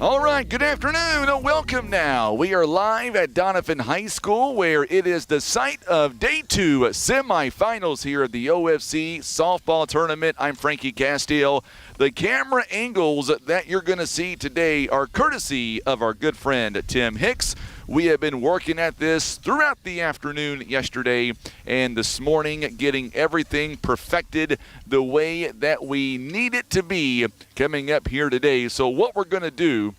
All right, good afternoon. Welcome now. We are live at Doniphan High School, where it is the site of Day 2 semifinals here at the OFC Softball Tournament. I'm Frankie Castile. The camera angles that you're going to see today are courtesy of our good friend Tim Hicks. We have been working at this throughout the afternoon yesterday and this morning, getting everything perfected the way that we need it to be coming up here today. So what we're going to do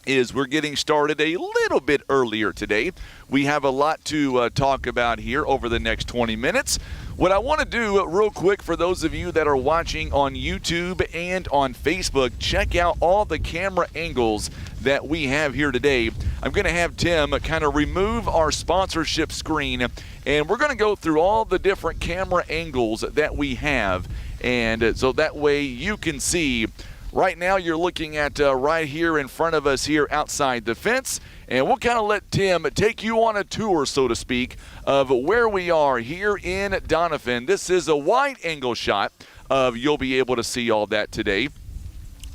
is we're getting started a little bit earlier today. We have a lot to talk about here over the next 20 minutes. What I want to do real quick for those of you that are watching on YouTube and on Facebook, check out all the camera angles that we have here today. I'm going to have Tim kind of remove our sponsorship screen, and we're going to go through all the different camera angles that we have, and so that way you can see. Right now you're looking at right here in front of us here outside the fence, and we'll kind of let Tim take you on a tour, so to speak, of where we are here in Doniphan. This is a wide angle shot of you'll be able to see all that today.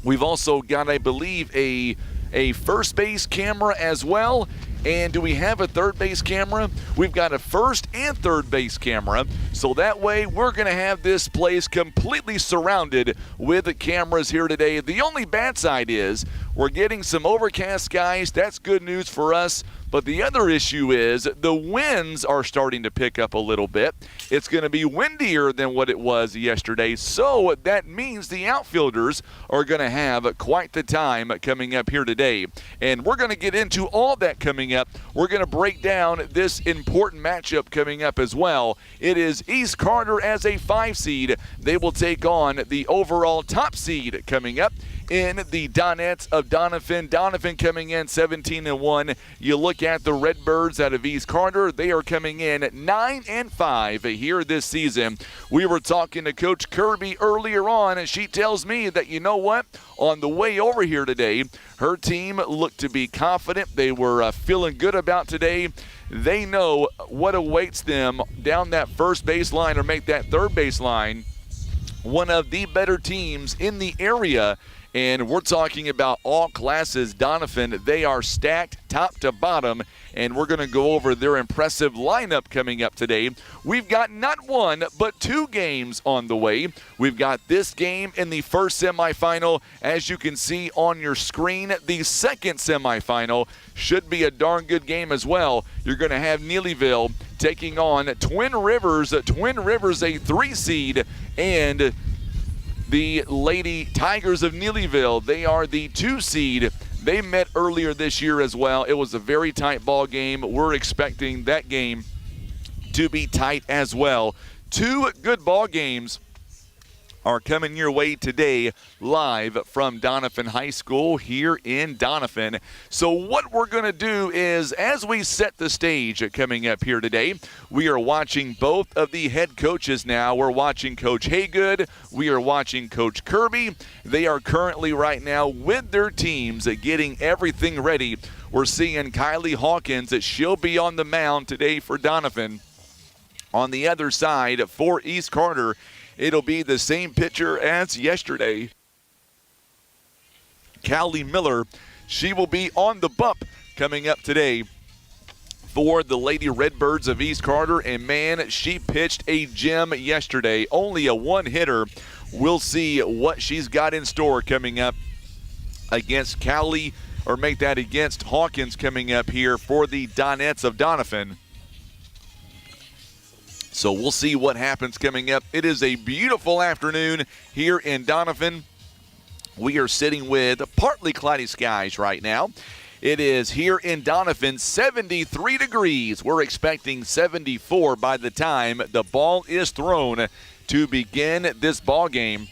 We've also got, I believe, a first base camera as well. And do we have a third base camera? We've got a first and third base camera. So that way we're going to have this place completely surrounded with the cameras here today. The only bad side is we're getting some overcast skies. That's good news for us. But the other issue is the winds are starting to pick up a little bit. It's going to be windier than what it was yesterday. So that means the outfielders are going to have quite the time coming up here today. And we're going to get into all that coming up. We're going to break down this important matchup coming up as well. It is East Carter as a 5 seed. They will take on the overall top seed coming up in the Donettes of Doniphan. Doniphan coming in 17-1. You look at the Redbirds out of East Carter. They are coming in 9-5 here this season. We were talking to Coach Kirby earlier on, and she tells me that, you know what, on the way over here today, her team looked to be confident. They were feeling good about today. They know what awaits them down that first baseline or make that third baseline. One of the better teams in the area. And we're talking about all classes. Doniphan, they are stacked top to bottom, and we're going to go over their impressive lineup coming up today. We've got not one, but 2 games on the way. We've got this game in the first semifinal. As you can see on your screen, the second semifinal should be a darn good game as well. You're going to have Neelyville taking on Twin Rivers. Twin Rivers, a 3 seed, and the Lady Tigers of Neelyville, they are the 2 seed. They met earlier this year as well. It was a very tight ball game. We're expecting that game to be tight as well. 2 good ball games are coming your way today live from Doniphan High School here in Doniphan. So what we're going to do is, as we set the stage coming up here today, we are watching both of the head coaches now. We're watching Coach Haygood. We are watching Coach Kirby. They are currently right now with their teams getting everything ready. We're seeing Kylie Hawkins. She'll be on the mound today for Doniphan. On the other side for East Carter, it'll be the same pitcher as yesterday. Callie Miller, she will be on the bump coming up today for the Lady Redbirds of East Carter. And, man, she pitched a gem yesterday. Only a 1-hitter. We'll see what she's got in store coming up against Callie, or make that against Hawkins coming up here for the Donettes of Doniphan. So we'll see what happens coming up. It is a beautiful afternoon here in Doniphan. We are sitting with partly cloudy skies right now. It is here in Doniphan 73 degrees. We're expecting 74 by the time the ball is thrown to begin this ball game.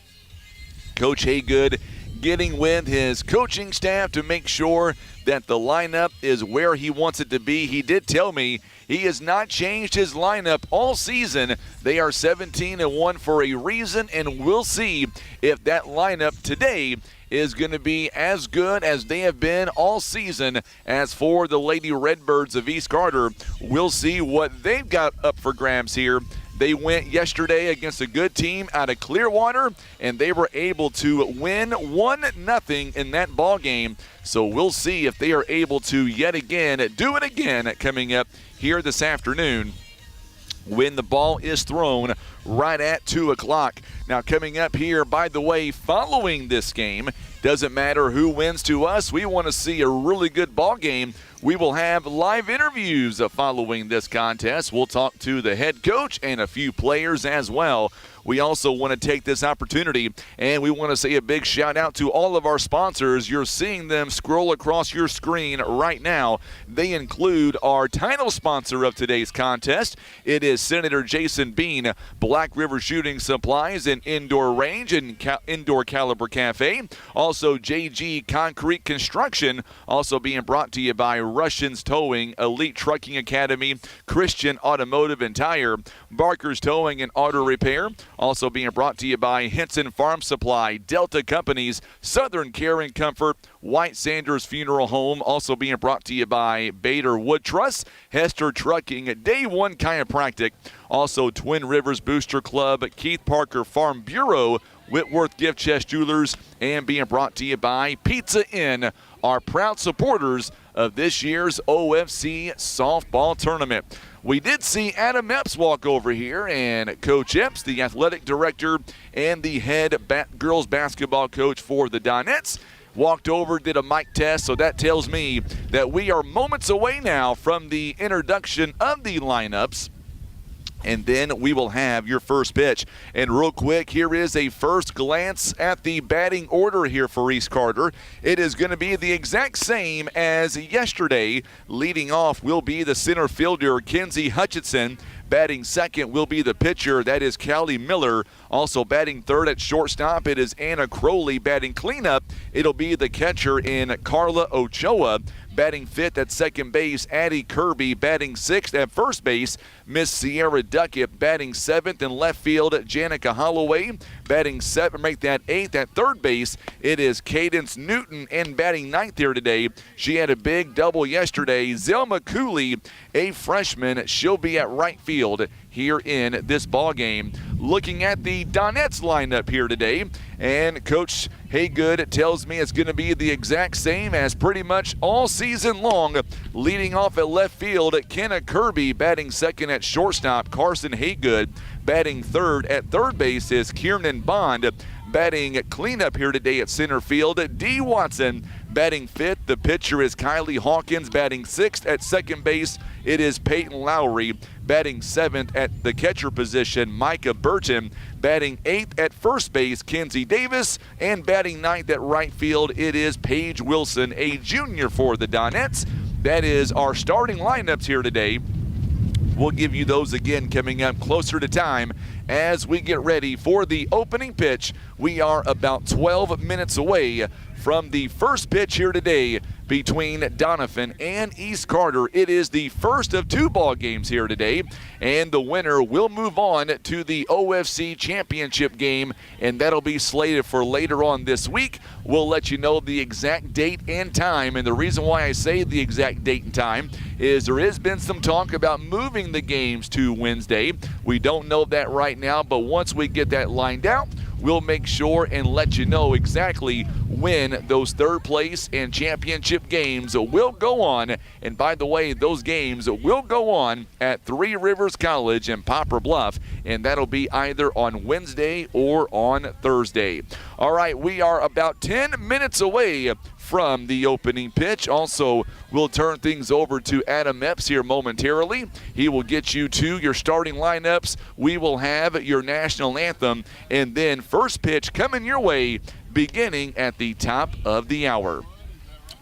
Coach Haygood getting with his coaching staff to make sure that the lineup is where he wants it to be. He did tell me he has not changed his lineup all season. They are 17-1 for a reason, and we'll see if that lineup today is going to be as good as they have been all season. As for the Lady Redbirds of East Carter, we'll see what they've got up for grabs here They went yesterday against a good team out of Clearwater, and they were able to win 1-0 in that ball game. So we'll see if they are able to yet again do it again coming up here this afternoon when the ball is thrown right at 2 o'clock. Now coming up here, by the way, following this game, doesn't matter who wins to us. We want to see a really good ball game. We will have live interviews following this contest. We'll talk to the head coach and a few players as well. We also want to take this opportunity and we want to say a big shout out to all of our sponsors. You're seeing them scroll across your screen right now. They include our title sponsor of today's contest. It is Senator Jason Bean, Black River Shooting Supplies and Indoor Range and Indoor Caliber Cafe. Also JG Concrete Construction, also being brought to you by Russians Towing, Elite Trucking Academy, Christian Automotive and Tire, Barker's Towing and Auto Repair. Also being brought to you by Henson Farm Supply, Delta Companies, Southern Care and Comfort, White Sanders Funeral Home. Also being brought to you by Bader Wood Truss, Hester Trucking, Day One Chiropractic. Also Twin Rivers Booster Club, Keith Parker Farm Bureau, Whitworth Gift Chest Jewelers, and being brought to you by Pizza Inn, our proud supporters of this year's OFC Softball Tournament. We did see Adam Epps walk over here, and Coach Epps, the athletic director and the head girls basketball coach for the Donettes, walked over, did a mic test, so that tells me that we are moments away now from the introduction of the lineups. And then we will have your first pitch. And real quick, here is a first glance at the batting order here for East Carter. It is going to be the exact same as yesterday. Leading off will be the center fielder, Kenzie Hutchinson. Batting second will be the pitcher, that is Callie Miller. Also batting third at shortstop, it is Anna Crowley. Batting cleanup, it'll be the catcher in Carla Ochoa. Batting fifth at second base, Addie Kirby. Batting sixth at first base, Miss Sierra Duckett. Batting seventh in left field, Janica Holloway. Batting eighth at third base, it is Cadence Newton. And batting ninth here today, she had a big double yesterday, Zelma Cooley, a freshman. She'll be at right field here in this ball game. Looking at the Donettes lineup here today, and Coach Haygood tells me it's going to be the exact same as pretty much all season long. Leading off at left field, Kenna Kirby. Batting second at shortstop, Carson Haygood. Batting third at third base is Kiernan Bond. Batting cleanup here today at center field, Dee Watson. Batting fifth, the pitcher is Kylie Hawkins. Batting sixth at second base, it is Peyton Lowry. Batting seventh at the catcher position, Micah Burton. Batting eighth at first base, Kenzie Davis. And batting ninth at right field, it is Paige Wilson, a junior for the Donettes. That is our starting lineups here today. We'll give you those again coming up closer to time as we get ready for the opening pitch. We are about 12 minutes away from the first pitch here today between Doniphan and East Carter. It is the first of two ball games here today, and the winner will move on to the OFC Championship game, and that'll be slated for later on this week. We'll let you know the exact date and time, and the reason why I say the exact date and time is there has been some talk about moving the games to Wednesday. We don't know that right now, but once we get that lined out, we'll make sure and let you know exactly when those third place and championship games will go on. And by the way, those games will go on at Three Rivers College in Poplar Bluff, and that'll be either on Wednesday or on Thursday. All right, we are about 10 minutes away from the opening pitch. Also, we'll turn things over to Adam Epps here momentarily. He will get you to your starting lineups. We will have your national anthem, and then first pitch coming your way beginning at the top of the hour.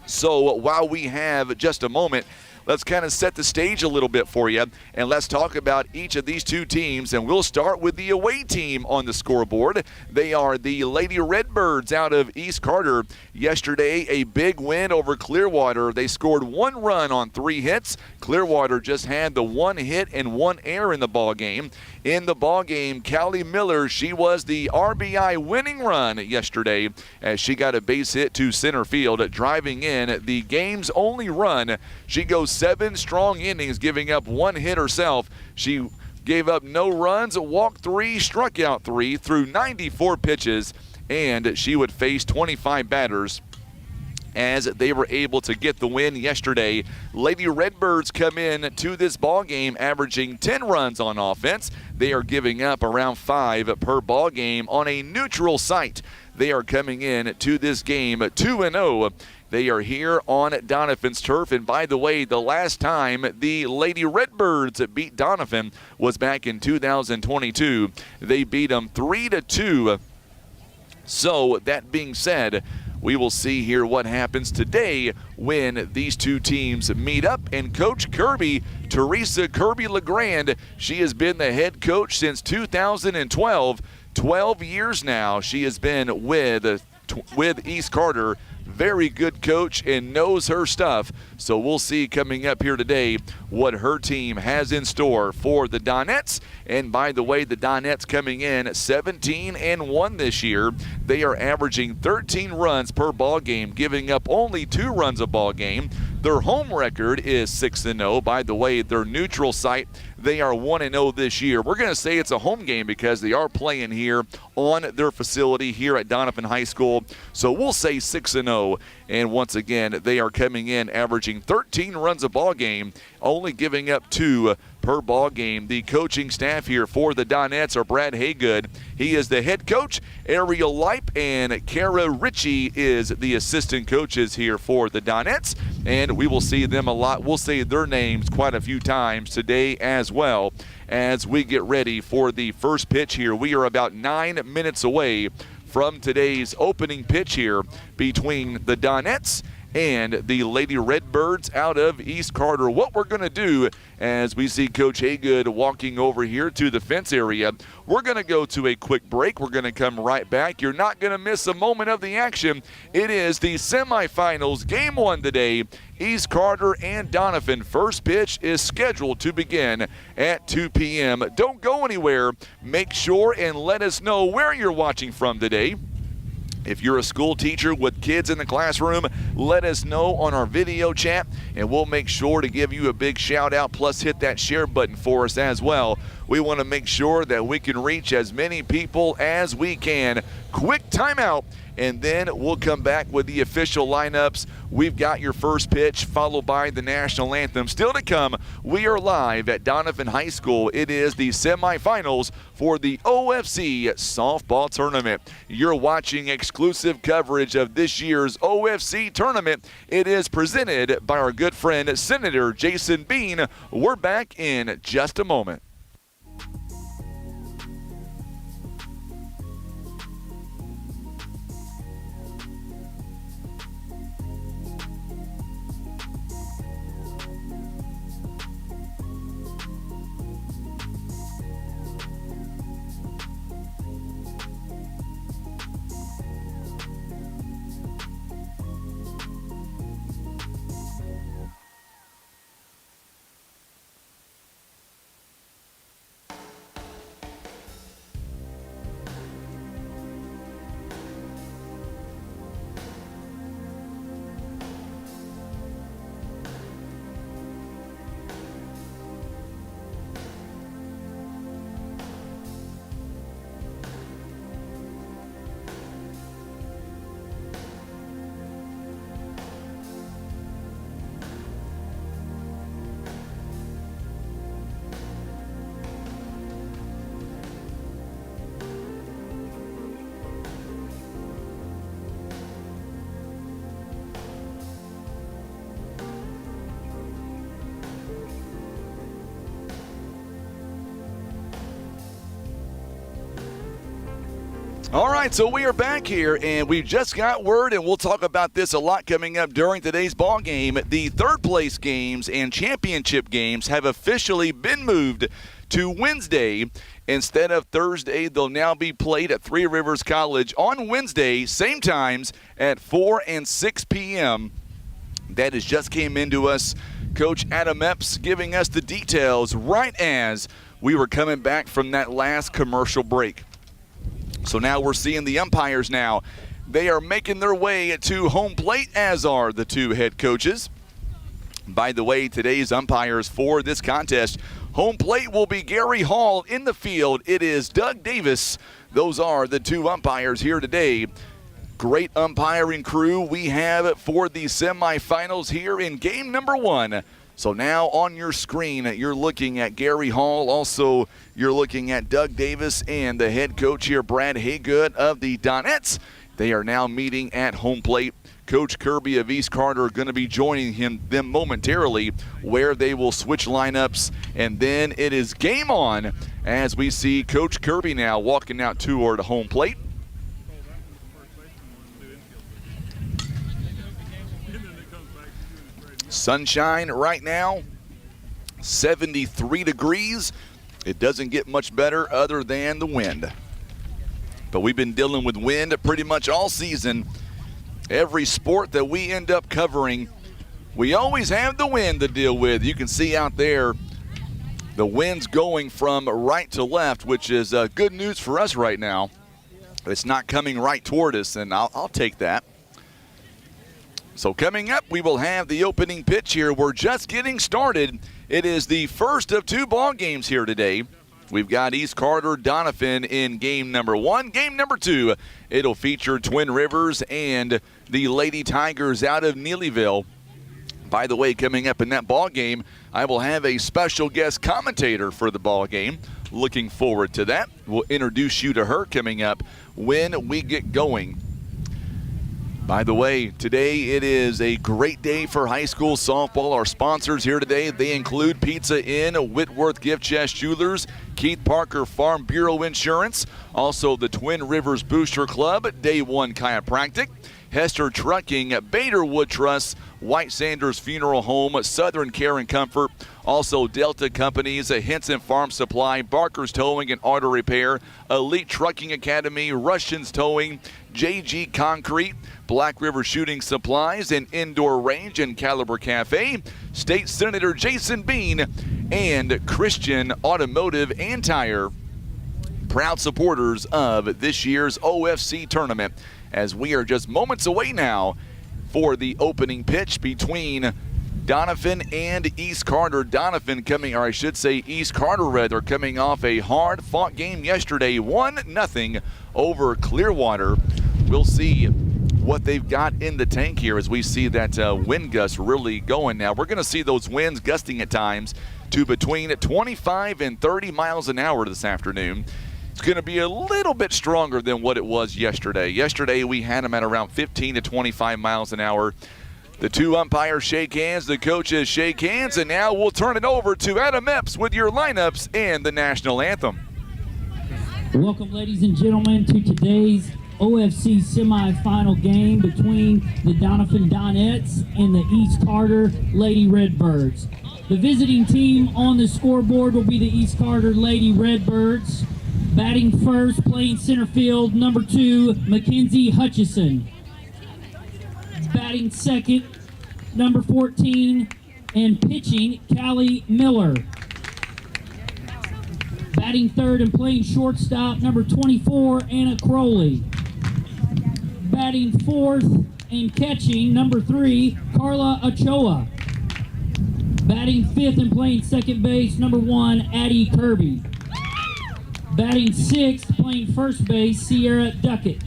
So while we have just a moment, let's kind of set the stage a little bit for you, and let's talk about each of these two teams. And we'll start with the away team on the scoreboard. They are the Lady Redbirds out of East Carter. Yesterday, a big win over Clearwater. They scored 1 run on 3 hits. Clearwater just had the 1 hit and 1 error in the ball game. In the ball game, Callie Miller, she was the RBI winning run yesterday as she got a base hit to center field, driving in the game's only run. She goes 7 strong innings, giving up 1 hit herself. She gave up no runs, walked 3, struck out 3, threw 94 pitches, and she would face 25 batters as they were able to get the win yesterday. Lady Redbirds come in to this ball game averaging 10 runs on offense. They are giving up around 5 per ball game on a neutral site. They are coming in to this game 2-0. They are here on Doniphan's turf. And by the way, the last time the Lady Redbirds beat Doniphan was back in 2022. They beat them 3-2. So that being said, we will see here what happens today when these two teams meet up. And Coach Kirby, Teresa Kirby LeGrand, she has been the head coach since 2012. 12 years now she has been with East Carter. Very good coach and knows her stuff. So we'll see coming up here today what her team has in store for the Donettes. And by the way, the Donettes coming in 17-1 this year. They are averaging 13 runs per ball game, giving up only 2 runs a ball game. Their home record is 6-0. By the way, their neutral site, they are 1-0 this year. We're going to say it's a home game because they are playing here on their facility here at Doniphan High School. So we'll say 6-0. And once again, they are coming in averaging 13 runs a ball game, only giving up 2 per ball game. The coaching staff here for the Donettes are Brad Haygood. He is the head coach. Ariel Lipe and Kara Ritchie is the assistant coaches here for the Donettes. And we will see them a lot. We'll say their names quite a few times today as well as we get ready for the first pitch here. We are about 9 minutes away from today's opening pitch here between the Donettes and the Lady Redbirds out of East Carter. What we're going to do as we see Coach Haygood walking over here to the fence area, we're going to go to a quick break. We're going to come right back. You're not going to miss a moment of the action. It is the semifinals, game 1 today. East Carter and Doniphan. First pitch is scheduled to begin at 2 p.m. Don't go anywhere. Make sure and let us know where you're watching from today. If you're a school teacher with kids in the classroom, let us know on our video chat, and we'll make sure to give you a big shout out, plus hit that share button for us as well. We want to make sure that we can reach as many people as we can. Quick timeout, and then we'll come back with the official lineups. We've got your first pitch, followed by the national anthem. Still to come, we are live at Doniphan High School. It is the semifinals for the OFC Softball Tournament. You're watching exclusive coverage of this year's OFC Tournament. It is presented by our good friend, Senator Jason Bean. We're back in just a moment. All right, so we are back here, and we just got word, and we'll talk about this a lot coming up during today's ball game. The third place games and championship games have officially been moved to Wednesday instead of Thursday. They'll now be played at Three Rivers College on Wednesday, same times at 4 and 6 p.m. That has just came into us. Coach Adam Epps giving us the details right as we were coming back from that last commercial break. So now we're seeing the umpires now. They are making their way to home plate, as are the two head coaches. By the way, today's umpires for this contest Home plate will be Gary Hall. In the field, it is Doug Davis. Those are the two umpires here today. Great umpiring crew we have for the semifinals here in game number 1. So now on your screen, you're looking at Gary Hall. Also, you're looking at Doug Davis and the head coach here, Brad Haygood of the Donettes. They are now meeting at home plate. Coach Kirby of East Carter going to be joining them momentarily, where they will switch lineups, and then it is game on as we see Coach Kirby now walking out toward home plate. Sunshine right now, 73 degrees. It doesn't get much better other than the wind. But we've been dealing with wind pretty much all season. Every sport that we end up covering, we always have the wind to deal with. You can see out there the wind's going from right to left, which is good news for us right now. It's not coming right toward us, and I'll take that. So coming up, we will have the opening pitch here. We're just getting started. It is the first of 2 ball games here today. We've got East Carter Doniphan in game number 1. Game number 2, it'll feature Twin Rivers and the Lady Tigers out of Neelyville. By the way, coming up in that ball game, I will have a special guest commentator for the ball game. Looking forward to that. We'll introduce you to her coming up when we get going. By the way, today it is a great day for high school softball. Our sponsors here today, they include Pizza Inn, Whitworth Gift Chest Jewelers, Keith Parker Farm Bureau Insurance, also the Twin Rivers Booster Club, Day One Chiropractic, Hester Trucking, Bader Wood Trust, White Sanders Funeral Home, Southern Care and Comfort, also Delta Companies, Henson Farm Supply, Barker's Towing and Auto Repair, Elite Trucking Academy, Russians Towing, JG Concrete, Black River Shooting Supplies, and Indoor Range and Caliber Cafe, State Senator Jason Bean, and Christian Automotive and Tire, proud supporters of this year's OFC tournament, as we are just moments away now for the opening pitch between Doniphan and East Carter. Doniphan coming, or I should say East Carter rather, coming off a hard-fought game yesterday, 1-0 over Clearwater. We'll see what they've got in the tank here as we see that wind gust really going now. We're going to see those winds gusting at times to between 25 and 30 miles an hour this afternoon. It's going to be a little bit stronger than what it was yesterday. Yesterday we had them at around 15 to 25 miles an hour. The two umpires shake hands, the coaches shake hands, and now we'll turn it over to Adam Epps with your lineups and the national anthem. Welcome, ladies and gentlemen, to today's OFC Semi-Final game between the Doniphan Donettes and the East Carter Lady Redbirds. The visiting team on the scoreboard will be the East Carter Lady Redbirds. Batting first, playing center field, number 2, Mackenzie Hutchison. Batting second, number 14, and pitching, Callie Miller. Batting third and playing shortstop, number 24, Anna Crowley. Batting fourth and catching, number 3, Carla Ochoa. Batting fifth and playing second base, number 1, Addie Kirby. Batting sixth, playing first base, Sierra Duckett.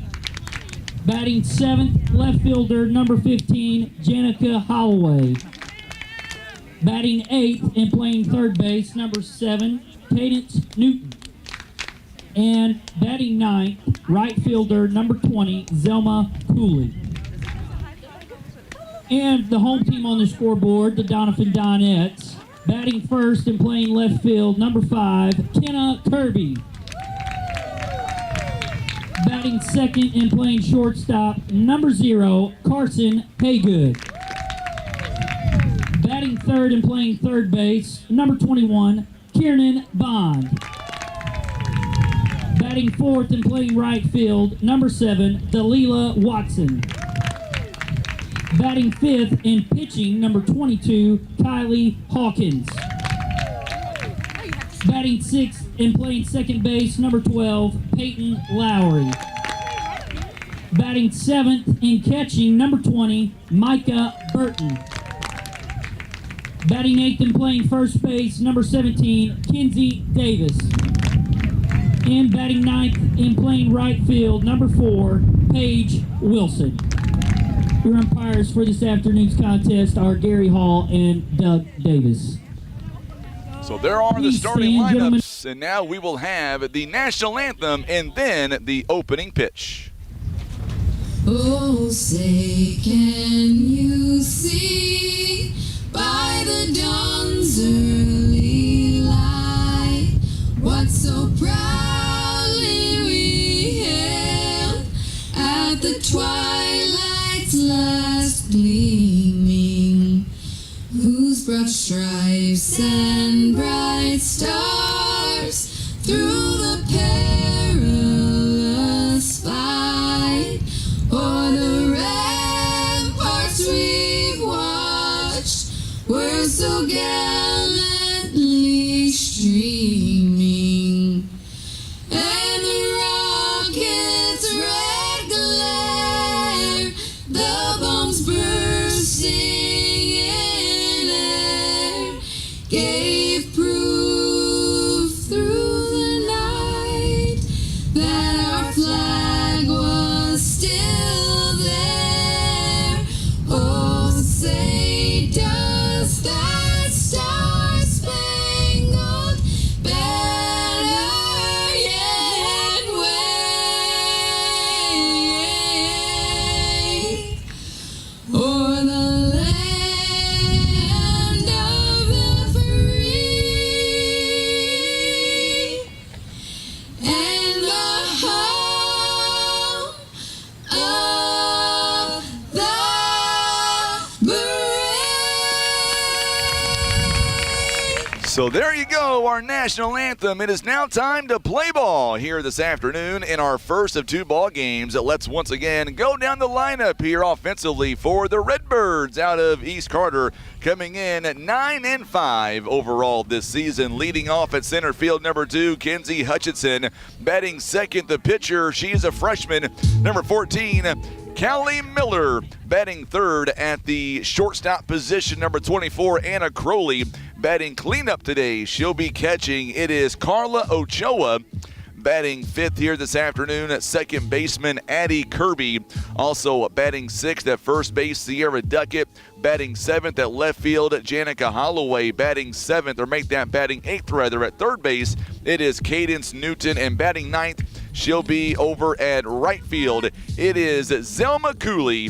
Batting seventh, left fielder, number 15, Janica Holloway. Batting eighth and playing third base, number 7, Cadence Newton. And batting ninth, right fielder, number 20, Zelma Cooley. And the home team on the scoreboard, the Doniphan Donettes. Batting first and playing left field, number 5, Kenna Kirby. Batting second and playing shortstop, number 0, Carson Haygood. Batting third and playing third base, number 21, Kiernan Bond. Batting fourth and playing right field, number 7, Dalila Watson. Batting fifth and pitching, number 22, Kylie Hawkins. Batting sixth and playing second base, number 12, Peyton Lowry. Batting seventh and catching, number 20, Micah Burton. Batting 8th and playing first base, number 17, Kenzie Davis. And batting 9th and playing right field, number 4, Paige Wilson. Your umpires for this afternoon's contest are Gary Hall and Doug Davis. So there are the Please starting stand, gentlemen. lineups, and now we will have the national anthem and then the opening pitch. Oh, say, can you see by the dawn's early light what so proudly we hailed at the twilight's last gleaming, whose broad stripes and bright stars through the perilous fight o'er the ramparts we've watched were so gallantly streaming, and the rocket's red glare, the bombs bursting in air, gave proof through the night that our flag was still there. Oh, say, does that star-spangled banner yet wave o'er the land of the free and the home of the brave. So there you go, our national anthem. It is now time to play ball here this afternoon in our first of 2 ball games. Let's once again go down the lineup here offensively for the Redbirds out of East Carter, coming in at 9-5 overall this season. Leading off at center field, number 2, Kenzie Hutchinson. Batting second, the pitcher, she's a freshman, number 14, Callie Miller. Batting third at the shortstop position, number 24, Anna Crowley. Batting cleanup today, she'll be catching. It is Carla Ochoa. Batting fifth here this afternoon at second baseman, Addie Kirby. Also batting sixth at first base, Sierra Duckett. Batting seventh at left field, Janica Holloway. Batting seventh, or make that batting eighth rather, at third base, it is Cadence Newton. And batting ninth, she'll be over at right field. It is Zelma Cooley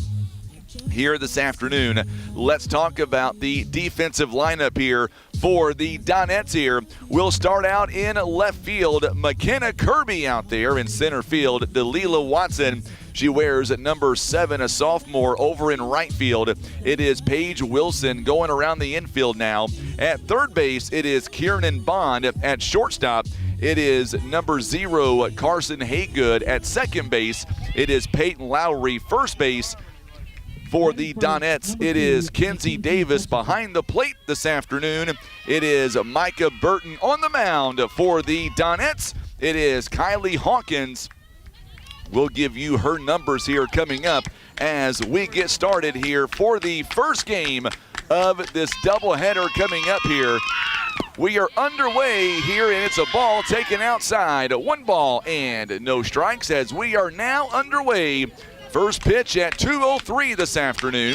here this afternoon. Let's talk about the defensive lineup here for the Donettes here. We'll start out in left field. McKenna Kirby out there in center field. Delilah Watson, she wears number 7, a sophomore, over in right field. It is Paige Wilson going around the infield now. At third base, it is Kiernan Bond. At shortstop, it is number 0, Carson Haygood. At second base, it is Peyton Lowry. First base, for the Donettes, it is Kenzie Davis. Behind the plate this afternoon, it is Micah Burton. On the mound for the Donettes, it is Kylie Hawkins. We'll give you her numbers here coming up as we get started here for the first game of this doubleheader coming up here. We are underway here, and it's a ball taken outside. 1 ball and no strikes as we are now underway. First pitch at 2:03 this afternoon.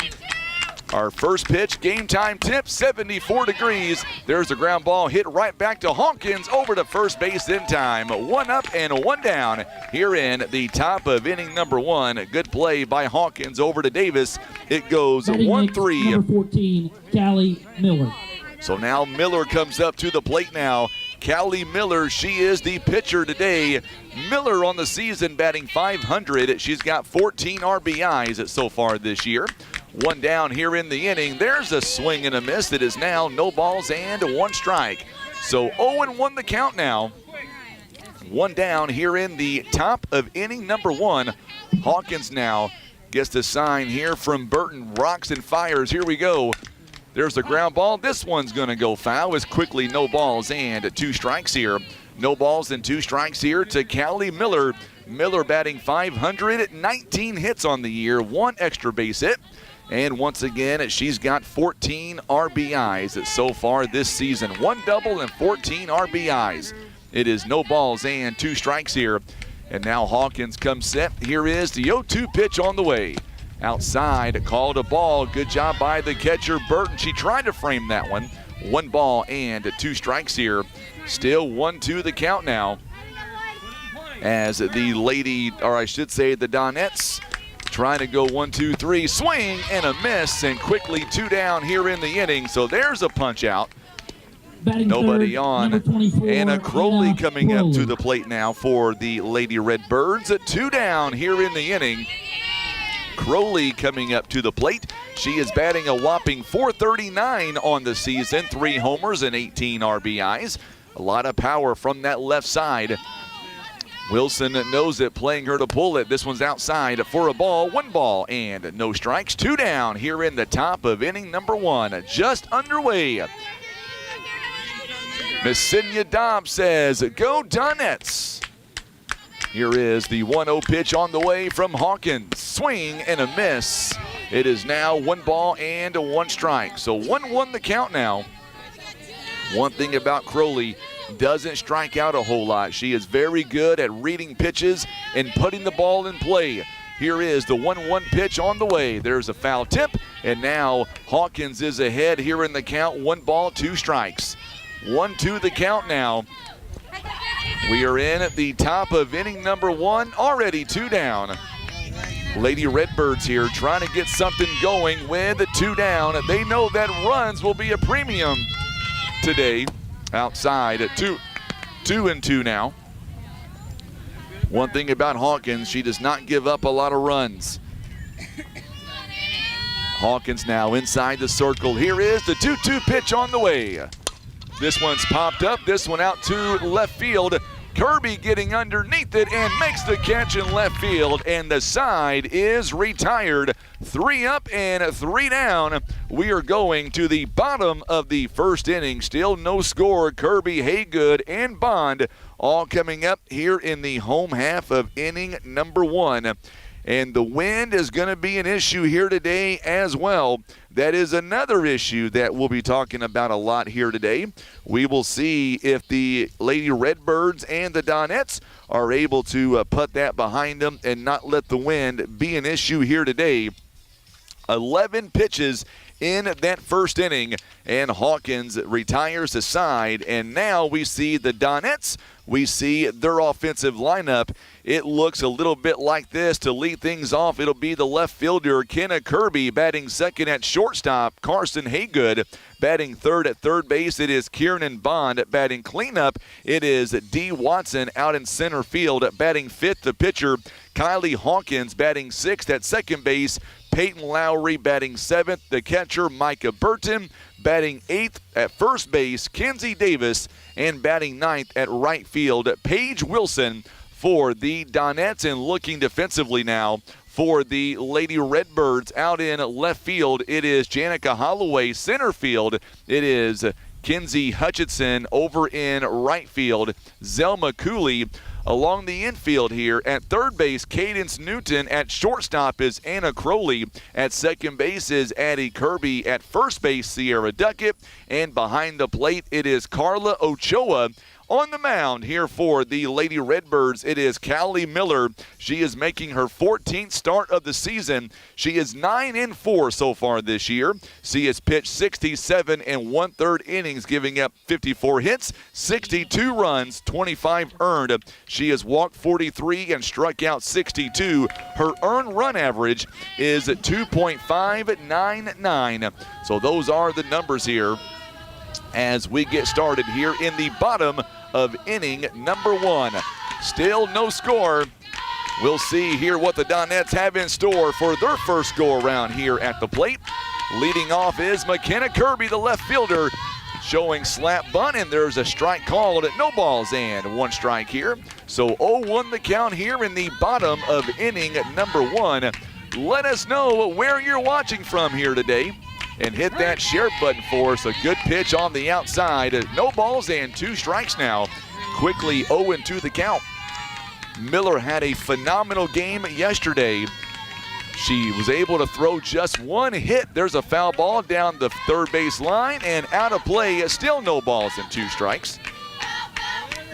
Our first pitch, game time tip, 74 degrees. There's the ground ball hit right back to Hawkins, over to first base in time. 1 up and 1 down here in the top of inning number 1. Good play by Hawkins over to Davis. It goes 1-3. Number 14, Callie Miller. So now Miller comes up to the plate now. Callie Miller, she is the pitcher today. Miller on the season batting .500. She's got 14 RBIs so far this year. 1 down here in the inning. There's a swing and a miss. It is now no balls and 1 strike. So 0-1 the count now. 1 down here in the top of inning number 1. Hawkins now gets the sign here from Burton. Rocks and fires. Here we go. There's the ground ball. This one's going to go foul. As quickly no balls and 2 strikes here. No balls and 2 strikes here to Callie Miller. Miller batting .500, 19 hits on the year, 1 extra base hit. And once again, she's got 14 RBIs so far this season. 1 double and 14 RBIs. It is no balls and 2 strikes here. And now Hawkins comes set. Here is the 0-2 pitch on the way. Outside, called a ball. Good job by the catcher, Burton. She tried to frame that one. 1 ball and 2 strikes here. Still 1-2 the count now. As the lady, or I should say the Donettes, trying to go 1-2-3, swing and a miss, and quickly 2 down here in the inning. So there's a punch out. Batting Nobody third, on. number 24, Anna Crowley coming up to Crowley. the plate now for the Lady Redbirds. 2 down here in the inning. Crowley coming up to the plate. She is batting a whopping .439 on the season, 3 homers and 18 RBIs. A lot of power from that left side. Wilson knows it, playing her to pull it. This one's outside for a ball, 1 ball and no strikes. 2 down here in the top of inning number 1, just underway. Miss Cynthia Dobbs says, "Go Donettes." Here is the 1-0 pitch on the way from Hawkins. Swing and a miss. It is now 1 ball and 1 strike. So 1-1 the count now. One thing about Crowley, doesn't strike out a whole lot. She is very good at reading pitches and putting the ball in play. Here is the 1-1 pitch on the way. There's a foul tip, and now Hawkins is ahead here in the count. 1 ball, 2 strikes. 1-2 the count now. We are in at the top of inning number 1, already 2 down. Lady Redbirds here trying to get something going with 2 down. They know that runs will be a premium today. Outside at 2-2 now. One thing about Hawkins, she does not give up a lot of runs. Hawkins now inside the circle. Here is the 2-2 pitch on the way. This one's popped up, this one out to left field. Kirby getting underneath it and makes the catch in left field, and the side is retired. 3 up and 3 down. We are going to the bottom of the first inning. Still no score. Kirby, Haygood, and Bond all coming up here in the home half of inning number 1. And the wind is going to be an issue here today as well. That is another issue that we'll be talking about a lot here today. We will see if the Lady Redbirds and the Donettes are able to put that behind them and not let the wind be an issue here today. 11 pitches in that first inning, and Hawkins retires the side, and now we see the Donettes. We see their offensive lineup. It looks a little bit like this. To lead things off, it'll be the left fielder, Kenna Kirby, batting second at shortstop. Carson Haygood batting third at third base. It is Kieran Bond batting cleanup. It is D. Watson out in center field batting fifth. The pitcher, Kylie Hawkins, batting sixth at second base. Peyton Lowry batting seventh. The catcher, Micah Burton, batting eighth at first base. Kenzie Davis, and batting ninth at right field, Paige Wilson for the Donettes. And looking defensively now for the Lady Redbirds out in left field, it is Janica Holloway. Center field, it is Kinsey Hutchinson. Over in right field, Zelma Cooley. Along the infield here at third base, Cadence Newton. At shortstop is Anna Crowley. At second base is Addie Kirby. At first base, Sierra Duckett. And behind the plate, it is Carla Ochoa. On the mound here for the Lady Redbirds, it is Callie Miller. She is making her 14th start of the season. She is 9-4 so far this year. She has pitched 67 1/3 innings, giving up 54 hits, 62 runs, 25 earned. She has walked 43 and struck out 62. Her earned run average is 2.599. So those are the numbers here as we get started here in the bottom of inning number 1. Still no score. We'll see here what the Donettes have in store for their first go around here at the plate. Leading off is McKenna Kirby, the left fielder, showing slap bunt, and there's a strike called at no balls and 1 strike here. So 0-1 the count here in the bottom of inning number 1. Let us know where you're watching from here today, and hit that share button for us. A good pitch on the outside. No balls and 2 strikes now. Quickly 0-2 the count. Miller had a phenomenal game yesterday. She was able to throw just one hit. There's a foul ball down the third base line and out of play. Still no balls and 2 strikes.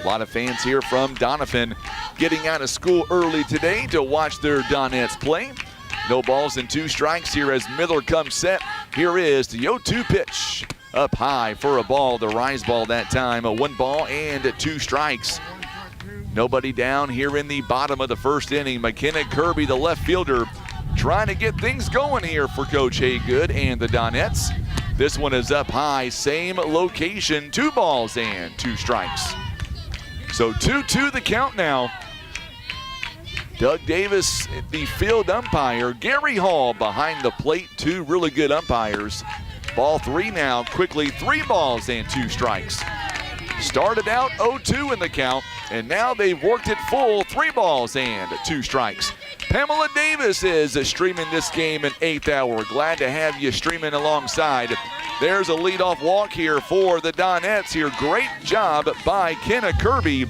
A lot of fans here from Doniphan getting out of school early today to watch their Donettes play. No balls and 2 strikes here as Miller comes set. Here is the 0-2 pitch. Up high for a ball, the rise ball that time. 1 ball and 2 strikes. Nobody down here in the bottom of the first inning. McKenna Kirby, the left fielder, trying to get things going here for Coach Haygood and the Donettes. This one is up high, same location, 2 balls and 2 strikes. So 2-2 the count now. Doug Davis, the field umpire. Gary Hall behind the plate, 2 really good umpires. Ball 3 now, quickly 3 balls and 2 strikes. Started out 0-2 in the count, and now they've worked it full, 3 balls and 2 strikes. Pamela Davis is streaming this game in 8th hour. Glad to have you streaming alongside. There's a leadoff walk here for the Donettes here. Great job by Kenna Kirby.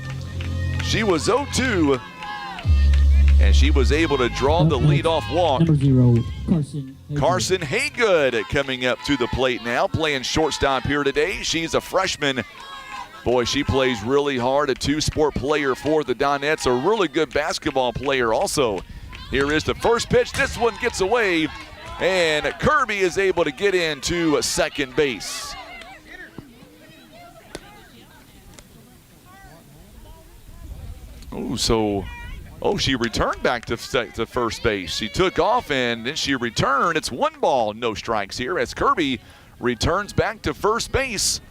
She was 0-2, and she was able to draw the leadoff walk. Number 0, Carson. Carson Haygood coming up to the plate now, playing shortstop here today. She's a freshman. Boy, she plays really hard, a 2-sport player for the Donettes, a really good basketball player also. Here is the first pitch. This one gets away, and Kirby is able to get into second base. She returned back to first base. She took off, and then she returned. It's 1 ball, no strikes here as Kirby returns back to first base.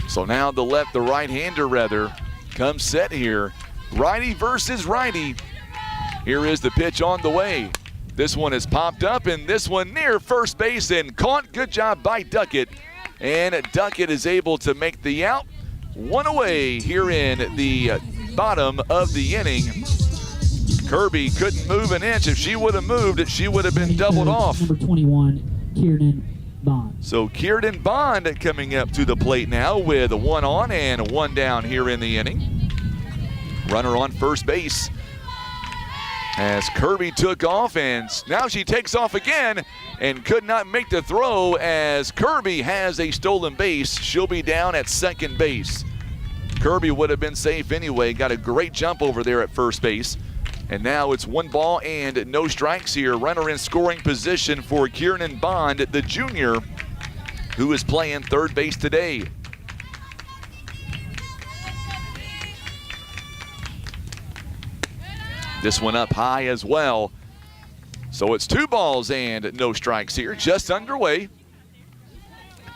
So now the right-hander comes set here. Righty versus righty. Here is the pitch on the way. This one is popped up, and this one near first base and caught. Good job by Duckett. And Duckett is able to make the out. 1 away here in the bottom of the inning. Kirby couldn't move an inch. If she would have moved, she would have been doubled off. Number 21, Kiernan Bond. So Kiernan Bond coming up to the plate now with 1 on and 1 down here in the inning. Runner on first base as Kirby took off, and now she takes off again and could not make the throw as Kirby has a stolen base. She'll be down at second base. Kirby would have been safe anyway. Got a great jump over there at first base. And now it's 1 ball and no strikes here. Runner in scoring position for Kiernan Bond, the junior, who is playing third base today. This one up high as well. So it's 2 balls and no strikes here, just underway.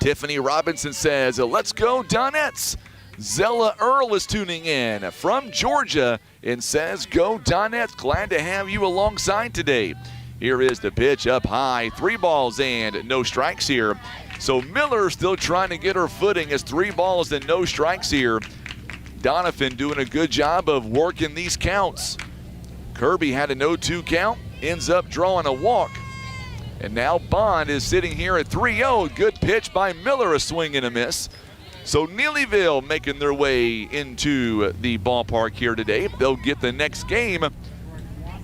Tiffany Robinson says, let's go Donettes. Zella Earl is tuning in from Georgia and says, go Donettes, glad to have you alongside today. Here is the pitch up high, 3 balls and no strikes here. So Miller still trying to get her footing as 3 balls and no strikes here. Doniphan doing a good job of working these counts. Kirby had an 0-2 count, ends up drawing a walk. And now Bond is sitting here at 3-0. Good pitch by Miller, a swing and a miss. So Neelyville making their way into the ballpark here today. They'll get the next game.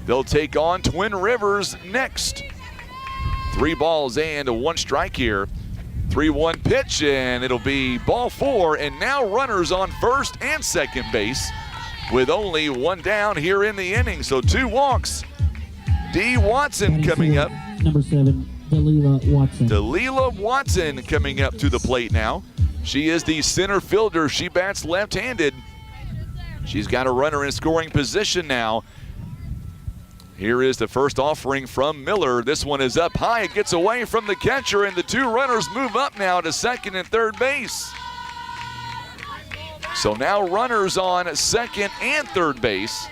They'll take on Twin Rivers next. 3 balls and 1 strike here. 3-1 pitch, and it'll be ball 4. And now runners on first and second base with only 1 down here in the inning. So 2 walks. D. Watson coming up. Number 7, Delilah Watson. Delilah Watson coming up to the plate now. She is the center fielder. She bats left-handed. She's got a runner in scoring position now. Here is the first offering from Miller. This one is up high. It gets away from the catcher, and the 2 runners move up now to second and third base. So now runners on second and third base.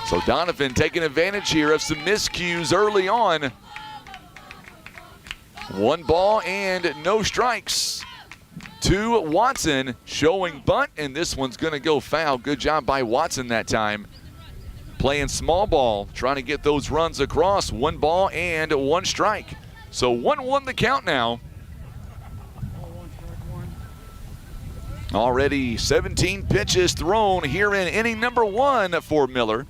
So Doniphan taking advantage here of some miscues early on. 1 ball and no strikes to Watson, showing bunt, and this one's going to go foul. Good job by Watson that time. Playing small ball, trying to get those runs across. 1 ball and 1 strike. So 1-1 the count now. Already 17 pitches thrown here in inning number 1 for Miller.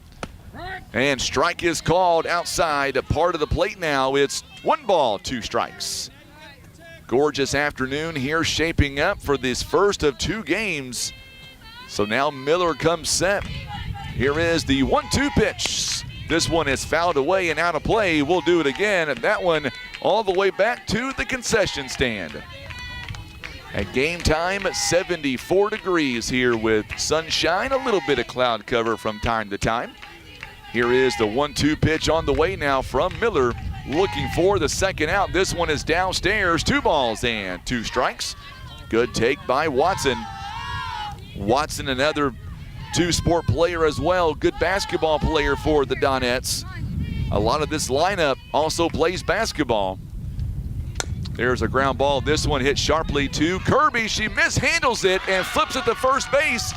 And strike is called outside part of the plate now. It's 1 ball, 2 strikes. Gorgeous afternoon here shaping up for this first of 2 games. So now Miller comes set. Here is the 1-2 pitch. This one is fouled away and out of play. We'll do it again, and that one all the way back to the concession stand. At game time, 74 degrees here with sunshine, a little bit of cloud cover from time to time. Here is the 1-2 pitch on the way now from Miller, looking for the second out. This one is downstairs, 2 balls and 2 strikes. Good take by Watson. Watson, another 2-sport player as well, good basketball player for the Donettes. A lot of this lineup also plays basketball. There's a ground ball. This one hit sharply to Kirby. She mishandles it and flips it to first base.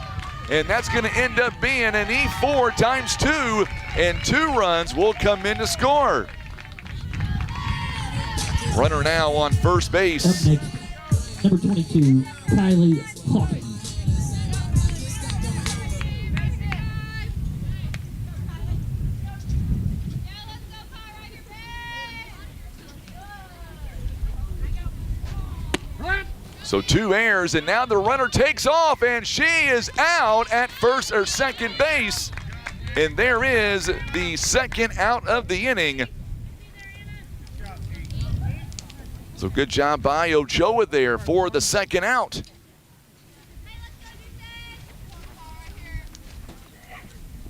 And that's going to end up being an E4 times 2, and 2 runs will come in to score. Runner now on first base. Up next, number 22, Kylie Hawkins. So 2 errors, and now the runner takes off, and she is out at first or second base. And there is the second out of the inning. So good job by Ochoa there for the second out.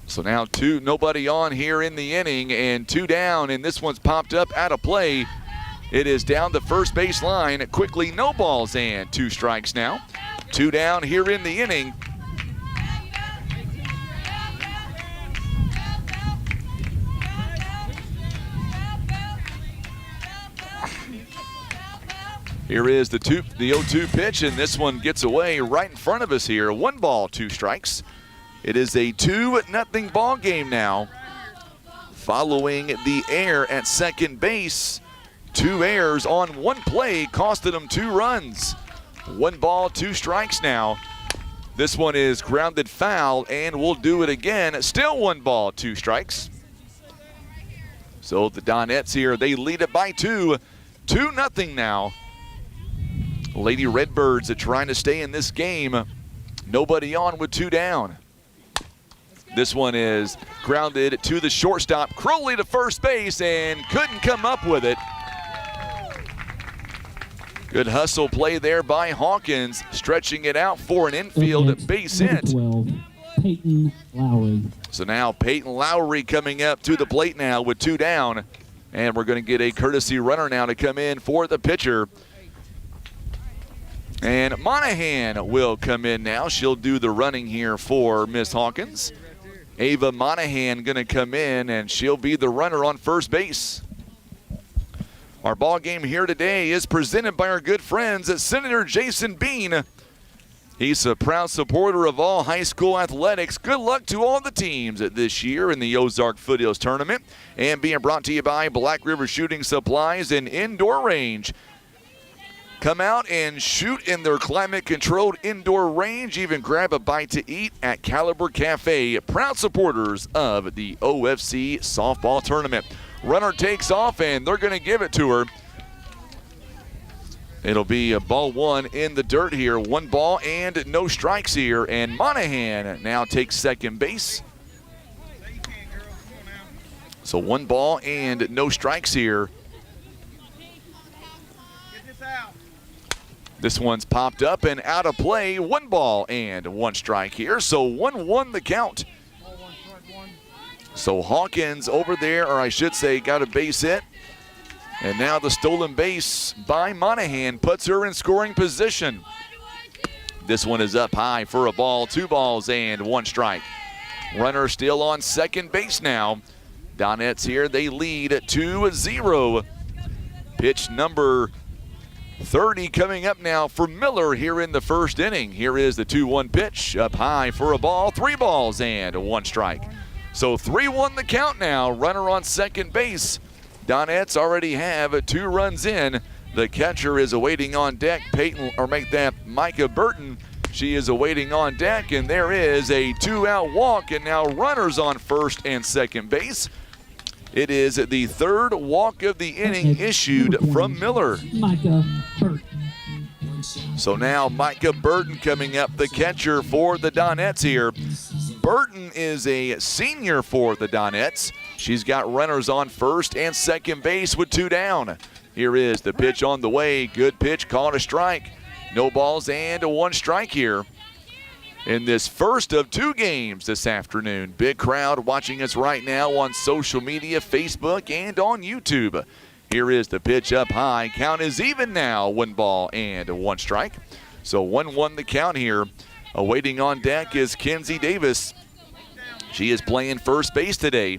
So now 2, nobody on here in the inning, and 2 down, and this one's popped up out of play. It is down the first base line. Quickly, no balls and 2 strikes now. 2 down here in the inning. Here is the 0-2 pitch, and this one gets away right in front of us here. 1 ball, 2 strikes. It is a 2-0 ball game now. Following the error at second base. 2 errors on 1 play costed them 2 runs. 1 ball, 2 strikes now. This one is grounded foul, and we'll do it again. Still 1 ball, 2 strikes. So the Donettes here, they lead it by 2. 2-0 now. Lady Redbirds are trying to stay in this game. Nobody on with 2 down. This one is grounded to the shortstop. Crowley to first base, and couldn't come up with it. Good hustle play there by Hawkins, stretching it out for an infield base hit. 12, Peyton Lowry. So now Peyton Lowry coming up to the plate now with 2 down. And we're going to get a courtesy runner now to come in for the pitcher. And Monahan will come in now. She'll do the running here for Miss Hawkins. Ava Monahan going to come in, and she'll be the runner on first base. Our ball game here today is presented by our good friends at Senator Jason Bean. He's a proud supporter of all high school athletics. Good luck to all the teams this year in the Ozark Foothills Tournament. And being brought to you by Black River Shooting Supplies and Indoor Range. Come out and shoot in their climate-controlled indoor range. Even grab a bite to eat at Caliber Cafe. Proud supporters of the OFC Softball Tournament. Runner takes off, and they're going to give it to her. It'll be a ball 1 in the dirt here. 1 ball and no strikes here. And Monahan now takes second base. So 1 ball and no strikes here. This one's popped up and out of play. 1 ball and 1 strike here. So 1-1 the count. So Hawkins over there, or I should say, got a base hit. And now the stolen base by Monahan puts her in scoring position. This one is up high for a ball. 2 balls and 1 strike. Runner still on second base now. Donettes here, they lead 2-0. Pitch number 30 coming up now for Miller here in the first inning. Here is the 2-1 pitch, up high for a ball. 3 balls and 1 strike. So 3-1 the count now. Runner on second base. Donettes already have 2 runs in. The catcher is awaiting on deck. Micah Burton. She is awaiting on deck, and there is a 2-out walk, and now runners on first and second base. It is the third walk of the inning issued from Miller. Micah Burton. So now Micah Burton coming up, the catcher for the Donettes here. Burton is a senior for the Donettes. She's got runners on first and second base with 2 down. Here is the pitch on the way. Good pitch, called a strike. No balls and 1 strike here in this first of 2 games this afternoon. Big crowd watching us right now on social media, Facebook, and on YouTube. Here is the pitch up high. Count is even now, 1 ball and 1 strike. So 1-1 the count here. Awaiting on deck is Kenzie Davis. She is playing first base today.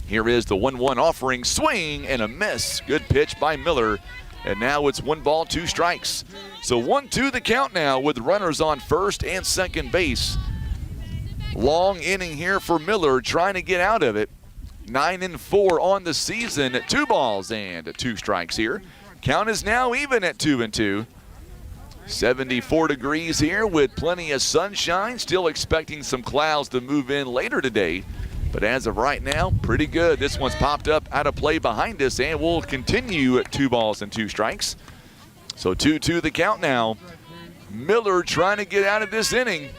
Here is the 1-1 offering, swing and a miss. Good pitch by Miller. And now it's 1 ball, 2 strikes. So 1-2 the count now with runners on first and second base. Long inning here for Miller, trying to get out of it. 9-4 on the season, 2 balls and 2 strikes here. Count is now even at 2-2. 74 degrees here with plenty of sunshine. Still expecting some clouds to move in later today. But as of right now, pretty good. This one's popped up out of play behind us and will continue at 2 balls and 2 strikes. So 2-2 the count now. Miller trying to get out of this inning.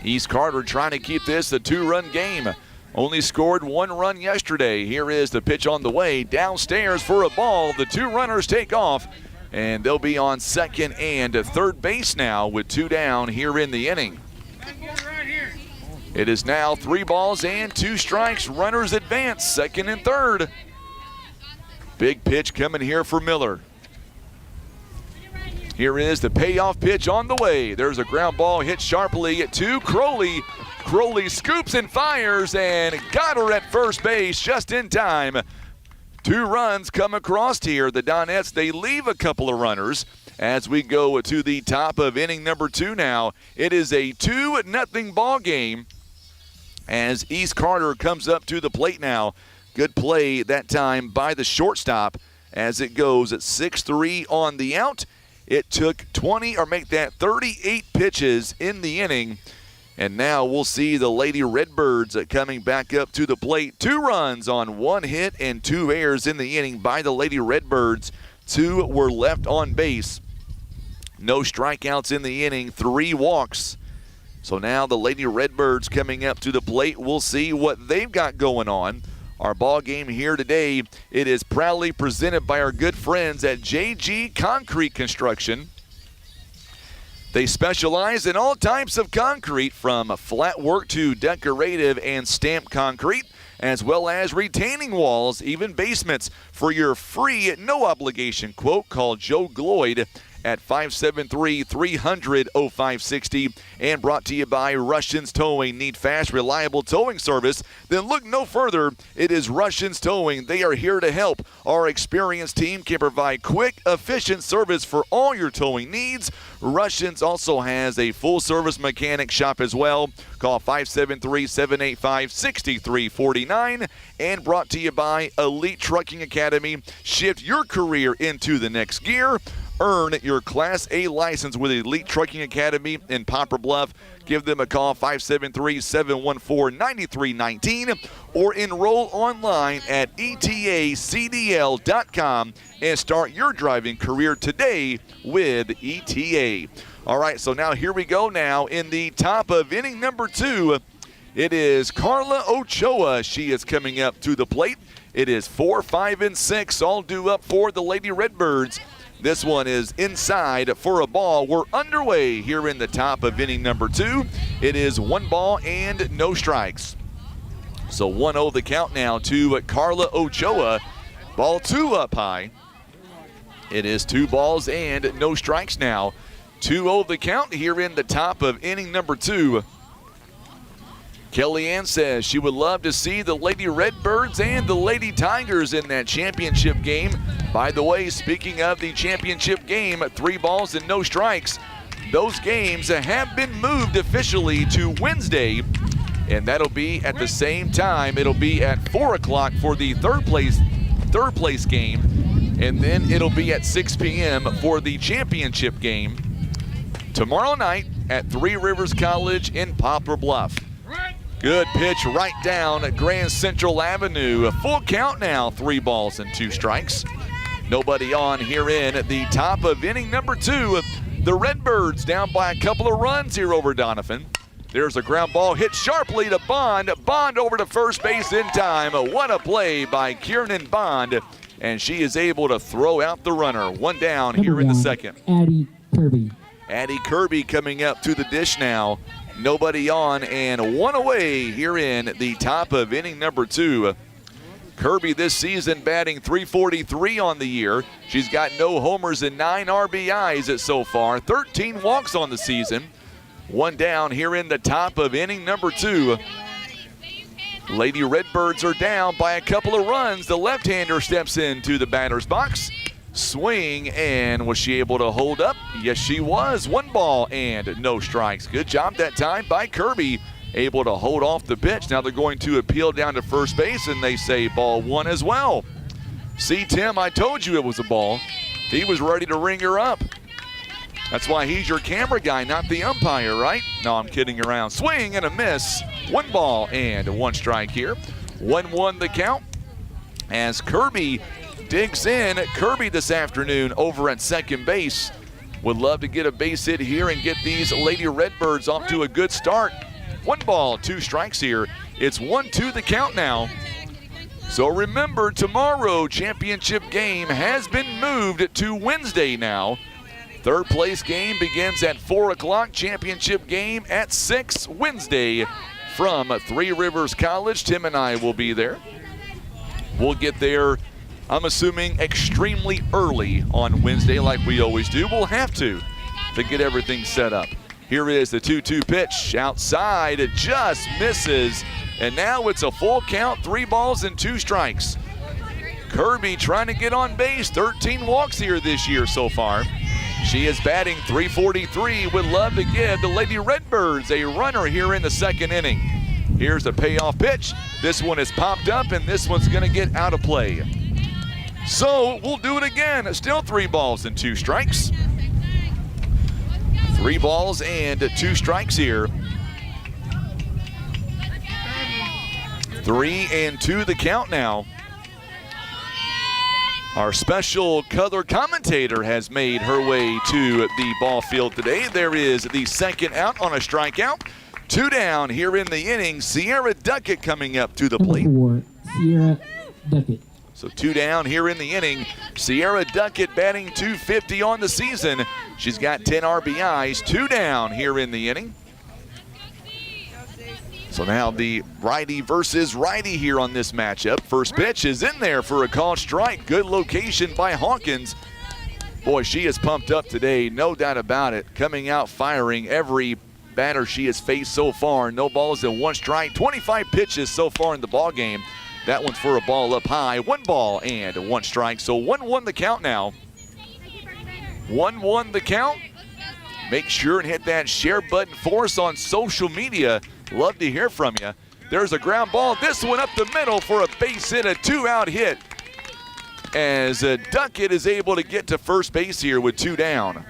East Carter trying to keep this a 2-run game. Only scored 1 run yesterday. Here is the pitch on the way. Downstairs for a ball. The 2 runners take off, and they'll be on second and third base now with 2 down here in the inning. It is now 3 balls and 2 strikes. Runners advance, second and third. Big pitch coming here for Miller. Here is the payoff pitch on the way. There's a ground ball hit sharply to Crowley. Crowley scoops and fires and got her at first base just in time. 2 runs come across here. The Donettes, they leave a couple of runners as we go to the top of inning number 2 now. It is a 2-0 ball game as East Carter comes up to the plate now. Good play that time by the shortstop as it goes at 6-3 on the out. It took 38 pitches in the inning. And now we'll see the Lady Redbirds coming back up to the plate. 2 runs on 1 hit and 2 errors in the inning by the Lady Redbirds. 2 were left on base. No strikeouts in the inning, 3 walks. So now the Lady Redbirds coming up to the plate. We'll see what they've got going on. Our ball game here today, it is proudly presented by our good friends at JG Concrete Construction. They specialize in all types of concrete, from flat work to decorative and stamped concrete, as well as retaining walls, even basements. For your free, no-obligation quote, call Joe Gloyd at 573-300-0560, and brought to you by Russians Towing. Need fast, reliable towing service? Then look no further. It is Russians Towing. They are here to help. Our experienced team can provide quick, efficient service for all your towing needs. Russians also has a full-service mechanic shop as well. Call 573-785-6349. And brought to you by Elite Trucking Academy. Shift your career into the next gear. Earn your Class A license with Elite Trucking Academy in Poplar Bluff. Give them a call, 573-714-9319, or enroll online at etacdl.com and start your driving career today with ETA. All right, so now here we go now in the top of inning number 2. It is Carla Ochoa. She is coming up to the plate. It is 4, 5, and 6, all due up for the Lady Redbirds. This one is inside for a ball. We're underway here in the top of inning number 2. It is 1 ball and no strikes. So 1-0 the count now to Carla Ochoa. Ball 2 up high. It is 2 balls and no strikes now. 2-0 the count here in the top of inning number 2. Kellyanne says she would love to see the Lady Redbirds and the Lady Tigers in that championship game. By the way, speaking of the championship game, 3 balls and no strikes. Those games have been moved officially to Wednesday, and that'll be at the same time. It'll be at 4 o'clock for the third place game, and then it'll be at 6 p.m. for the championship game. tomorrow night at Three Rivers College in Poplar Bluff. Good pitch right down Grand Central Avenue. A full count now, 3 balls and 2 strikes. Nobody on here in the top of inning number 2. The Redbirds down by a couple of runs here over Doniphan. There's a ground ball hit sharply to Bond. Bond over to first base in time. What a play by Kiernan Bond. And she is able to throw out the runner. 1 down here in the second. Addie Kirby. Addie Kirby coming up to the dish now. Nobody on and 1 away here in the top of inning number 2. Kirby this season batting .343 on the year. She's got no homers and 9 RBIs so far. 13 walks on the season. 1 down here in the top of inning number 2. Lady Redbirds are down by a couple of runs. The left-hander steps into the batter's box. Swing, and was she able to hold up? Yes, she was. 1 ball and no strikes. Good job that time by Kirby. Able to hold off the pitch. Now they're going to appeal down to first base, and they say ball 1 as well. See, Tim, I told you it was a ball. He was ready to ring her up. That's why he's your camera guy, not the umpire, right? No, I'm kidding around. Swing and a miss. 1 ball and 1 strike here. 1-1 the count as Kirby digs in. Kirby this afternoon over at second base. Would love to get a base hit here and get these Lady Redbirds off to a good start. 1 ball, 2 strikes here. It's 1-2 the count now. So remember, tomorrow championship game has been moved to Wednesday now. Third place game begins at 4 o'clock. Championship game at 6 Wednesday from Three Rivers College. Tim and I will be there. We'll get there, I'm assuming, extremely early on Wednesday like we always do. We'll have to get everything set up. Here is the 2-2 pitch outside. It just misses. And now it's a full count, 3 balls and 2 strikes. Kirby trying to get on base. 13 walks here this year so far. She is batting .343. Would love to give the Lady Redbirds a runner here in the second inning. Here's a payoff pitch. This one is popped up, and this one's going to get out of play. So we'll do it again. Still 3 balls and 2 strikes. 3 balls and 2 strikes here. 3-2 the count now. Our special color commentator has made her way to the ball field today. There is the second out on a strikeout. 2 down here in the inning. Sierra Duckett coming up to the plate. Number 4, Sierra Duckett. So 2 down here in the inning. Sierra Duckett batting .250 on the season. She's got 10 RBIs. 2 down here in the inning. So now the righty versus righty here on this matchup. First pitch is in there for a called strike. Good location by Hawkins. Boy, she is pumped up today, no doubt about it. Coming out firing every batter she has faced so far. No balls and 1 strike. 25 pitches so far in the ball game. That one's for a ball up high. 1 ball and 1 strike. So 1-1 the count now. 1-1 the count. Make sure and hit that share button for us on social media. Love to hear from you. There's a ground ball. This one up the middle for a base hit, a 2-out hit. As Duckett is able to get to first base here with 2 down.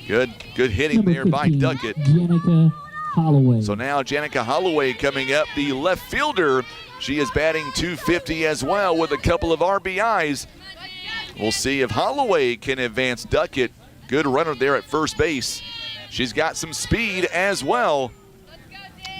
Good hitting Number there by 15, Duckett. Janica Holloway. So now Janica Holloway coming up, the left fielder. She is batting .250 as well with a couple of RBIs. We'll see if Holloway can advance Duckett. Good runner there at first base. She's got some speed as well.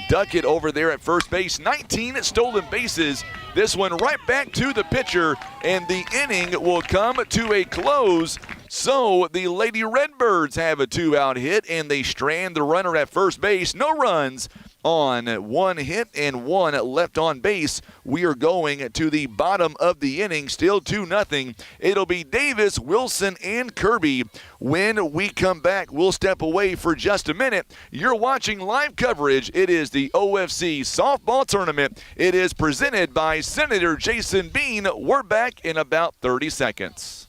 Duckett over there at first base. 19 stolen bases. This one right back to the pitcher, and the inning will come to a close. So the Lady Redbirds have a 2-out hit, and they strand the runner at first base. No runs on 1 hit and 1 left on base. We are going to the bottom of the inning, still 2-0. It'll be Davis, Wilson, and Kirby. When we come back, we'll step away for just a minute. You're watching live coverage. It is the OFC Softball Tournament. It is presented by Senator Jason Bean. We're back in about 30 seconds.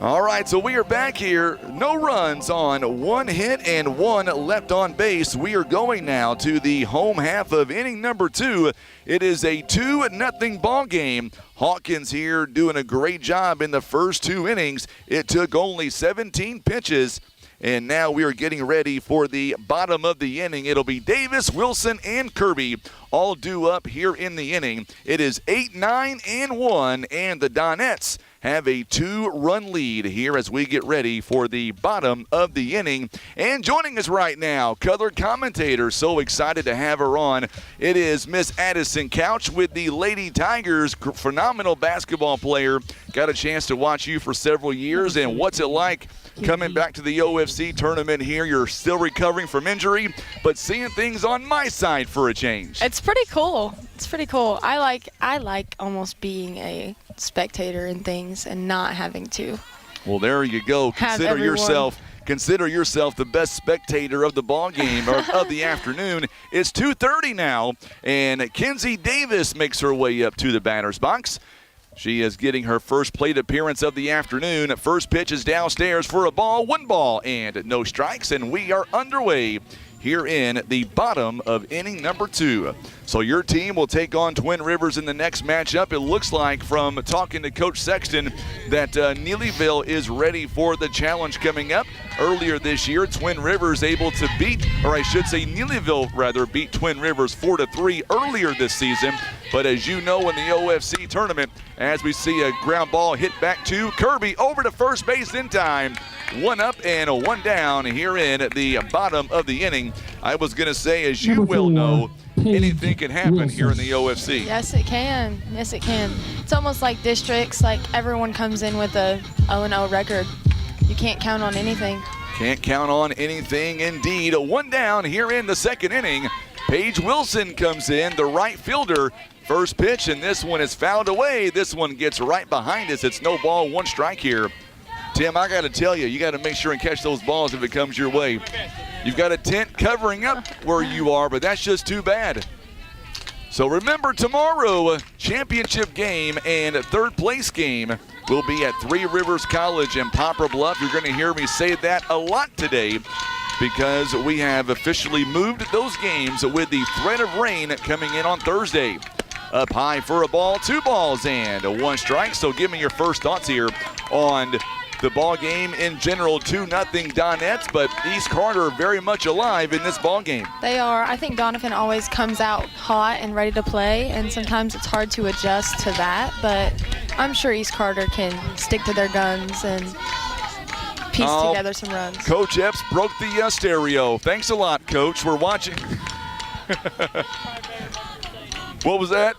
All right, so we are back here. No runs on 1 hit and 1 left on base. We are going now to the home half of inning number 2. It is a 2-0 ball game. Hawkins here doing a great job in the first 2 innings. It took only 17 pitches. And now we are getting ready for the bottom of the inning. It'll be Davis, Wilson, and Kirby all due up here in the inning. It is 8-9-1, and the Donettes have a 2-run lead here as we get ready for the bottom of the inning. And joining us right now, color commentator, so excited to have her on. It is Miss Addison Couch with the Lady Tigers, phenomenal basketball player. Got a chance to watch you for several years, and what's it like coming back to the OFC tournament here? You're still recovering from injury, but seeing things on my side for a change. It's pretty cool. It's pretty cool. I like almost being a spectator and things and not having to. Well, there you go. Consider yourself the best spectator of the ball game or of the afternoon. It's 2:30 now, and Kenzie Davis makes her way up to the batter's box. She is getting her first plate appearance of the afternoon. First pitch is downstairs for a ball, 1 ball, and no strikes, and we are underway here in the bottom of inning number 2. So your team will take on Twin Rivers in the next matchup. It looks like from talking to Coach Sexton that Neelyville is ready for the challenge coming up. Earlier this year, Twin Rivers able to beat, or I should say Neelyville rather, beat Twin Rivers 4-3 earlier this season. But as you know, in the OFC tournament, as we see a ground ball hit back to Kirby over to first base in time. 1 up and 1 down here in the bottom of the inning. I was going to say, as you well know, anything can happen here in the OFC. Yes, it can. Yes, it can. It's almost like districts, like everyone comes in with a 0-0 record. You can't count on anything. Can't count on anything indeed. 1 down here in the second inning. Paige Wilson comes in, the right fielder. First pitch, and this one is fouled away. This one gets right behind us. It's no ball, 1 strike here. Tim, I got to tell you, you got to make sure and catch those balls if it comes your way. You've got a tent covering up where you are, but that's just too bad. So remember, tomorrow, championship game and 3rd place game will be at Three Rivers College in Poplar Bluff. You're going to hear me say that a lot today because we have officially moved those games with the threat of rain coming in on Thursday. Up high for a ball, 2 balls and 1 strike. So give me your first thoughts here on the ball game in general. 2-0 Donettes, but East Carter very much alive in this ball game. They are. I think Doniphan always comes out hot and ready to play, and sometimes it's hard to adjust to that, but I'm sure East Carter can stick to their guns and piece together some runs. Coach Epps broke the stereo. Thanks a lot, Coach. We're watching. What was that?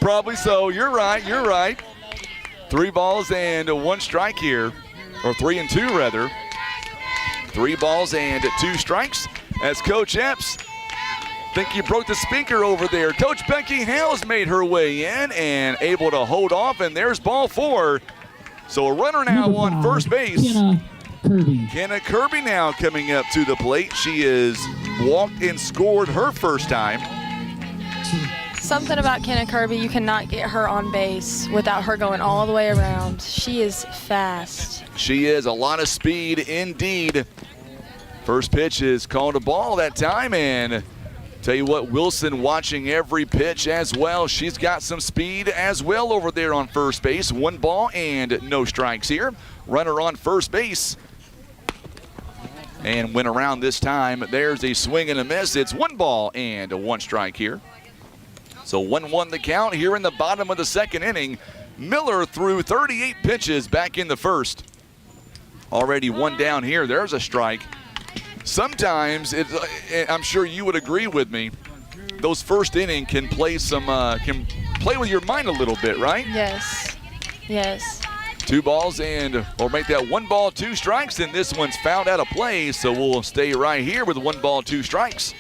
Probably so. You're right. You're right. 3 balls and 1 strike here, or 3 and 2 rather. 3 balls and 2 strikes as Coach Epps, think you broke the speaker over there. Coach Becky Hales made her way in and able to hold off, and there's ball 4. So a runner now on first base. Kenna Kirby now coming up to the plate. She has walked and scored her first time. Something about Kenna Kirby, you cannot get her on base without her going all the way around. She is fast. She is a lot of speed indeed. First pitch is called a ball that time, and tell you what, Wilson watching every pitch as well. She's got some speed as well over there on first base. 1 ball and no strikes here. Runner on first base. And went around this time. There's a swing and a miss. It's 1 ball and 1 strike here. So 1-1 the count here in the bottom of the second inning. Miller threw 38 pitches back in the first. Already 1 down here. There's a strike. Sometimes, I'm sure you would agree with me, those first inning can play with your mind a little bit, right? Yes. Yes. 2 balls and, or make that 1 ball, 2 strikes, and this one's fouled out of play, so we'll stay right here with 1 ball, 2 strikes.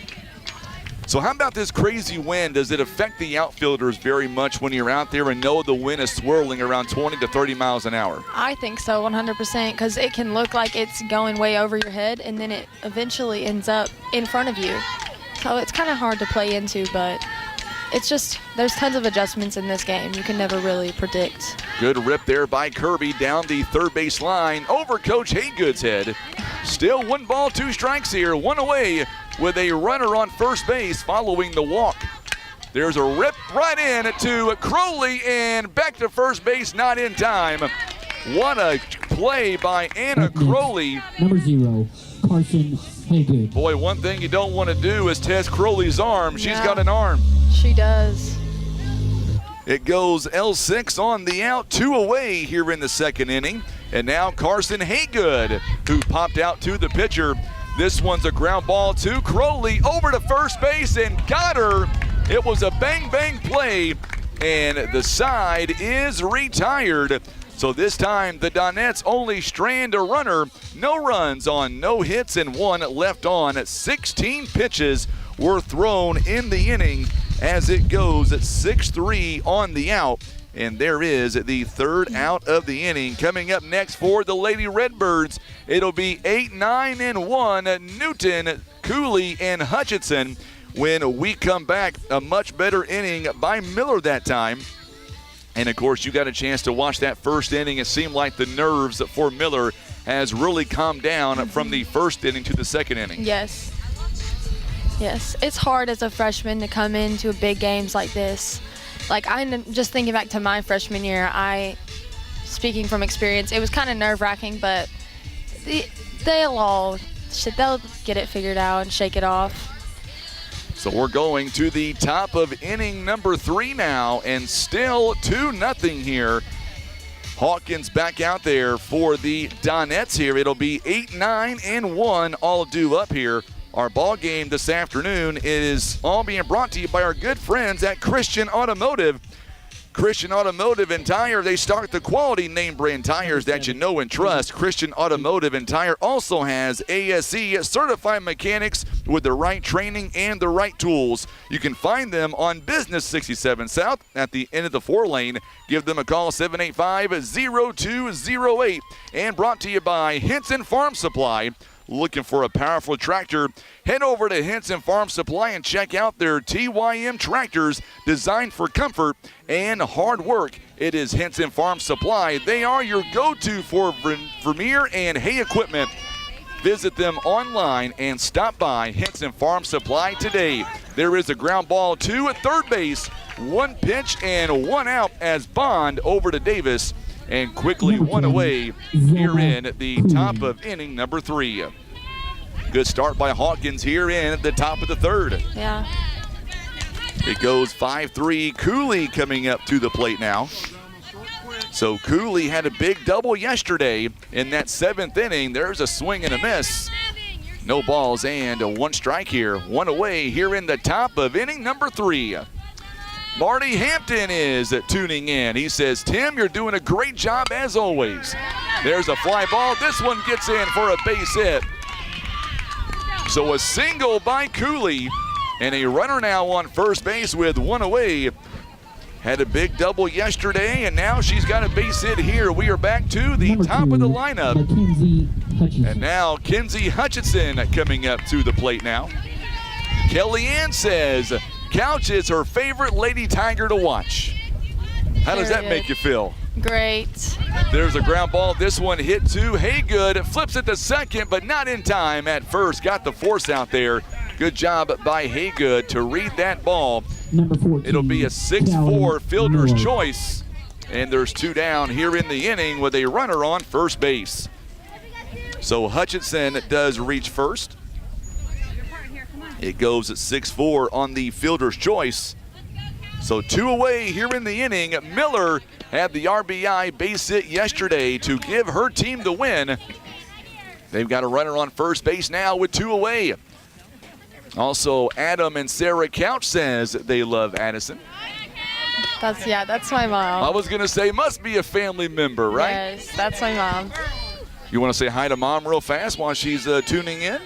So how about this crazy wind? Does it affect the outfielders very much when you're out there and know the wind is swirling around 20 to 30 miles an hour? I think so, 100%, because it can look like it's going way over your head, and then it eventually ends up in front of you. So it's kind of hard to play into, but it's just, there's tons of adjustments in this game. You can never really predict. Good rip there by Kirby down the third base line over Coach Haygood's head. Still 1 ball, 2 strikes here, 1 away with a runner on first base following the walk. There's a rip right in to Crowley and back to first base, not in time. What a play by Anna Crowley. Number 0, Carson Haygood. Boy, one thing you don't want to do is test Crowley's arm. She's got an arm. She does. It goes L6 on the out, 2 away here in the second inning. And now Carson Haygood, who popped out to the pitcher. This one's a ground ball to Crowley over to first base and got her. It was a bang-bang play, and the side is retired. So this time the Donettes only strand a runner. No runs on no hits and 1 left on. 16 pitches were thrown in the inning as it goes at 6-3 on the out. And there is the third out of the inning. Coming up next for the Lady Redbirds, it'll be 8-9-1, Newton, Cooley, and Hutchinson. When we come back, a much better inning by Miller that time. And, of course, you got a chance to watch that first inning. It seemed like the nerves for Miller has really calmed down from the first inning to the second inning. Yes. Yes. It's hard as a freshman to come into big games like this. Like, I'm just thinking back to my freshman year, speaking from experience, it was kind of nerve-wracking, but they'll get it figured out and shake it off. So we're going to the top of inning number 3 now, and still 2-0 here. Hawkins back out there for the Donettes here. It'll be 8-9-1 all due up here. Our ball game this afternoon is all being brought to you by our good friends at Christian Automotive. Christian Automotive and Tire, they stock the quality name brand tires that you know and trust. Christian Automotive and Tire also has ASE certified mechanics with the right training and the right tools. You can find them on Business 67 South at the end of the 4-lane. Give them a call, 785-0208. And brought to you by Henson Farm Supply. Looking for a powerful tractor? Head over to Henson Farm Supply and check out their TYM tractors designed for comfort and hard work. It is Henson Farm Supply. They are your go-to for Vermeer and hay equipment. Visit them online and stop by Henson Farm Supply today. There is a ground ball to third base. 1 pitch and 1 out as Bond over to Davis. And quickly 1 away here in the top of inning number 3. Good start by Hawkins here in at the top of the third. Yeah. It goes 5-3. Cooley coming up to the plate now. So Cooley had a big double yesterday in that 7th inning. There's a swing and a miss. No balls and 1 strike here. 1 away here in the top of inning number 3. Marty Hampton is tuning in. He says, Tim, you're doing a great job as always. There's a fly ball. This one gets in for a base hit. So a single by Cooley and a runner now on first base with 1 away. Had a big double yesterday, and now she's got a base hit here. We are back to the top of the lineup. And now Kinsey Hutchinson coming up to the plate now. Kellyanne says, Couch is her favorite Lady Tiger to watch. How does that make you feel? Great. There's a ground ball. This one hit to Haygood. Flips it to second, but not in time at first. Got the force out there. Good job by Haygood to read that ball. Number 14, it'll be a 6-4 fielder's choice. And there's 2 down here in the inning with a runner on first base. So Hutchinson does reach first. It goes at 6-4 on the fielder's choice. So 2 away here in the inning. Miller had the RBI base hit yesterday to give her team the win. They've got a runner on first base now with 2 away. Also, Adam and Sarah Couch says they love Addison. That's my mom. I was going to say, must be a family member, right? Yes, that's my mom. You want to say hi to Mom real fast while she's tuning in?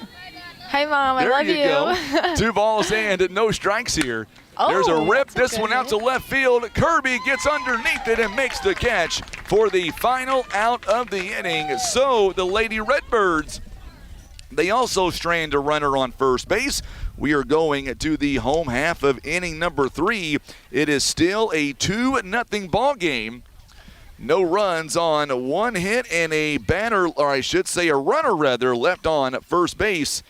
Hey, Mom, I love you. There you go. 2 balls and no strikes here. Oh, there's a rip. This This one out to left field. Kirby gets underneath it and makes the catch for the final out of the inning. So the Lady Redbirds They also strand a runner on first base. We are going to the home half of inning number 3. It is still a 2-0 ball game. No runs on one hit and a batter, or I should say a runner rather, left on first base.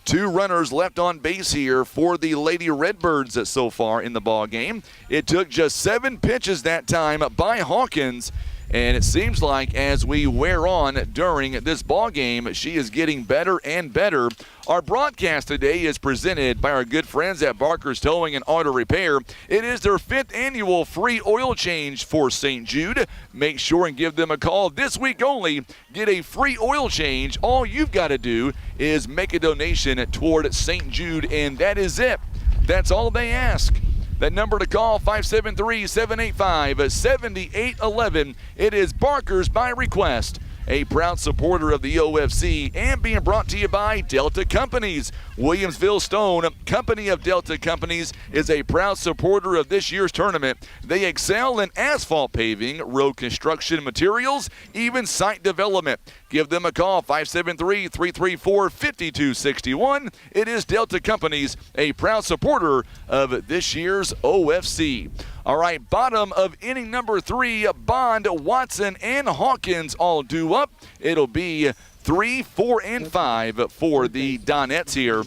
2 runners left on base here for the Lady Redbirds so far in the ball game. It took just 7 pitches that time by Hawkins. And it seems like as we wear on during this ball game, she is getting better and better. Our broadcast today is presented by our good friends at Barker's Towing and Auto Repair. It is their 5th annual free oil change for St. Jude. Make sure and give them a call this week only. Get a free oil change. All you've got to do is make a donation toward St. Jude, and that is it. That's all they ask. That number to call, 573-785-7811. It is Barker's by request. A proud supporter of the OFC and being brought to you by Delta Companies. Williamsville Stone, company of Delta Companies, is a proud supporter of this year's tournament. They excel in asphalt paving, road construction materials, even site development. Give them a call, 573-334-5261. It is Delta Companies, a proud supporter of this year's OFC. All right, bottom of inning number 3, Bond, Watson, and Hawkins all due up. It'll be 3, 4, and 5 for the Donettes here.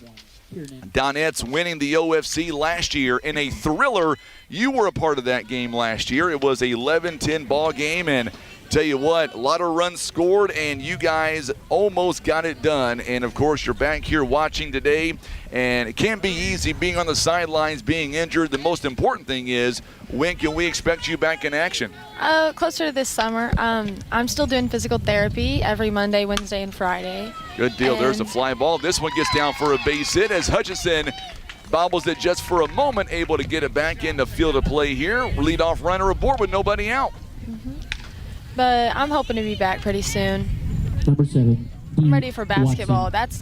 Donettes winning the OFC last year in a thriller. You were a part of that game last year. It was a 11-10 ball game, and tell you what, a lot of runs scored, and you guys almost got it done. And, of course, you're back here watching today, and it can't be easy being on the sidelines, being injured. The most important thing is, when can we expect you back in action? Closer to this summer. I'm still doing physical therapy every Monday, Wednesday, and Friday. Good deal. There's a fly ball. This one gets down for a base hit as Hutchison bobbles it just for a moment, able to get it back into field of play here. Leadoff runner aboard with nobody out. But I'm hoping to be back pretty soon. Number 7. I'm ready for basketball. That's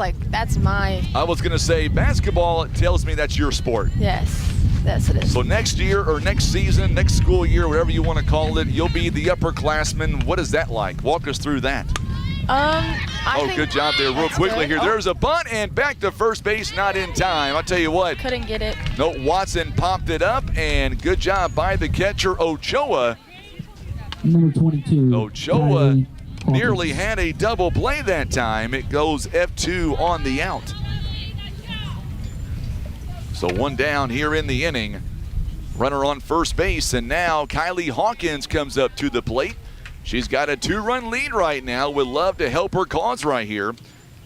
my. I was going to say, basketball tells me that's your sport. Yes, it is. So next year or next season, next school year, whatever you want to call it, you'll be the upperclassman. What is that like? Walk us through that. Good job there real quickly here. There's a bunt and back to first base, not in time. I'll tell you what. Couldn't get it. No, Watson popped it up, and good job by the catcher, Ochoa. Number 22. Ochoa nearly had a double play that time. It goes F2 on the out. So 1 down here in the inning. Runner on first base, and now Kylie Hawkins comes up to the plate. She's got a 2-run lead right now. Would love to help her cause right here.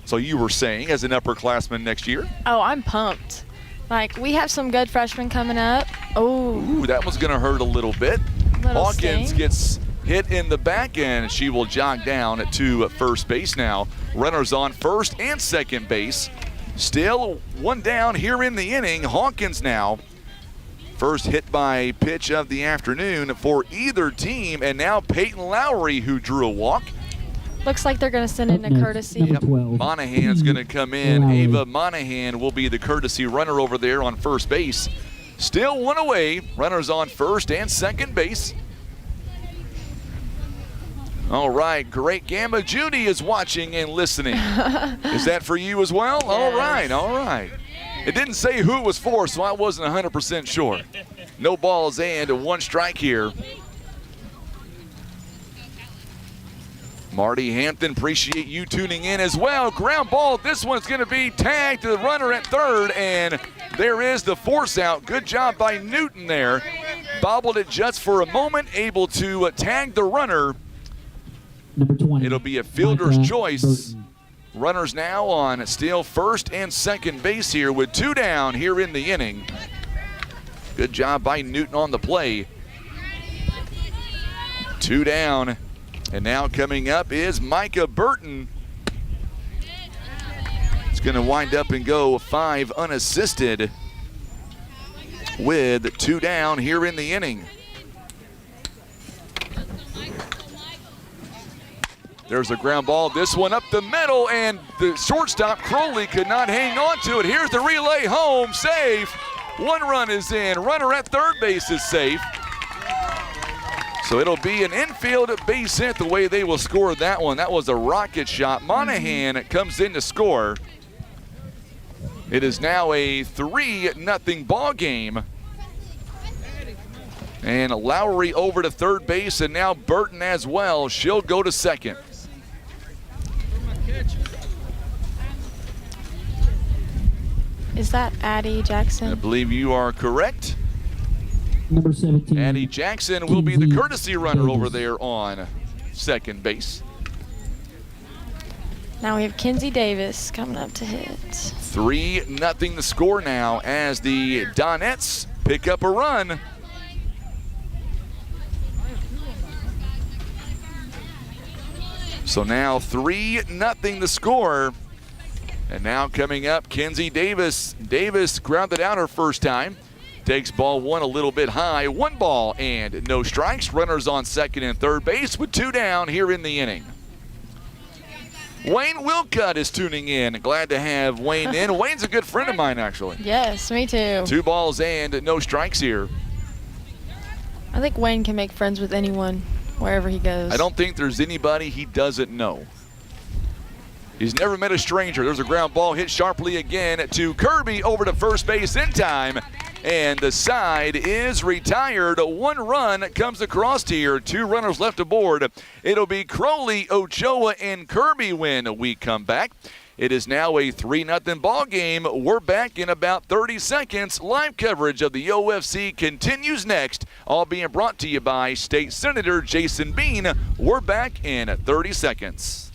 So you were saying, as an upperclassman next year? Oh, I'm pumped. Like, we have some good freshmen coming up. Ooh, that was going to hurt a little bit. Hawkins gets hit in the back, and she will jog down to first base now. Runners on first and second base. Still 1 down here in the inning. Hawkins now. First hit by pitch of the afternoon for either team, and now Peyton Lowry, who drew a walk. Looks like they're going to send in a courtesy. Number 12. Monahan's going to come in. Ava Monahan will be the courtesy runner over there on first base. Still 1 away. Runners on first and second base. All right, great Gamma. Judy is watching and listening. Is that for you as well? Yes. All right. It didn't say who it was for, so I wasn't 100% sure. No balls and 1 strike here. Marty Hampton, appreciate you tuning in as well. Ground ball, this one's going to be tagged to the runner at third, and there is the force out. Good job by Newton there. Bobbled it just for a moment, able to tag the runner. Number 20. It'll be a fielder's choice. Runners now on still first and second base here with 2 down here in the inning. Good job by Newton on the play. 2 down. And now coming up is Micah Burton. It's going to wind up and go 5 unassisted with 2 down here in the inning. There's a ground ball. This one up the middle, and the shortstop, Crowley, could not hang on to it. Here's the relay home, safe. 1 run is in. Runner at third base is safe. So it'll be an infield base hit the way they will score that one. That was a rocket shot. Monahan comes in to score. It is now a 3-0 ball game. And Lowry over to third base, and now Burton as well. She'll go to second. Is that Addie Jackson? I believe you are correct. Number 17. Addie Jackson will be the courtesy runner over there on second base. Now we have Kenzie Davis coming up to hit. 3-0 the score now as the Donettes pick up a run. So now 3-0 the score. And now coming up, Kenzie Davis. Davis grounded out her first time. Takes ball one a little bit high. 1 ball and no strikes. Runners on second and third base with 2 down here in the inning. Wayne Wilcutt is tuning in. Glad to have Wayne in. Wayne's a good friend of mine, actually. Yes, me too. 2 balls and no strikes here. I think Wayne can make friends with anyone wherever he goes. I don't think there's anybody he doesn't know. He's never met a stranger. There's a ground ball hit sharply again to Kirby over to first base in time. And the side is retired. 1 run comes across here. 2 runners left aboard. It'll be Crowley, Ochoa, and Kirby when we come back. It is now a 3-0 ball game. We're back in about 30 seconds. Live coverage of the OFC continues next, all being brought to you by State Senator Jason Bean. We're back in 30 seconds.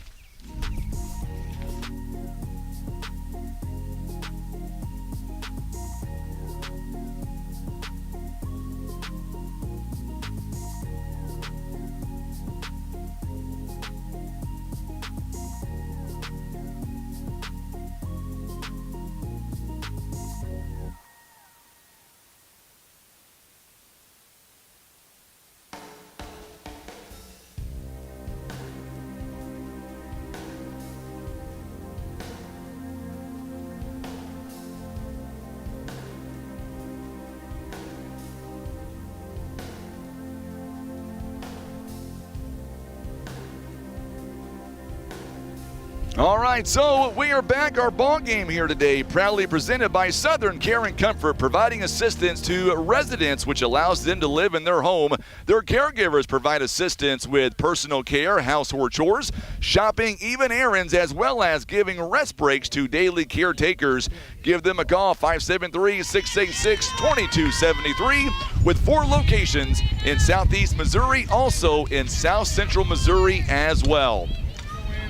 All right, so we are back. Our ball game here today, proudly presented by Southern Care and Comfort, providing assistance to residents, which allows them to live in their home. Their caregivers provide assistance with personal care, household chores, shopping, even errands, as well as giving rest breaks to daily caretakers. Give them a call, 573-686-2273, with 4 locations in Southeast Missouri, also in South Central Missouri as well.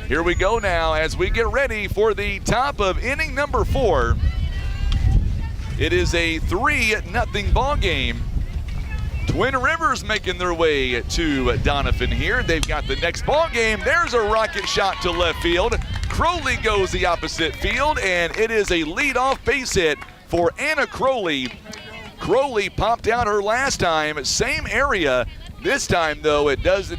Here we go now as we get ready for the top of inning number 4. It is a 3-0 ball game. Twin Rivers making their way to Doniphan here. They've got the next ball game. There's a rocket shot to left field. Crowley goes the opposite field, and it is a leadoff base hit for Anna Crowley. Crowley popped out her last time, same area. This time, though, it does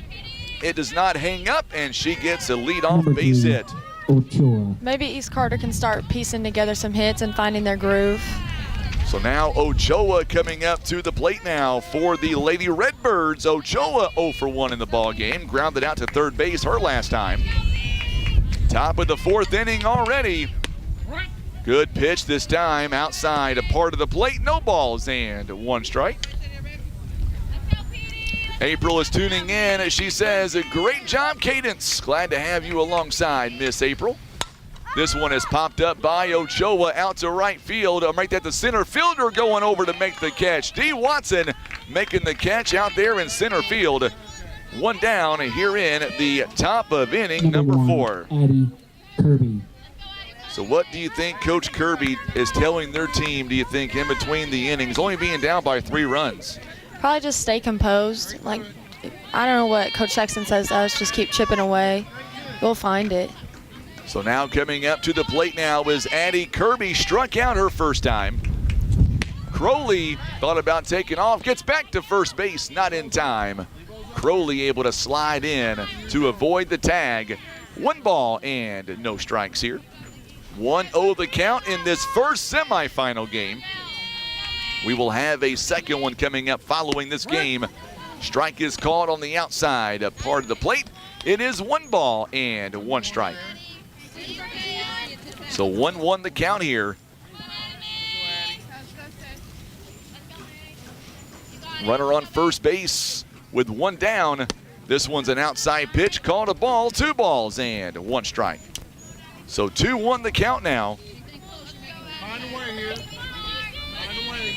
not hang up, and she gets a leadoff base hit. Ochoa. Maybe East Carter can start piecing together some hits and finding their groove. So now Ochoa coming up to the plate now for the Lady Redbirds. Ochoa 0 for 1 in the ball game. Grounded out to third base her last time. Top of the 4th inning already. Good pitch this time outside a part of the plate. No balls and 1 strike. April is tuning in. She says, great job, Cadence. Glad to have you alongside, Miss April. This one is popped up by Ochoa out to right field. Make that the center fielder going over to make the catch. D. Watson making the catch out there in center field. 1 down here in the top of inning number 4. Addie Kirby. So what do you think Coach Kirby is telling their team, do you think, in between the innings, only being down by 3 runs? Probably just stay composed. Like, I don't know what Coach Sexton says to us, just keep chipping away. We'll find it. So now coming up to the plate now is Addie Kirby. Struck out her first time. Crowley thought about taking off, gets back to first base, not in time. Crowley able to slide in to avoid the tag. 1 ball and no strikes here. 1-0 the count in this first semifinal game. We will have a second one coming up following this game Strike is called on the outside part of the plate. It is 1 ball and 1 strike. So 1-1 the count here. Runner on first base with 1 down. This one's an outside pitch, called a ball, 2 balls and 1 strike. So 2-1 the count now. Find a way here. Find a way.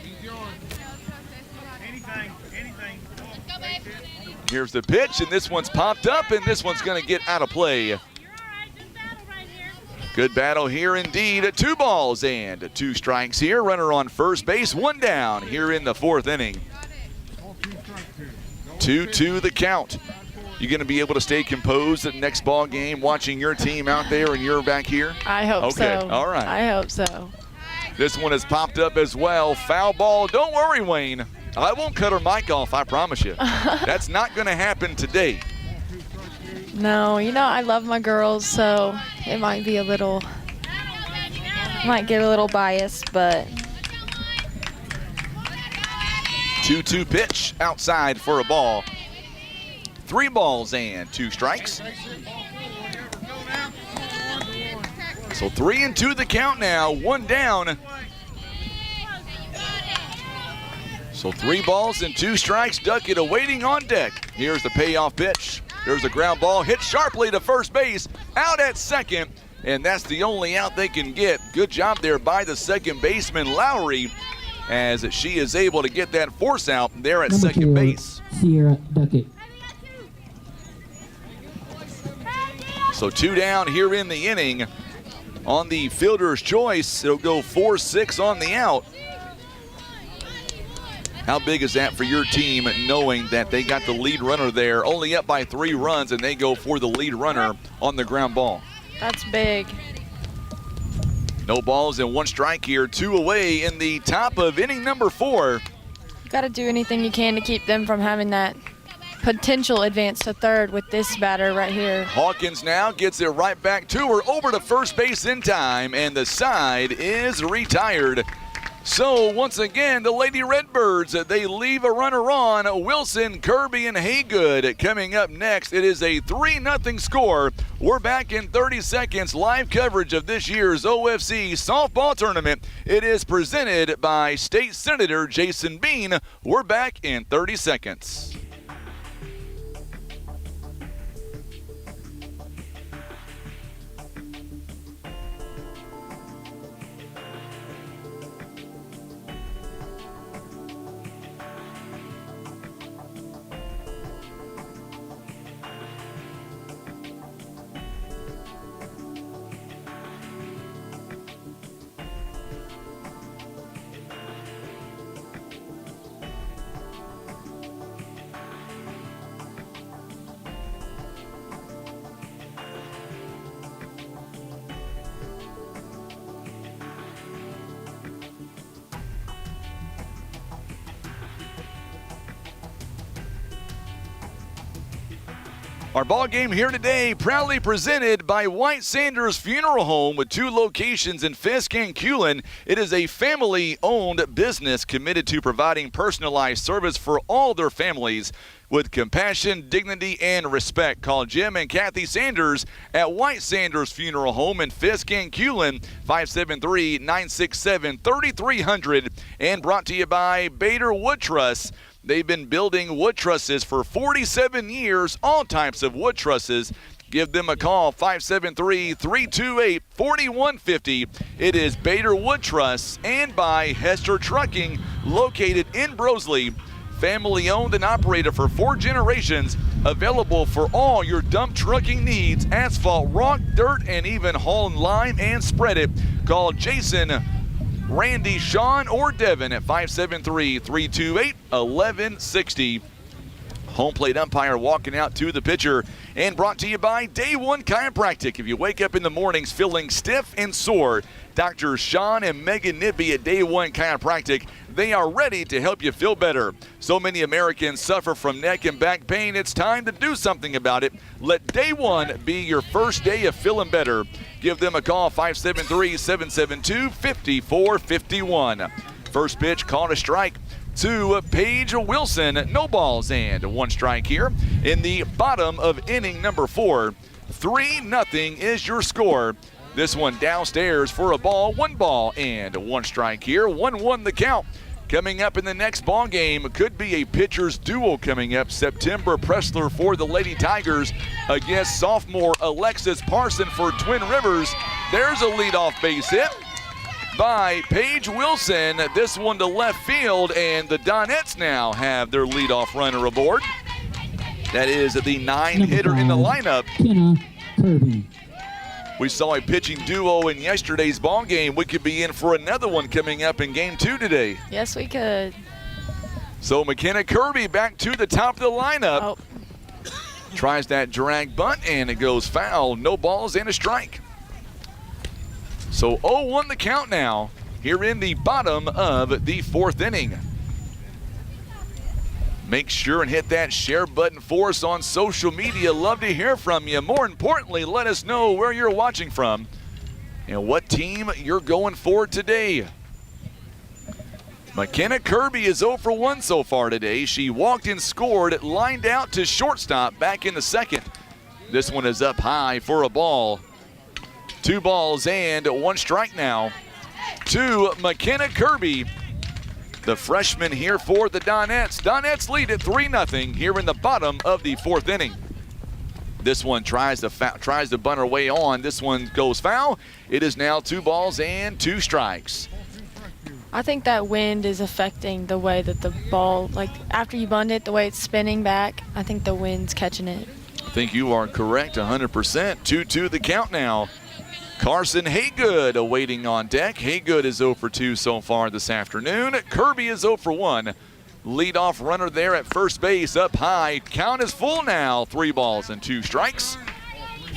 He's yours. Anything. Here's the pitch, and this one's popped up, and this one's going to get out of play. Good battle here indeed. 2 balls and 2 strikes here. Runner on first base, 1 down here in the 4th inning. 2-2 the count. You going to be able to stay composed at the next ball game, watching your team out there and you're back here? I hope so. Okay, all right. I hope so. This one has popped up as well. Foul ball. Don't worry, Wayne. I won't cut her mic off, I promise you. That's not going to happen today. No, I love my girls, so it might be might get a little biased, but. 2-2 pitch outside for a ball. 3 balls and 2 strikes. So 3-2 the count now, 1 down. So 3 balls and 2 strikes. Duckett awaiting on deck. Here's the payoff pitch. There's a ground ball hit sharply to first base, out at second, and that's the only out they can get. Good job there by the second baseman, Lowry, as she is able to get that force out there at Number second 2, base. Sierra Duckett. So 2 down here in the inning. On the fielder's choice, it'll go 4-6 on the out. How big is that for your team, knowing that they got the lead runner there, only up by 3 runs, and they go for the lead runner on the ground ball? That's big. No balls and 1 strike here, 2 away in the top of inning number 4. You got to do anything you can to keep them from having that potential advance to third with this batter right here. Hawkins now gets it right back to her, over to first base in time, and the side is retired. So once again, the Lady Redbirds, they leave a runner on. Wilson, Kirby, and Haygood coming up next. It is a 3-0 score. We're back in 30 seconds. Live coverage of this year's OFC Softball Tournament. It is presented by State Senator Jason Bean. We're back in 30 seconds. Our ball game here today proudly presented by White Sanders Funeral Home with 2 locations in Fisk and Culin. It is a family-owned business committed to providing personalized service for all their families with compassion, dignity, and respect. Call Jim and Kathy Sanders at White Sanders Funeral Home in Fisk and Culin, 573-967-3300, and brought to you by Bader Wood Truss. They've been building wood trusses for 47 years, all types of wood trusses. Give them a call, 573-328-4150. It is Bader Wood Truss, and by Hester Trucking, located in Brosley. Family owned and operated for 4 generations. Available for all your dump trucking needs, asphalt, rock, dirt, and even haul lime and spread it. Call Jason, Randy, Sean, or Devin at 573-328-1160. Home plate umpire walking out to the pitcher. And brought to you by Day One Chiropractic. If you wake up in the mornings feeling stiff and sore, Dr. Sean and Megan Nibby at Day One Chiropractic, they are ready to help you feel better. So many Americans suffer from neck and back pain. It's time to do something about it. Let Day One be your first day of feeling better. Give them a call, 573-772-5451. First pitch, called a strike. to Paige Wilson. No balls and 1 strike here in the bottom of inning number 4. 3-0 is your score. This one downstairs for a ball, 1 ball and 1 strike here. 1-1 the count. Coming up in the next ball game could be a pitcher's duel coming up. September Pressler for the Lady Tigers against sophomore Alexis Parson for Twin Rivers. There's a leadoff base hit by Paige Wilson. This one to left field, and the Donettes now have their leadoff runner aboard. That is the 9-hitter in the lineup. Kenna Kirby. We saw a pitching duo in yesterday's ball game. We could be in for another one coming up in game 2 today. Yes, we could. So McKenna Kirby back to the top of the lineup. Oh, Tries that drag bunt, and it goes foul. No balls and a strike. So 0-1 the count now here in the bottom of the 4th inning. Make sure and hit that share button for us on social media. Love to hear from you. More importantly, let us know where you're watching from and what team you're going for today. McKenna Kirby is 0 for 1 so far today. She walked and scored, lined out to shortstop back in the 2nd. This one is up high for a ball. 2 balls and 1 strike now to McKenna Kirby, the freshman here for the Donettes. Donettes lead at 3-0 here in the bottom of the 4th inning. This one tries to bunt her way on. This one goes foul. It is now 2 balls and 2 strikes. I think that wind is affecting the way that the ball, like after you bunt it, the way it's spinning back, I think the wind's catching it. I think you are correct 100%. 2-2 the count now. Carson Haygood awaiting on deck. Haygood is 0 for 2 so far this afternoon. Kirby is 0 for 1. Leadoff runner there at first base up high. Count is full now. 3 balls and 2 strikes.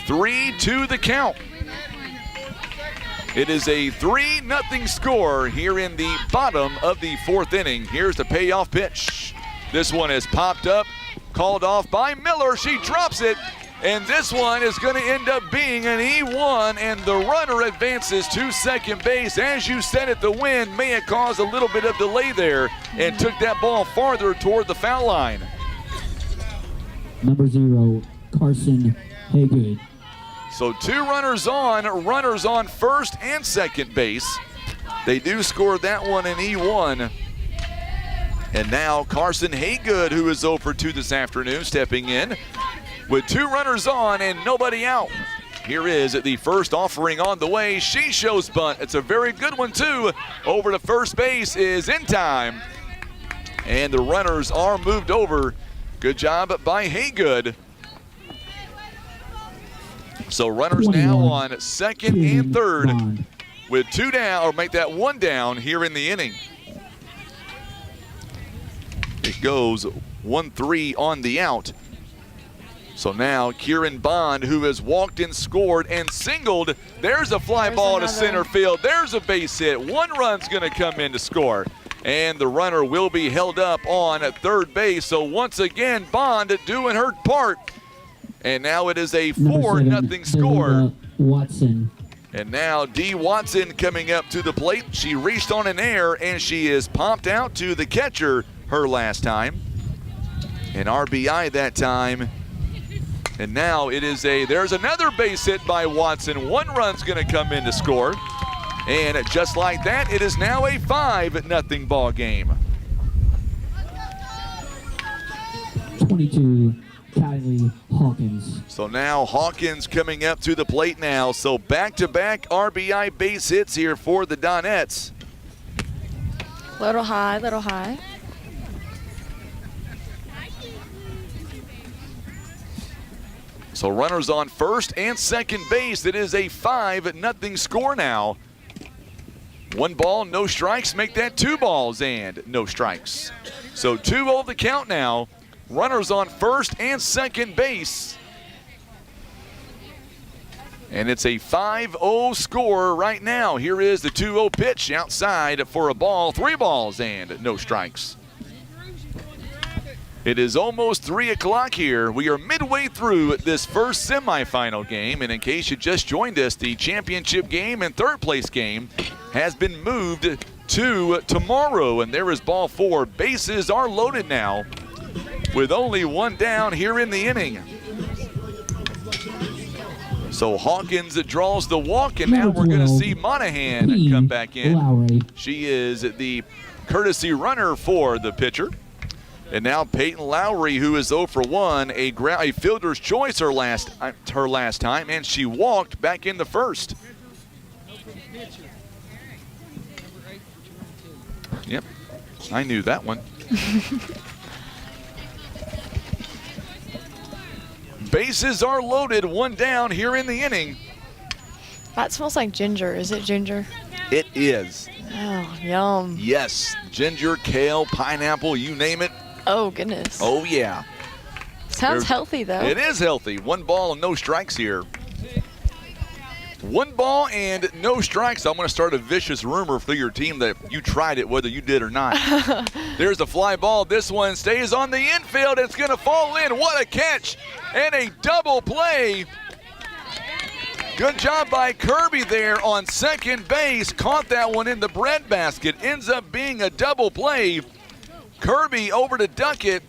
3-2 the count. It is a 3-0 score here in the bottom of the 4th inning. Here's the payoff pitch. This one is popped up, called off by Miller. She drops it. And this one is going to end up being an E1, and the runner advances to second base. As you said it, the wind may have caused a little bit of delay there and took that ball farther toward the foul line. Number 0, Carson Haygood. So 2 runners on first and second base. They do score that one in E1. And now Carson Haygood, who is 0 for 2 this afternoon, stepping in with 2 runners on and nobody out. Here is the first offering on the way. She shows bunt. It's a very good one too. Over to first base is in time. And the runners are moved over. Good job by Haygood. So runners now on second and third with 2 down, or make that 1 down here in the inning. It goes 1-3 on the out. So now Kieran Bond, who has walked and scored and singled. There's a fly ball to center field. There's a base hit. 1 run's going to come in to score. And the runner will be held up on at third base. So once again, Bond doing her part. And now it is a 4-0 score. Watson. And now Dee Watson coming up to the plate. She reached on an error and she is popped out to the catcher her last time. An RBI that time. And now it is there's another base hit by Watson. 1 run's going to come in to score. And just like that, it is now a 5-0 ball game. 22, Kylie Hawkins. So now Hawkins coming up to the plate now. So back-to-back RBI base hits here for the Donettes. Little high, little high. So runners on first and second base. It is a 5-0 score now. 1 ball, no strikes. Make that 2 balls and no strikes. So 2-0 the count now. Runners on first and second base. And it's a 5-0 score right now. Here is the 2-0 pitch outside for a ball. 3 balls and no strikes. It is almost 3 o'clock here. We are midway through this first semifinal game, and in case you just joined us, the championship game and third place game has been moved to tomorrow, and there is ball 4. Bases are loaded now with only 1 down here in the inning. So Hawkins draws the walk, and now we're going to see Monahan come back in. Lowry. She is the courtesy runner for the pitcher. And now Peyton Lowry, who is 0 for 1, a fielder's choice her last time, and she walked back in the first. Yep, I knew that one. Bases are loaded, 1 down here in the inning. That smells like ginger. Is it ginger? It is. Oh, yum. Yes, ginger, kale, pineapple, you name it. Oh, goodness. Oh, yeah. Sounds healthy, though. It is healthy. 1 ball and no strikes here. 1 ball and no strikes. I'm going to start a vicious rumor for your team that you tried it, whether you did or not. There's a fly ball. This one stays on the infield. It's going to fall in. What a catch and a double play. Good job by Kirby there on second base. Caught that one in the breadbasket. Ends up being a double play. Kirby over to Duckett,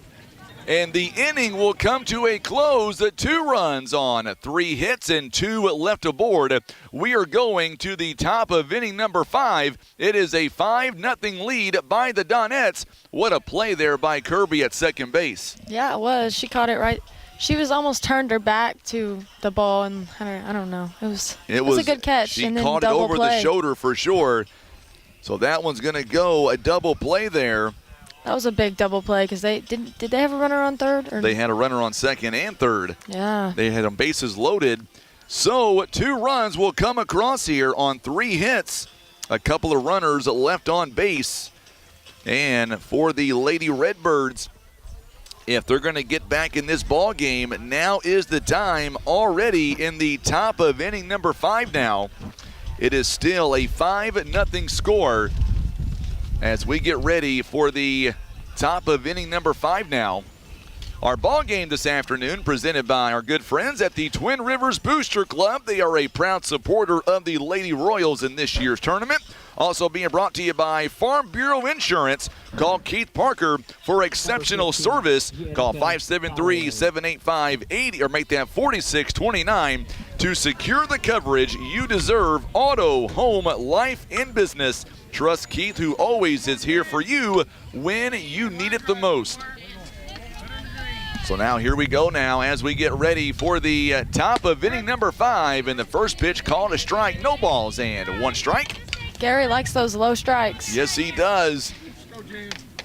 and the inning will come to a close. 2 runs on 3 hits and 2 left aboard. We are going to the top of inning number 5. It is a 5-0 lead by the Donettes. What a play there by Kirby at second base. Yeah, it was. She caught it right. She was almost turned her back to the ball, and I don't know. It was a good catch. She and then caught it double over play. the shoulder for sure. So that one's going to go a double play there. That was a big double play because did they have a runner on third? Or? They had a runner on second and third. Yeah. They had them bases loaded. So 2 runs will come across here on 3 hits. A couple of runners left on base. And for the Lady Redbirds, if they're going to get back in this ball game, now is the time. Already in the top of inning number 5 now. It is still a 5-0 score as we get ready for the top of inning number 5 now. Our ball game this afternoon presented by our good friends at the Twin Rivers Booster Club. They are a proud supporter of the Lady Royals in this year's tournament. Also being brought to you by Farm Bureau Insurance. Call Keith Parker for exceptional service. Call 573-785-80 or make that 4629 to secure the coverage you deserve. Auto, home, life, and business. Trust Keith, who always is here for you when you need it the most. So now here we go now as we get ready for the top of inning number 5. And the first pitch called a strike, no balls and 1 strike. Gary likes those low strikes. Yes, he does.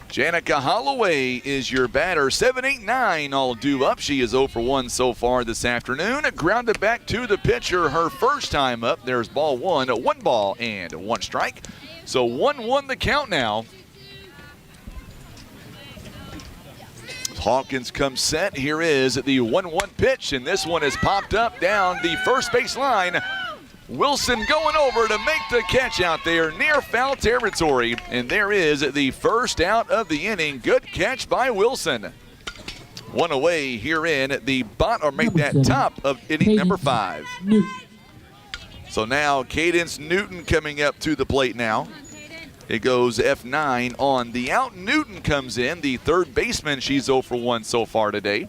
Janica Holloway is your batter. 7-8-9 all due up. She is 0 for 1 so far this afternoon. Grounded back to the pitcher her first time up. There's ball 1, 1 ball and 1 strike. So 1-1 the count now. Hawkins comes set. Here is the 1-1 pitch, and this one is popped up down the first base line. Wilson going over to make the catch out there near foul territory, and there is the first out of the inning. Good catch by Wilson. 1 away here in the top of inning number 5. Newton. So now Cadence Newton coming up to the plate now. It goes F9 on the out. Newton comes in, the third baseman. She's 0 for 1 so far today.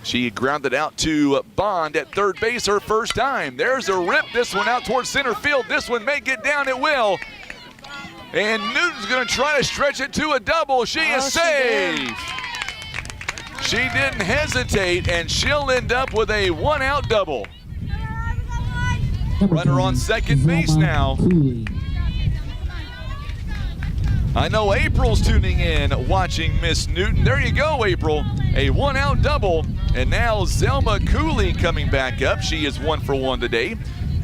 She grounded out to Bond at third base her first time. There's a rip. This one out towards center field. This one may get down. It will. And Newton's going to try to stretch it to a double. She is safe. She didn't hesitate, and she'll end up with a 1-out double. Runner on second base now. I know April's tuning in, watching Miss Newton. There you go, April. A 1-out double. And now Zelma Cooley coming back up. She is 1 for 1 today.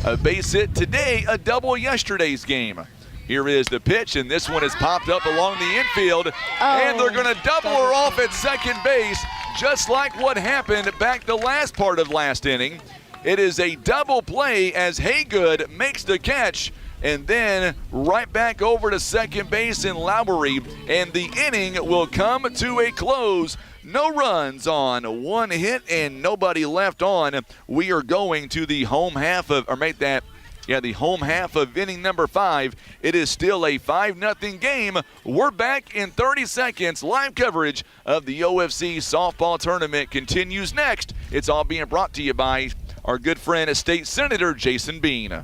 A base hit today, a double yesterday's game. Here is the pitch, and this one has popped up along the infield. And they're going to double her off at second base, just like what happened back the last part of last inning. It is a double play as Haygood makes the catch. and then right back over to second base in Lowry, and the inning will come to a close. No runs on one hit and nobody left on. We are going to the home half of, the home half of inning number 5. It is still a 5-0 game. We're back in 30 seconds. Live coverage of the OFC Softball Tournament continues next. It's all being brought to you by our good friend, State Senator Jason Bean.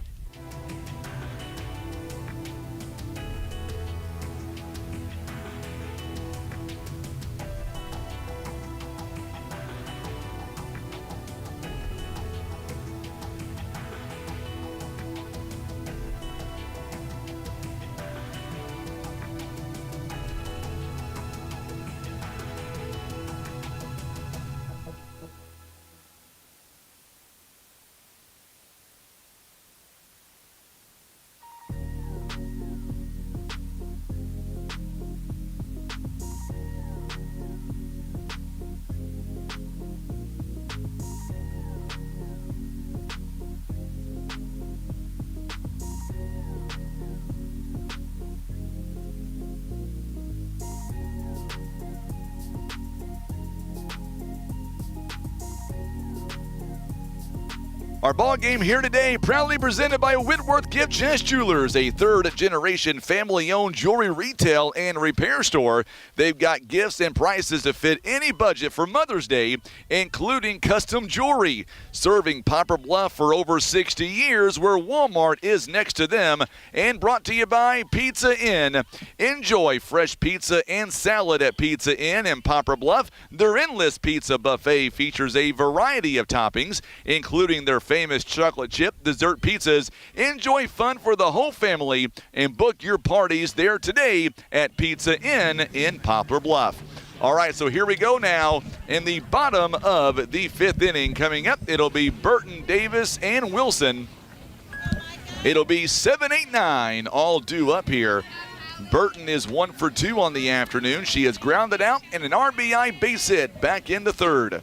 Our ball game here today, proudly presented by Whitworth Gift Chest Jewelers, a third-generation family-owned jewelry retail and repair store. They've got gifts and prices to fit any budget for Mother's Day, including custom jewelry. Serving Poplar Bluff for over 60 years, where Walmart is next to them. And brought to you by Pizza Inn. Enjoy fresh pizza and salad at Pizza Inn in Poplar Bluff. Their endless pizza buffet features a variety of toppings, including their famous chocolate chip dessert pizzas. Enjoy fun for the whole family and book your parties there today at Pizza Inn in Poplar Bluff. All right, so here we go now in the bottom of the 5th inning. Coming up, it'll be Burton, Davis, and Wilson. It'll be 7, 8, 9 all due up here. Burton is 1 for 2 on the afternoon. She has grounded out and an RBI base hit back in the 3rd.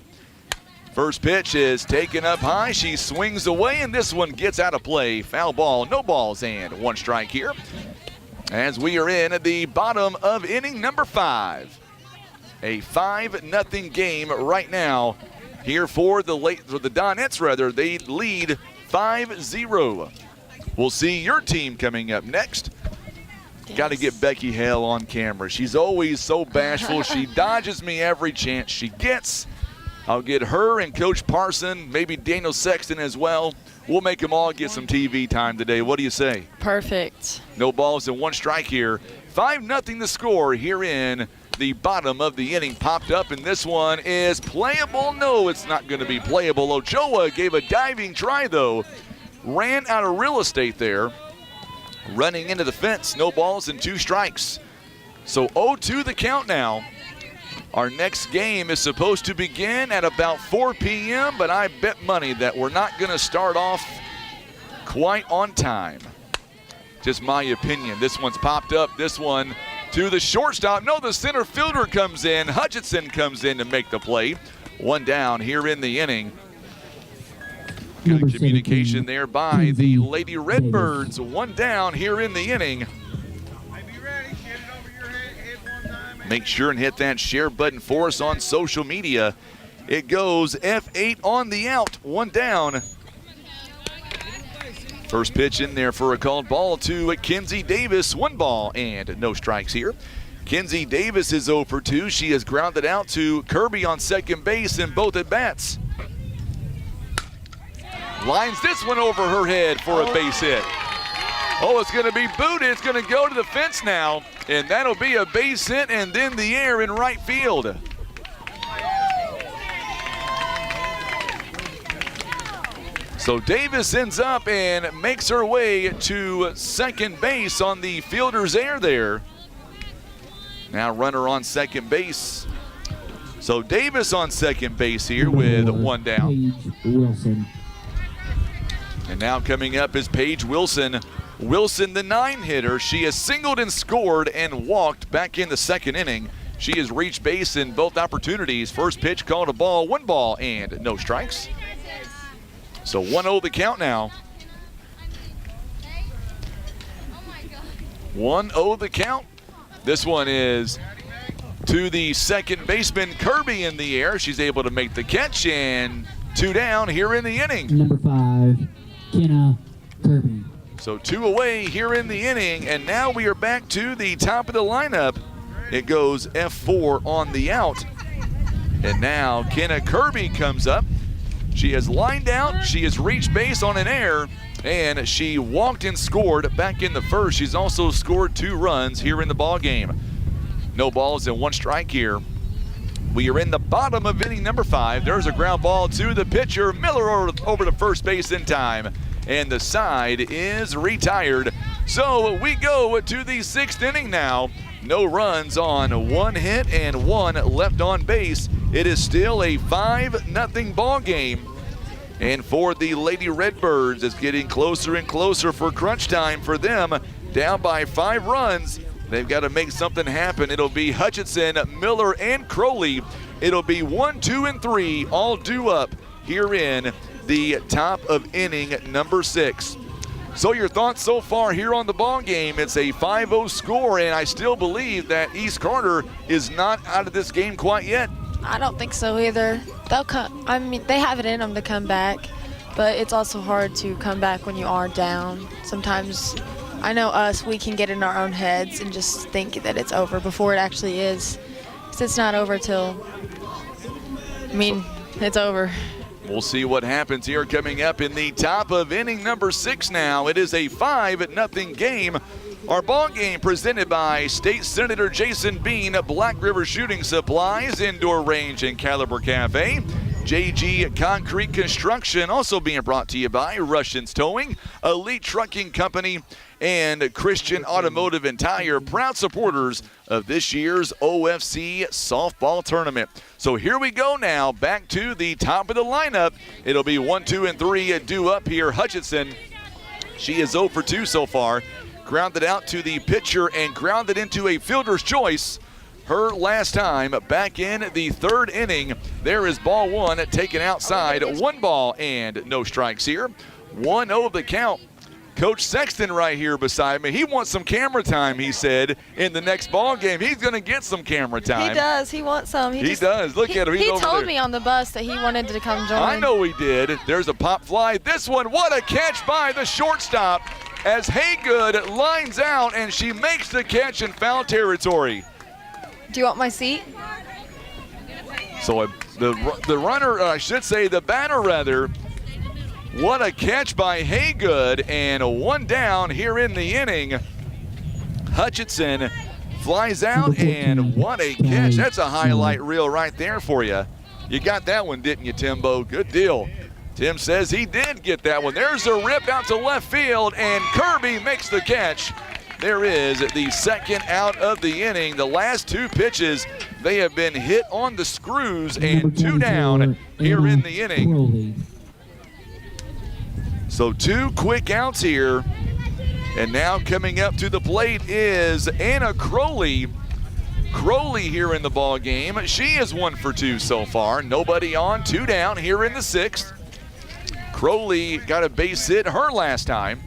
First pitch is taken up high. She swings away, and this one gets out of play. Foul ball, no balls, and 1 strike here. As we are in the bottom of inning number 5. A 5-0 game right now here for the Donettes. They lead 5-0. We'll see your team coming up next. Yes. Got to get Becky Hale on camera. She's always so bashful. She dodges me every chance she gets. I'll get her and Coach Parson, maybe Daniel Sexton as well. We'll make them all get some TV time today. What do you say? Perfect. No balls and 1 strike here. 5-0 the score here in the bottom of the inning. Popped up, and this one is playable. No, it's not going to be playable. Ochoa gave a diving try, though. Ran out of real estate there. Running into the fence. No balls and 2 strikes. So 0-2 the count now. Our next game is supposed to begin at about 4 p.m., but I bet money that we're not going to start off quite on time. Just my opinion. This one's popped up. This one to the shortstop. No, the center fielder comes in. Hutchinson comes in to make the play. 1 down here in the inning. Good communication there by the Lady Redbirds. 1 down here in the inning. Make sure and hit that share button for us on social media. It goes F8 on the out, 1 down. First pitch in there for a called ball to Kenzie Davis. 1 ball and no strikes here. Kenzie Davis is 0 for 2. She has grounded out to Kirby on second base in both at bats. Lines this one over her head for a base hit. Oh, it's going to be booted. It's going to go to the fence now, and that'll be a base hit and then the air in right field. So Davis ends up and makes her way to second base on the fielder's air there. Now runner on second base. So Davis on second base here with 1 down. Wilson. And now coming up is Paige Wilson. Wilson, the 9-hitter. She has singled and scored and walked back in the 2nd inning. She has reached base in both opportunities. First pitch called a ball, 1 ball and no strikes. So 1-0 the count now. 1-0 the count. This one is to the second baseman, Kirby, in the air. She's able to make the catch, and 2 down here in the inning. Number 5, Kenna Kirby. So 2 away here in the inning, and now we are back to the top of the lineup. It goes F4 on the out. And now Kenna Kirby comes up. She has lined out, she has reached base on an error, and she walked and scored back in the first. She's also scored 2 runs here in the ball game. No balls and 1 strike here. We are in the bottom of inning number 5. There's a ground ball to the pitcher. Miller over to first base in time, and the side is retired. So we go to the 6th inning now. No runs on 1 hit and 1 left on base. It is still a 5-0 ball game. And for the Lady Redbirds, it's getting closer and closer for crunch time for them. Down by 5 runs. They've got to make something happen. It'll be Hutchinson, Miller, and Crowley. It'll be 1, 2, and 3 all due up here in the top of inning number 6. So your thoughts so far here on the ball game? It's a 5-0 score, and I still believe that East Carter is not out of this game quite yet. I don't think so either. They'll come. I mean, they have it in them to come back, but it's also hard to come back when you are down. Sometimes, I know we can get in our own heads and just think that it's over before it actually is. 'Cause it's not over till, it's over. We'll see what happens here coming up in the top of inning number 6 now. It is a 5-0 game. Our ball game presented by State Senator Jason Bean, Black River Shooting Supplies, Indoor Range and Caliber Cafe, JG Concrete Construction, also being brought to you by Russians Towing, Elite Trucking Company, and Christian Automotive and Tire, proud supporters of this year's OFC Softball Tournament. So here we go now, back to the top of the lineup. It'll be 1, 2, and 3 due up here. Hutchinson, she is 0 for 2 so far. Grounded out to the pitcher and grounded into a fielder's choice. Her last time back in the 3rd inning. There is ball 1 taken outside. 1 ball and no strikes here. 1-0 the count. Coach Sexton right here beside me. He wants some camera time, he said, in the next ball game. He's going to get some camera time. He does. He wants some. He does. Look at him. He's he over told there. me on the bus that he wanted to come join. I know he did. There's a pop fly. This one, what a catch by the shortstop as Haygood lines out, and she makes the catch in foul territory. Do you want my seat? So the runner, I should say the batter rather, what a catch by Haygood, and 1 down here in the inning. Hutchinson flies out, and what a catch. That's a highlight reel right there for you. You got that one, didn't you, Timbo? Good deal. Tim says he did get that one. There's a rip out to left field, and Kirby makes the catch. There is the 2nd out of the inning. The last 2 pitches, they have been hit on the screws, and 2 down here in the inning. So 2 quick outs here. And now coming up to the plate is Anna Crowley. Crowley here in the ball game. She is 1 for 2 so far. Nobody on, 2 down here in the 6th. Crowley got a base hit her last time.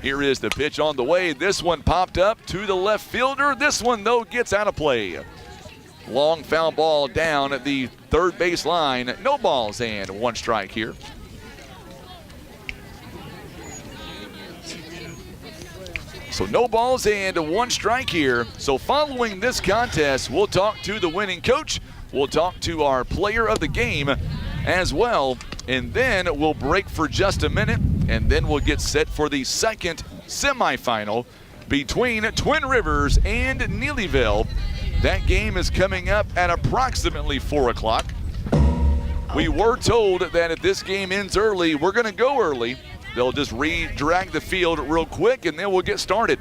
Here is the pitch on the way. This one popped up to the left fielder. This one, though, gets out of play. Long foul ball down at the 3rd base line. No balls and 1 strike here. So no balls and 1 strike here. So following this contest, we'll talk to the winning coach. We'll talk to our player of the game as well. And then we'll break for just a minute, and then we'll get set for the 2nd semifinal between Twin Rivers and Neelyville. That game is coming up at approximately 4 o'clock. We were told that if this game ends early, we're going to go early. They'll just drag the field real quick, and then we'll get started.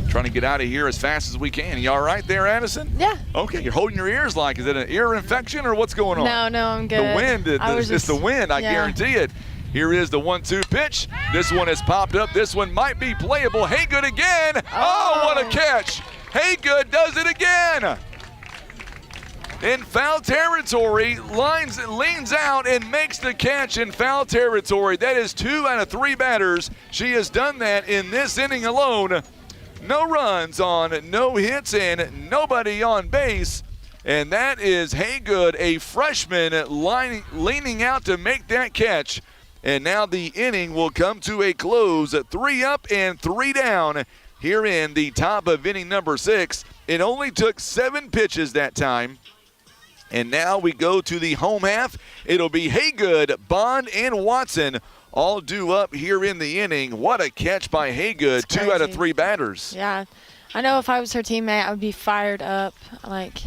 Trying to get out of here as fast as we can. You all right there, Addison? Yeah. Okay, you're holding your ears like, is it an ear infection or what's going on? No, I'm good. The wind, it's the wind, I guarantee it. Here is the 1-2 pitch. This one has popped up. This one might be playable. Haygood again. Oh, what a catch. Haygood does it again. In foul territory, leans out and makes the catch in foul territory. That is 2 out of 3 batters. She has done that in this inning alone. No runs on no hits and nobody on base. And that is Haygood, a freshman, leaning out to make that catch. And now the inning will come to a close. 3 up and 3 down here in the top of inning number 6. It only took 7 pitches that time. And now we go to the home half. It'll be Haygood, Bond, and Watson all due up here in the inning. What a catch by Haygood, 2 out of 3 batters. Yeah, I know if I was her teammate, I would be fired up. Like,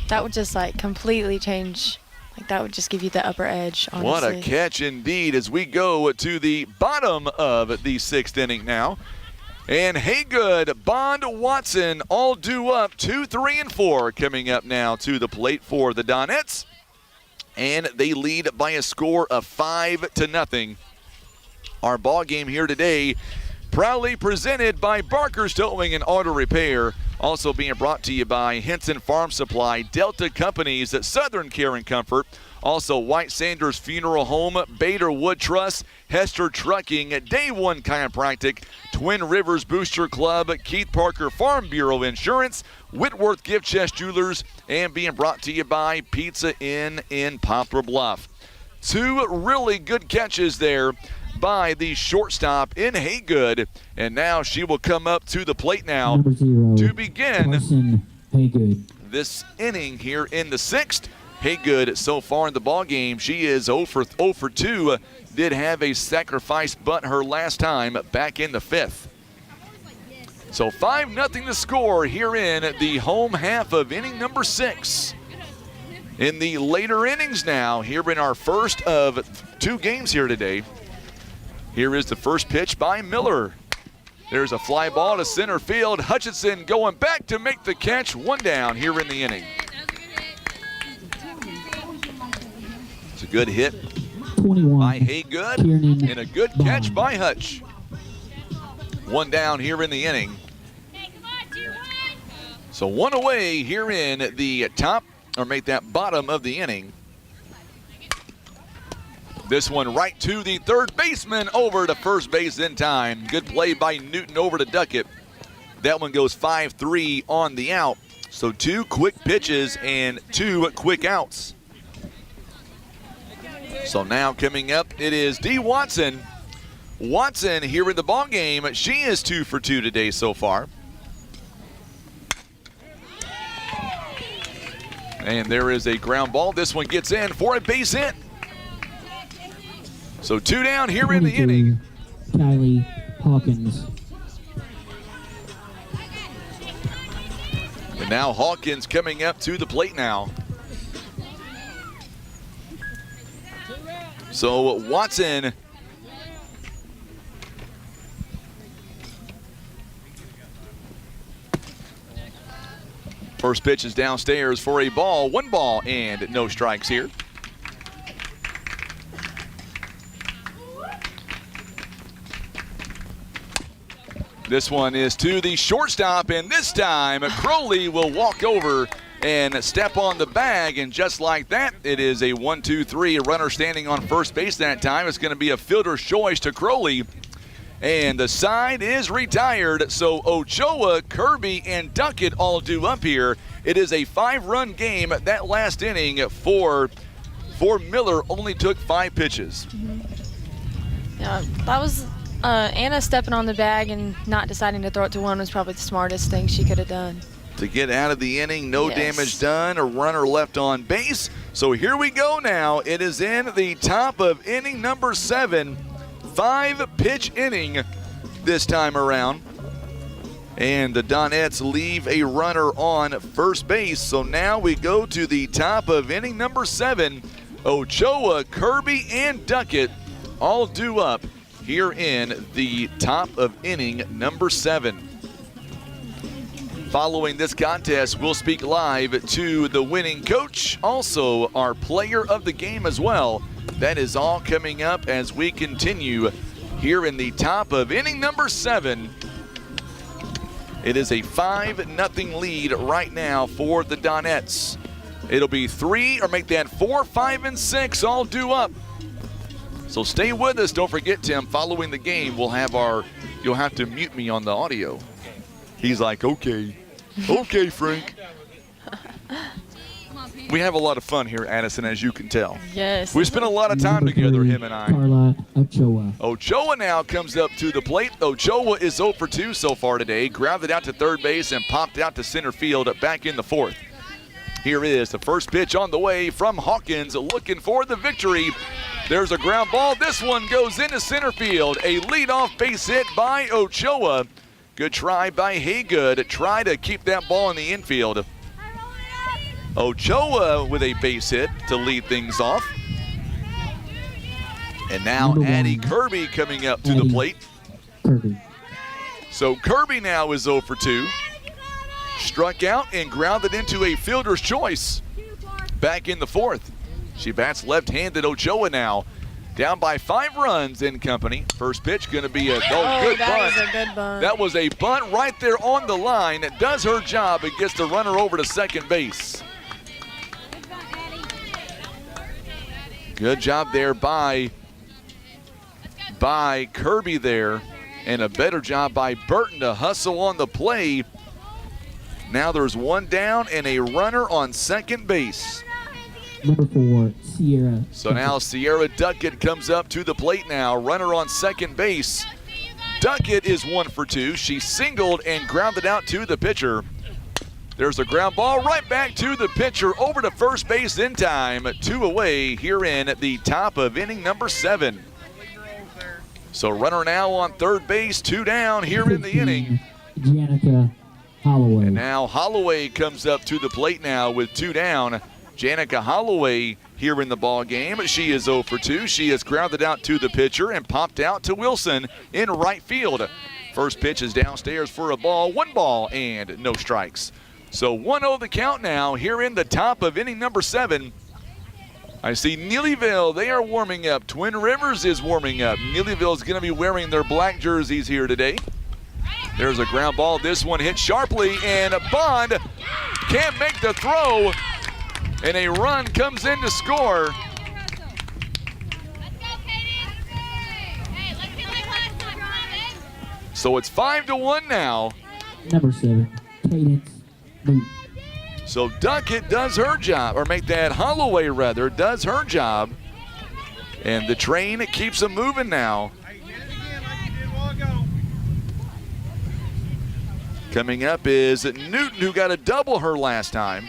that would just, like, completely change. Like, that would just give you the upper edge, honestly. What a catch indeed as we go to the bottom of the 6th inning now. And Haygood, Bond, Watson all due up 2, 3, and 4 coming up now to the plate for the Donettes. And they lead by a score of 5-0. Our ball game here today proudly presented by Barker's Towing and Auto Repair. Also being brought to you by Henson Farm Supply, Delta Companies, Southern Care and Comfort. Also White Sanders Funeral Home, Bader Wood Trust, Hester Trucking, Day One Chiropractic, Twin Rivers Booster Club, Keith Parker Farm Bureau Insurance, Whitworth Gift Chest Jewelers, and being brought to you by Pizza Inn in Poplar Bluff. 2 really good catches there by the shortstop in Haygood, and now she will come up to the plate now to begin this inning here in the 6th. Haygood so far in the ball game, she is 0 for 2. Did have a sacrifice bunt her last time back in the 5th. So 5-0 to score here in the home half of inning number 6. In the later innings now, here in our first of 2 games here today. Here is the first pitch by Miller. There's a fly ball to center field. Hutchinson going back to make the catch. 1 down here in the inning. It's a good hit 21 by Haygood and a good catch by Hutch. 1 down here in the inning. So 1 away here in the top, or make that bottom of the inning. This one right to the third baseman, over to first base in time. Good play by Newton over to Duckett. That one goes 5-3 on the out. So 2 quick pitches and 2 quick outs. So now coming up, it is D. Watson. Watson here in the ball game. She is 2 for 2 today so far. And there is a ground ball. This one gets in for a base hit. So 2 down here in the inning. Kylie Hawkins. And now Hawkins coming up to the plate now. So Watson first pitch is downstairs for a ball. 1 ball and no strikes here. This one is to the shortstop, and this time Crowley will walk over and step on the bag, and just like that, it is a 1-2-3. A runner standing on first base that time. It's going to be a fielder's choice to Crowley, and the side is retired. So Ochoa, Kirby, and Duckett all due up here. It is a 5-run game. That last inning for Miller only took 5 pitches. Yeah, that was Anna stepping on the bag and not deciding to throw it to one was probably the smartest thing she could have done. To get out of the inning, no damage done, a runner left on base. So here we go now. It is in the top of inning number 7. 5-pitch inning this time around. And the Donettes leave a runner on first base. So now we go to the top of inning number 7. Ochoa, Kirby, and Duckett all due up here in the top of inning number 7. Following this contest, we'll speak live to the winning coach, also our player of the game as well. That is all coming up as we continue here in the top of inning number 7. It is a 5-0 lead right now for the Donettes. It'll be 3, or make that 4, 5, and 6 all due up. So stay with us. Don't forget, Tim, following the game, we'll have you'll have to mute me on the audio. He's like, okay. Okay, Frank. We have a lot of fun here, Addison, as you can tell. Yes. We spent a lot of time Number together, 3, him and I. Carla Ochoa. Ochoa now comes up to the plate. Ochoa is 0 for 2 so far today. Grounded out to third base and popped out to center field back in the fourth. Here is the first pitch on the way from Hawkins, looking for the victory. There's a ground ball. This one goes into center field. A leadoff base hit by Ochoa. Good try by Haygood. Try to keep that ball in the infield. Ochoa with a base hit to lead things off. And now Number 1, Addie Kirby coming up to the Addie plate. Kirby. So Kirby now is 0 for 2. Struck out and grounded into a fielder's choice. Back in the fourth. She bats left-handed. Ochoa now down by 5 runs in company. First pitch going to be a good that bunt. was a good bunt. That was a bunt right there on the line. It does her job. It gets the runner over to second base. Good job there by Kirby there, and a better job by Burton to hustle on the play. Now there's one down and a runner on second base. Number 4, Sierra. So now Sierra Duckett comes up to the plate now. Runner on second base. Duckett is 1 for 2. She singled and grounded out to the pitcher. There's a ground ball right back to the pitcher, over to first base in time. 2 away here in the top of inning number 7. So runner now on third base, 2 down here in the inning. Janica Holloway. And now Holloway comes up to the plate now with 2 down. Janica Holloway here in the ball game. She is 0 for 2. She has grounded out to the pitcher and popped out to Wilson in right field. First pitch is downstairs for a ball. 1 ball and no strikes. So 1-0 the count now here in the top of inning number 7. I see Neelyville, they are warming up. Twin Rivers is warming up. Neelyville is going to be wearing their black jerseys here today. There's a ground ball. This one hit sharply, and Bond can't make the throw, and a run comes in to score. So it's 5-1 now. Number 7, Cadence Boot. So Duckett does her job, or make that Holloway rather, does her job. And the train keeps them moving now. Coming up is Newton, who got a double her last time.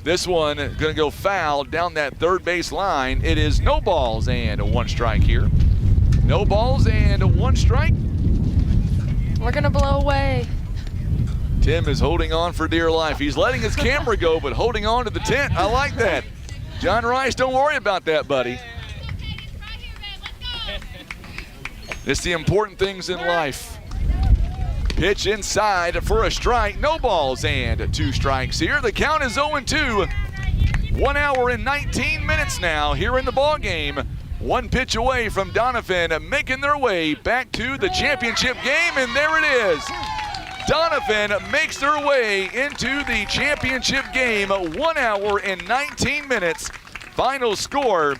This one going to go foul down that third base line. It is no balls and 1 strike here. No balls and 1 strike. We're going to blow away. Tim is holding on for dear life. He's letting his camera go, but holding on to the tent. I like that. John Rice, don't worry about that, buddy. It's the important things in life. Pitch inside for a strike. No balls and 2 strikes here. The count is 0-2. 1 hour and 19 minutes now here in the ball game. 1 pitch away from Doniphan making their way back to the championship game, and there it is. Doniphan makes their way into the championship game. 1 hour and 19 minutes. Final score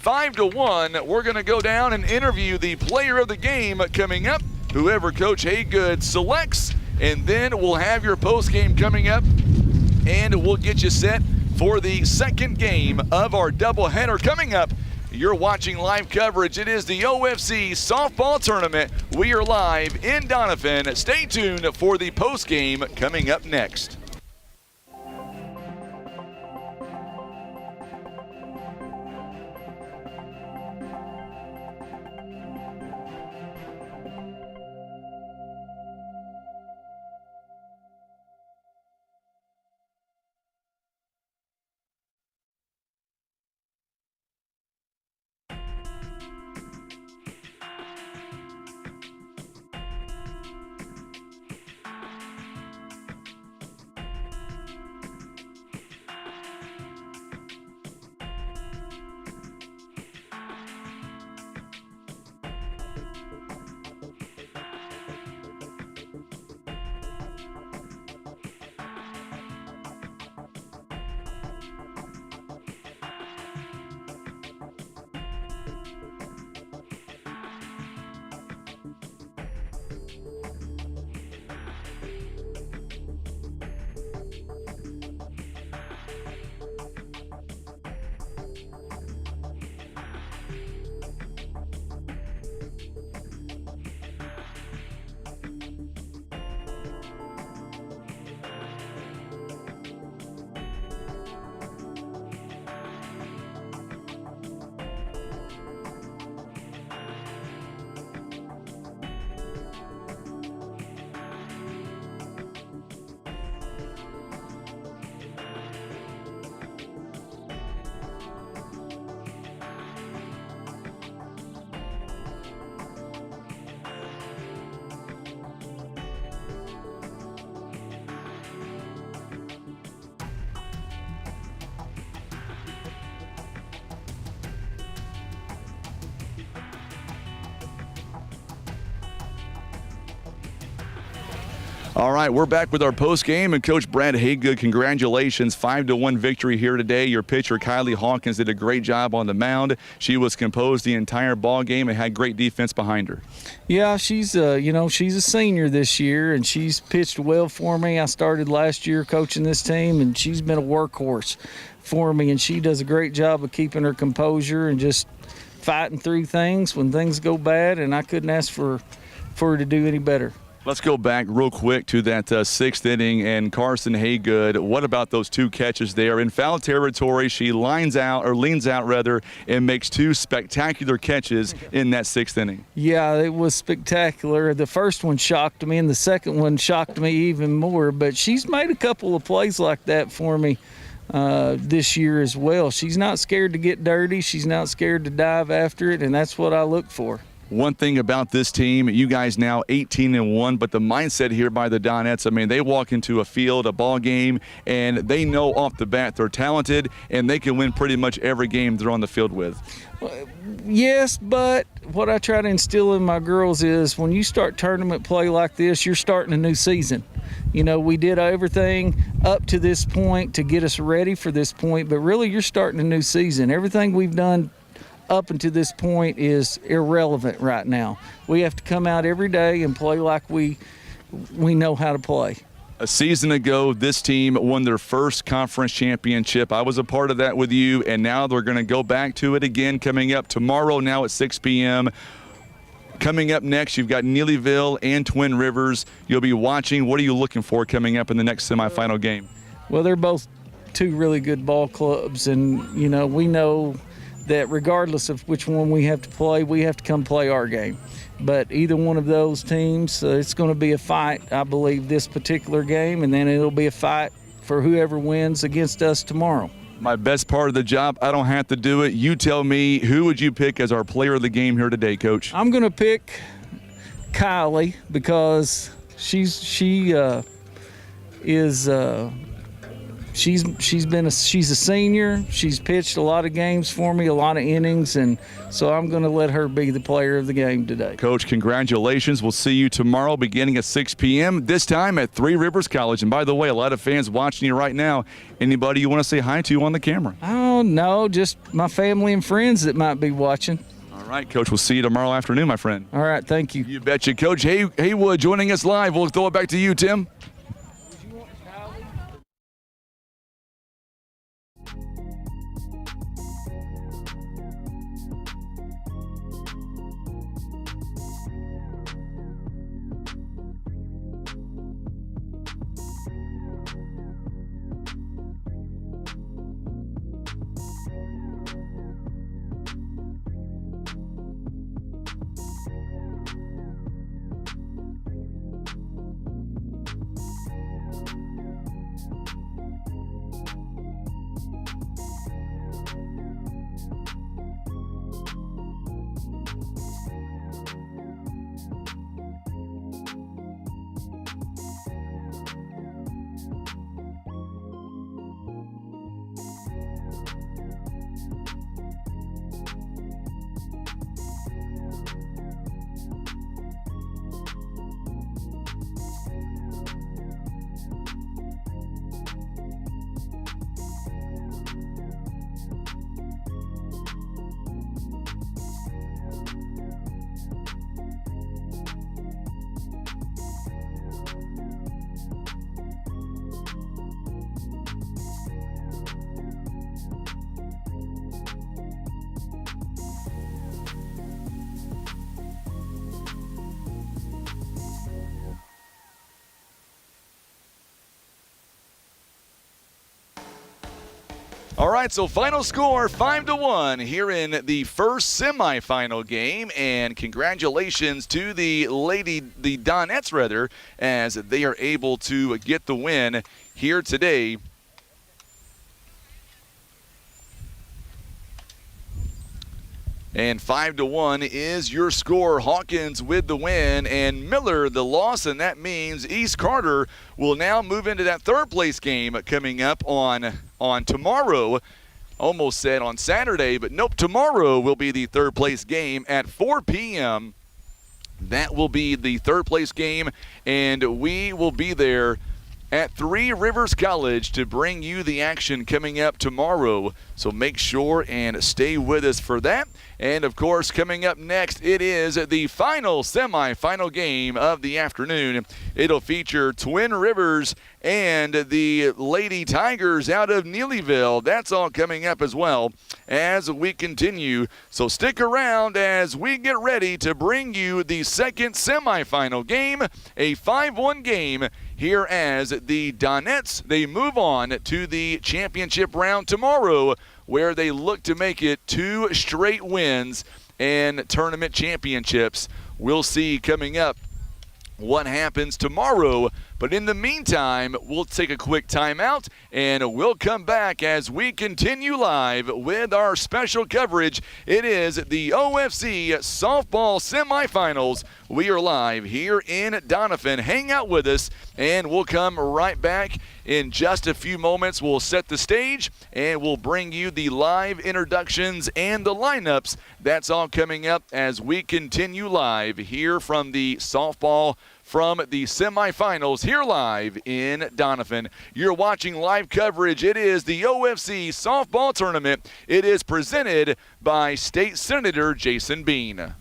5-1. We're going to go down and interview the player of the game coming up, whoever Coach Haygood selects, and then we'll have your post game coming up, and we'll get you set for the second game of our doubleheader coming up. You're watching live coverage. It is the OFC Softball Tournament. We are live in Doniphan. Stay tuned for the post game coming up next. All right, we're back with our post game, and Coach Brad Haygood, congratulations, 5-1 victory here today. Your pitcher Kylie Hawkins did a great job on the mound. She was composed the entire ball game and had great defense behind her. Yeah, she's she's a senior this year, and she's pitched well for me. I started last year coaching this team, and she's been a workhorse for me, and she does a great job of keeping her composure and just fighting through things when things go bad, and I couldn't ask for her to do any better. Let's go back real quick to that sixth inning, and Carson Haygood, what about those two catches there? In foul territory, she leans out, and makes two spectacular catches in that sixth inning. Yeah, it was spectacular. The first one shocked me, and the second one shocked me even more, but she's made a couple of plays like that for me this year as well. She's not scared to get dirty. She's not scared to dive after it, and that's what I look for. One thing about this team, you guys now 18-1, but the mindset here by the Donettes, I mean, they walk into a field, a ball game, and they know off the bat they're talented, and they can win pretty much every game they're on the field with. Yes, but what I try to instill in my girls is when you start tournament play like this, you're starting a new season. You know, we did everything up to this point to get us ready for this point, but really you're starting a new season. Everything we've done up until this point is irrelevant right now. We have to come out every day and play like we know how to play. A season ago, this team won their first conference championship. I was a part of that with you, and now they're going to go back to it again coming up tomorrow now at 6 p.m. Coming up next, you've got Neelyville and Twin Rivers. You'll be watching. What are you looking for coming up in the next semifinal game? Well, they're both two really good ball clubs, and, you know, we know that regardless of which one we have to play, we have to come play our game. But either one of those teams, it's going to be a fight, I believe, this particular game, and then it'll be a fight for whoever wins against us tomorrow. My best part of the job, I don't have to do it. You tell me, who would you pick as our player of the game here today, Coach? I'm going to pick Kylie because she's a senior. She's pitched a lot of games for me, a lot of innings, and so I'm going to let her be the player of the game today. Coach, congratulations. We'll see you tomorrow beginning at 6 p.m., this time at Three Rivers College. And by the way, a lot of fans watching you right now. Anybody you want to say hi to on the camera? Oh, no, just my family and friends that might be watching. All right, Coach, we'll see you tomorrow afternoon, my friend. All right, thank you. You betcha. Coach Haywood joining us live. We'll throw it back to you, Tim. All right, so final score 5-1 here in the first semifinal game, and congratulations to the Donettes rather, as they are able to get the win here today. And 5-1 is your score. Hawkins with the win and Miller the loss, and that means East Carter will now move into that third place game coming up on tomorrow. Almost said on Saturday, but nope, tomorrow will be the third place game at 4 p.m. That will be the third place game, and we will be there at Three Rivers College to bring you the action coming up tomorrow. So make sure and stay with us for that. And, of course, coming up next, it is the final semifinal game of the afternoon. It'll feature Twin Rivers and the Lady Tigers out of Neelyville. That's all coming up as well as we continue. So stick around as we get ready to bring you the second semifinal game, a 5-1 game here as the Donettes, they move on to the championship round tomorrow, where they look to make it 2 straight wins and tournament championships. We'll see coming up what happens tomorrow. But in the meantime, we'll take a quick timeout, and we'll come back as we continue live with our special coverage. It is the OFC Softball Semifinals. We are live here in Doniphan. Hang out with us, and we'll come right back in just a few moments. We'll set the stage, and we'll bring you the live introductions and the lineups. That's all coming up as we continue live here from the softball from the semifinals here live in Doniphan. You're watching live coverage. It is the OFC Softball Tournament. It is presented by State Senator Jason Bean.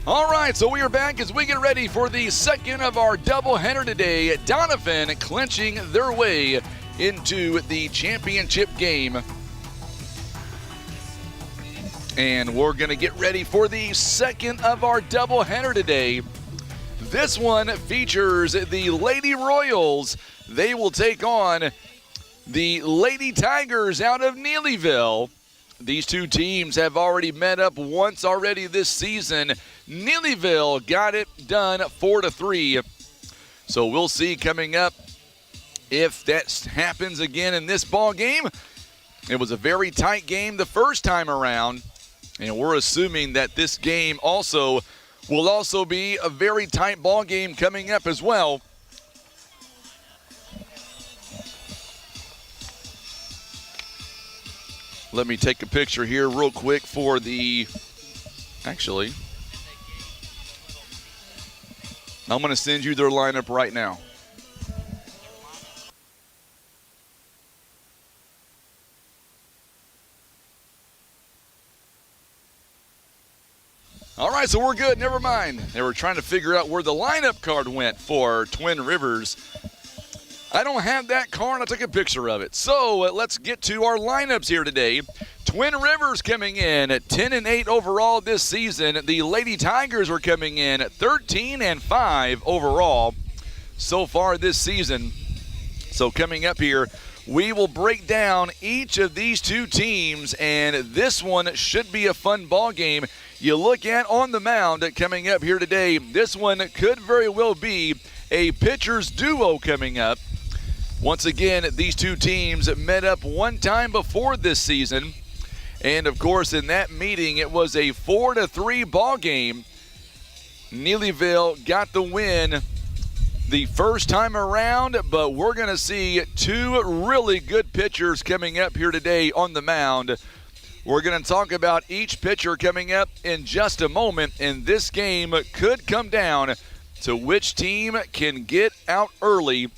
All right, so we are back as we get ready for the second of our doubleheader today. Doniphan clinching their way into the championship game. And we're going to get ready for the second of our doubleheader today. This one features the Lady Royals. They will take on the Lady Tigers out of Neelyville. These two teams have already met up once already this season. Neelyville got it done 4-3. So we'll see coming up if that happens again in this ball game. It was a very tight game the first time around, and we're assuming that this game will also be a very tight ball game coming up as well. Let me take a picture here real quick for actually, I'm going to send you their lineup right now. All right, so we're good. Never mind. They were trying to figure out where the lineup card went for Twin Rivers. I don't have that card. I took a picture of it. So let's get to our lineups here today. Twin Rivers coming in at 10-8 overall this season. The Lady Tigers are coming in at 13-5 overall so far this season. So coming up here, we will break down each of these two teams, and this one should be a fun ball game. You look at on the mound coming up here today, this one could very well be a pitcher's duo coming up. Once again, these two teams met up one time before this season. And, of course, in that meeting, it was a 4-3 ball game. Neelyville got the win the first time around, but we're going to see two really good pitchers coming up here today on the mound. We're going to talk about each pitcher coming up in just a moment, and this game could come down to which team can get out early.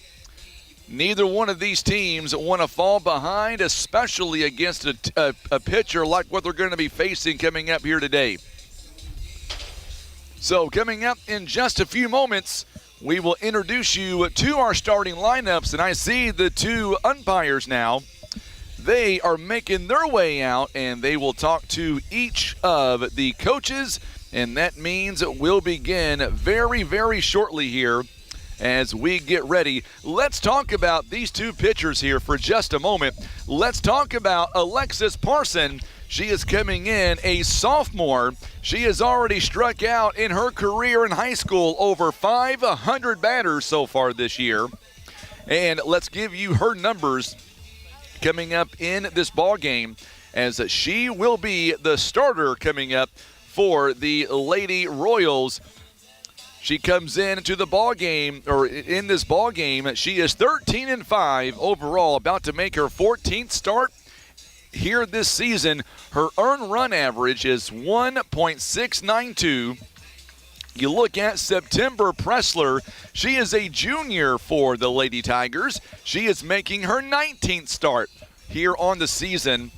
Neither one of these teams want to fall behind, especially against a pitcher like what they're going to be facing coming up here today. So coming up in just a few moments, we will introduce you to our starting lineups, and I see the two umpires now. They are making their way out, and they will talk to each of the coaches, and that means we'll begin very, very shortly here as we get ready. Let's talk about these two pitchers here for just a moment. Let's talk about Alexis Parson. She is coming in a sophomore. She has already struck out in her career in high school over 500 batters so far this year. And let's give you her numbers coming up in this ball game, as she will be the starter coming up for the Lady Royals. She comes into the ball game, or in this ball game, she is 13-5 overall, about to make her 14th start here this season. Her earned run average is 1.692. You look at September Pressler. She is a junior for the Lady Tigers. She is making her 19th start here on the season.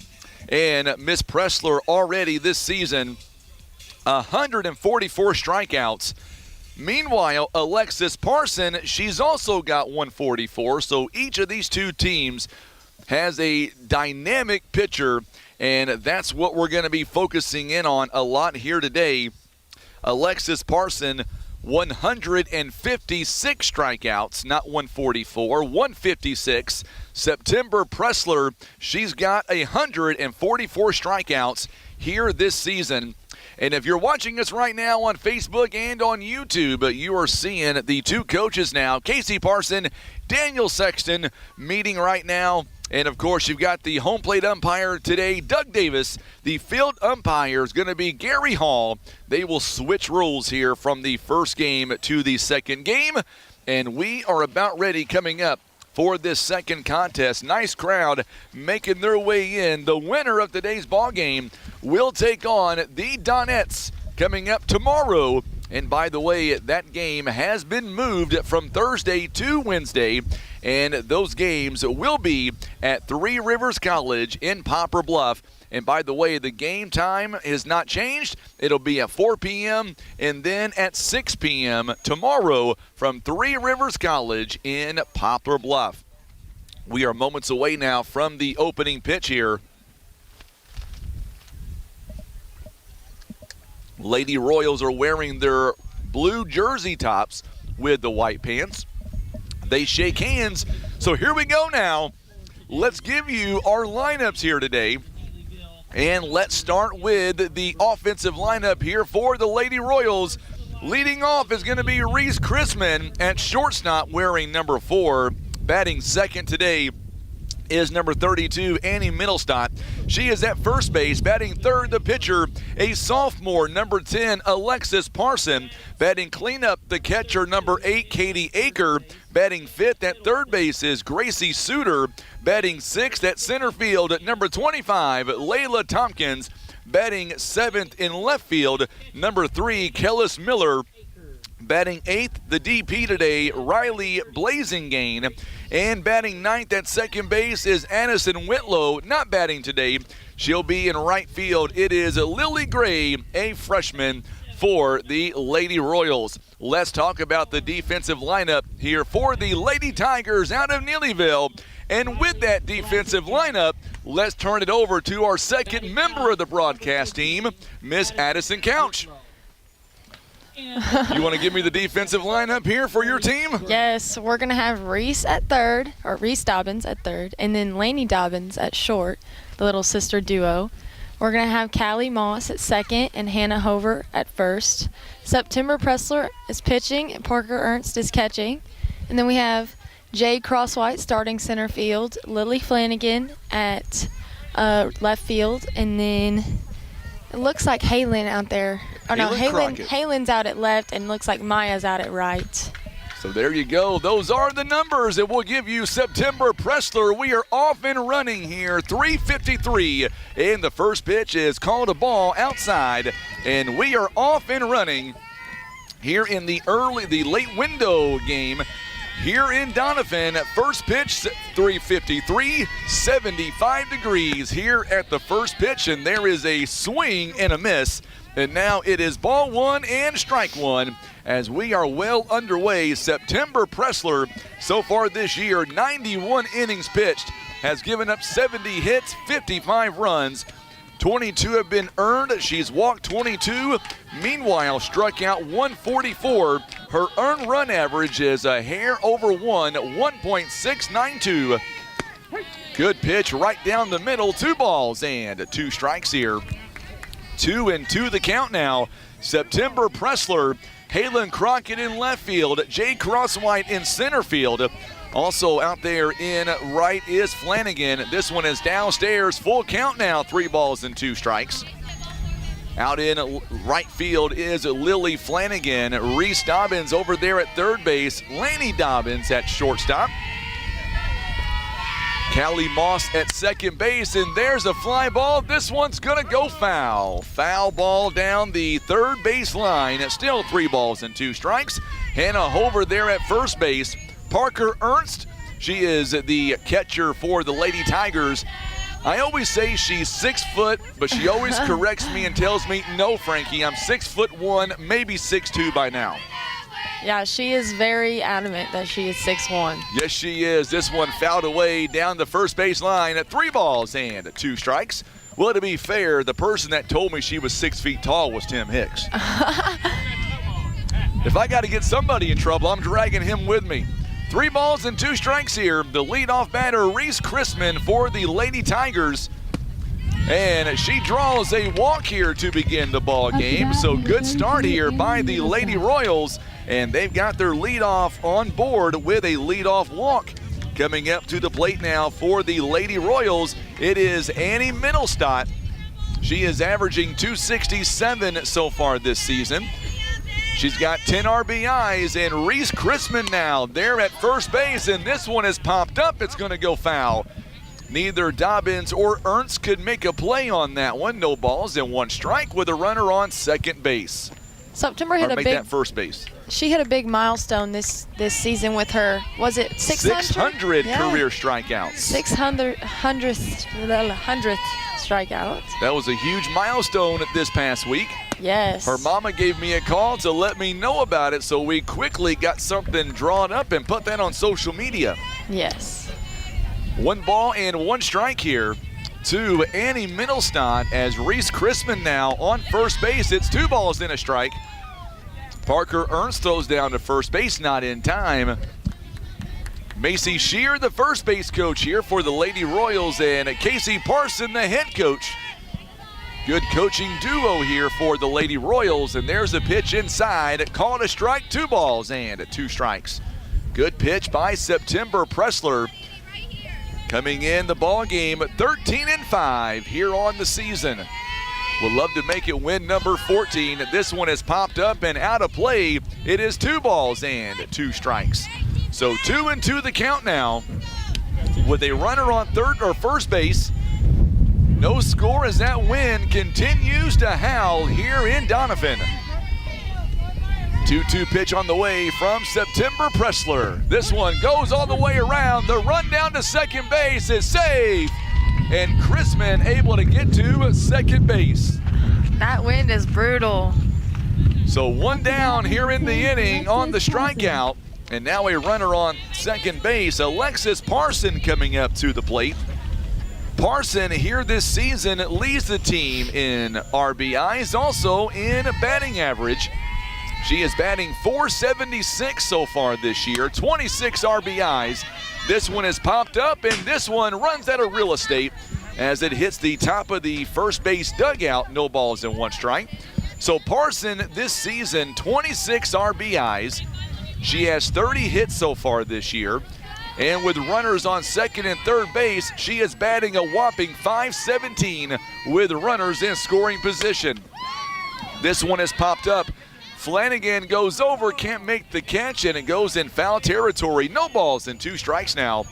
And Miss Pressler already this season, 144 strikeouts. Meanwhile, Alexis Parson, she's also got 144. So each of these two teams has a dynamic pitcher, and that's what we're going to be focusing in on a lot here today. Alexis Parson, 156 strikeouts, not 144, 156. September Pressler, she's got 144 strikeouts here this season. And if you're watching us right now on Facebook and on YouTube, you are seeing the two coaches now, Casey Parson, Daniel Sexton, meeting right now. And, of course, you've got the home plate umpire today, Doug Davis. The field umpire is going to be Gary Hall. They will switch roles here from the first game to the second game. And we are about ready coming up for this second contest. Nice crowd making their way in. The winner of today's ball game will take on the Donettes coming up tomorrow. And by the way, that game has been moved from Thursday to Wednesday, and those games will be at Three Rivers College in Poplar Bluff. And by the way, the game time has not changed. It'll be at 4 p.m. and then at 6 p.m. tomorrow from Three Rivers College in Poplar Bluff. We are moments away now from the opening pitch here. Lady Royals are wearing their blue jersey tops with the white pants. They shake hands. So here we go now. Let's give you our lineups here today. And let's start with the offensive lineup here for the Lady Royals. Leading off is going to be Reese Chrisman at shortstop, wearing number 4. Batting second today is number 32, Annie Middlestott. She is at first base. Batting third, the pitcher, a sophomore, number 10, Alexis Parson. Batting cleanup, the catcher, number 8, Katie Aker. Batting fifth at third base is Gracie Suter. Batting sixth at center field, number 25, Layla Tompkins. Batting seventh in left field, number 3, Kellis Miller. Batting 8th, the DP today, Riley Blazingane. And batting 9th at second base is Addison Whitlow, not batting today. She'll be in right field. It is Lily Gray, a freshman for the Lady Royals. Let's talk about the defensive lineup here for the Lady Tigers out of Neelyville. And with that defensive lineup, let's turn it over to our second member of the broadcast team, Miss Addison Couch. You want to give me the defensive lineup here for your team? Yes, we're going to have Reese at third, or Reese Dobbins at third, and then Lainey Dobbins at short, the little sister duo. We're going to have Callie Moss at second and Hannah Hover at first. September Pressler is pitching and Parker Ernst is catching. And then we have Jade Crosswhite starting center field, Lily Flanagan at left field, and then it looks like Haylin out there. Oh, no, Haylin's out at left, and looks like Maya's out at right. So there you go. Those are the numbers that will give you September Pressler. We are off and running here, 3:53, and the first pitch is called a ball outside, and we are off and running here in the late window game here in Doniphan. First pitch, 3:53, 75 degrees here at the first pitch, and there is a swing and a miss. And now it is ball 1 and strike 1 as we are well underway. September Pressler, so far this year, 91 innings pitched, has given up 70 hits, 55 runs. 22 have been earned. She's walked 22. Meanwhile, struck out 144. Her earned run average is a hair over 1.692. Good pitch right down the middle. 2 balls and 2 strikes here. 2-2 the count now. September Pressler, Halen Crockett in left field, Jay Crosswhite in center field. Also out there in right is Flanagan. This one is downstairs. Full count now, 3 balls and 2 strikes. Out in right field is Lily Flanagan. Reese Dobbins over there at third base. Laney Dobbins at shortstop. Callie Moss at second base, and there's a fly ball. This one's gonna go foul. Foul ball down the third base line. It's still 3 balls and 2 strikes. Hannah Hover there at first base. Parker Ernst, she is the catcher for the Lady Tigers. I always say she's 6 foot, but she always corrects me and tells me, no, Frankie, I'm 6'1", maybe 6'2" by now. Yeah, she is very adamant that she is 6'1". Yes, she is. This one fouled away down the first base line at 3 balls and 2 strikes. Well, to be fair, the person that told me she was 6 feet tall was Tim Hicks. If I got to get somebody in trouble, I'm dragging him with me. 3 balls and 2 strikes here. The leadoff batter, Reese Chrisman for the Lady Tigers. And she draws a walk here to begin the ball game. So good start here by the Lady Royals. And they've got their leadoff on board with a leadoff walk. Coming up to the plate now for the Lady Royals, it is Annie Middlestott. She is averaging 267 so far this season. She's got 10 RBIs, and Reese Chrisman now there at first base, and this one has popped up. It's going to go foul. Neither Dobbins or Ernst could make a play on that one. No balls and 1 strike with a runner on second base. September hit that first base. She hit a big milestone this season with her, was it 600? 600 career strikeouts. 600th strikeout. strikeouts. That was a huge milestone this past week. Yes. Her mama gave me a call to let me know about it, so we quickly got something drawn up and put that on social media. Yes. 1 ball and 1 strike here to Annie Middlestott as Reese Chrisman now on first base. It's 2 balls and a strike. Parker Ernst throws down to first base, not in time. Macy Shear, the first base coach here for the Lady Royals, and Casey Parson, the head coach. Good coaching duo here for the Lady Royals, and there's a pitch inside. Called a strike, 2 balls and 2 strikes. Good pitch by September Pressler. Coming in the ball game, 13-5 here on the season. Would love to make it win number 14. This one has popped up and out of play. It is 2 balls and 2 strikes. So 2-2 the count now with a runner on third or first base. No score as that wind continues to howl here in Doniphan. 2-2 pitch on the way from September Pressler. This one goes all the way around. The run down to second base is safe. And Chrisman able to get to second base. That wind is brutal. So 1 down here in the inning on the strikeout. And now a runner on second base. Alexis Parson coming up to the plate. Parson here this season leads the team in RBIs, also in batting average. She is batting .476 so far this year, 26 RBIs. This one has popped up, and this one runs out of real estate as it hits the top of the first base dugout. No balls and 1 strike. So Parson this season, 26 RBIs. She has 30 hits so far this year. And with runners on second and third base, she is batting a whopping .517 with runners in scoring position. This one has popped up. Flanagan goes over, can't make the catch, and it goes in foul territory. No balls and 2 strikes now,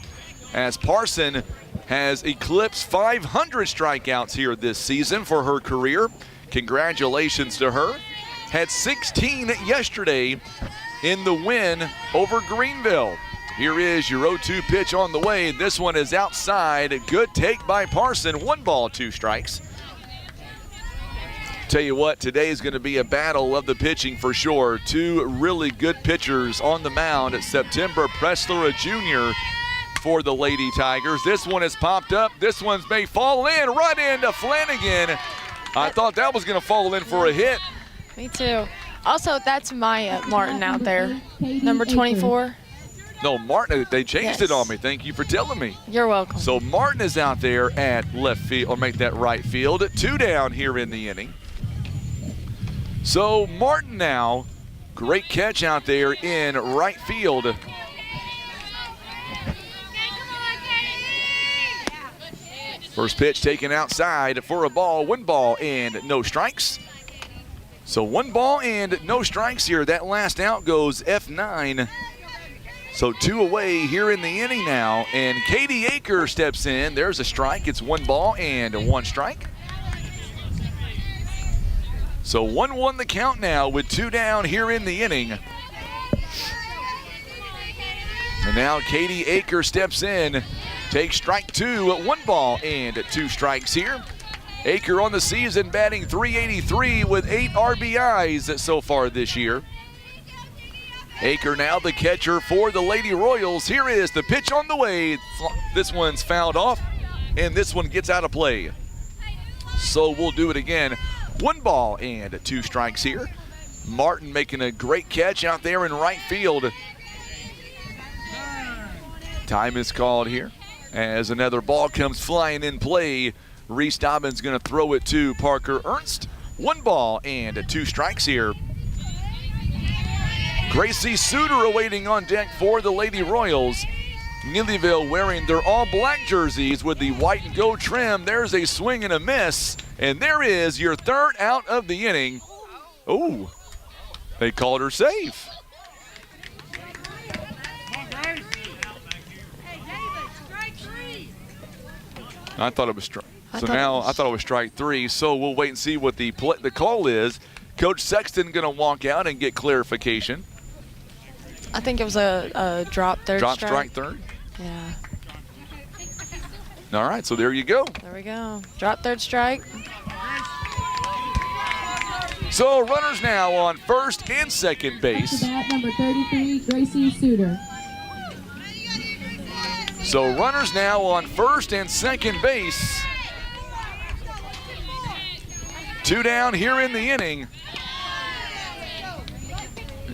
as Parson has eclipsed 500 strikeouts here this season for her career. Congratulations to her. Had 16 yesterday in the win over Greenville. Here is your 0-2 pitch on the way. This one is outside. Good take by Parson. 1 ball, 2 strikes. Tell you what, today is going to be a battle of the pitching for sure. 2 really good pitchers on the mound. September Pressler, a junior for the Lady Tigers. This one has popped up. This one's may fall in, right into Flanagan. I thought that was going to fall in for a hit. Me too. Also, that's Maya Martin out there, number 24. No, Martin, they changed it Yes. on me. Thank you for telling me. You're welcome. So Martin is out there at left field, or make that right field. 2 down here in the inning. So Martin now, great catch out there in right field. First pitch taken outside for a ball, 1 ball and no strikes. So 1 ball and no strikes here. That last out goes F9. So 2 away here in the inning now, and Katie Aker steps in. There's a strike. It's 1 ball and 1 strike. So 1-1 the count now with 2 down here in the inning. And now Katie Aker steps in, takes strike 2 at 1 ball and 2 strikes here. Aker on the season batting .383 with 8 RBIs so far this year. Aker now the catcher for the Lady Royals. Here is the pitch on the way. This one's fouled off, and this one gets out of play. So we'll do it again. 1 ball and 2 strikes here. Martin making a great catch out there in right field. Time is called here as another ball comes flying in play. Reese Dobbins going to throw it to Parker Ernst. 1 ball and 2 strikes here. Gracie Suter awaiting on deck for the Lady Royals. Neelyville wearing their all-black jerseys with the white and gold trim. There's a swing and a miss, and there is your 3rd out of the inning. Oh, they called her safe. I thought it was strike. So now I thought it was strike 3. So we'll wait and see what the call is. Coach Sexton going to walk out and get clarification. I think it was a drop third Drop strike. strike 3rd. Yeah. All right, so there you go. There we go. Drop third strike. So runners now on first and second base. To bat, number 33, Gracie Suter. So runners now on first and second base. 2 down here in the inning.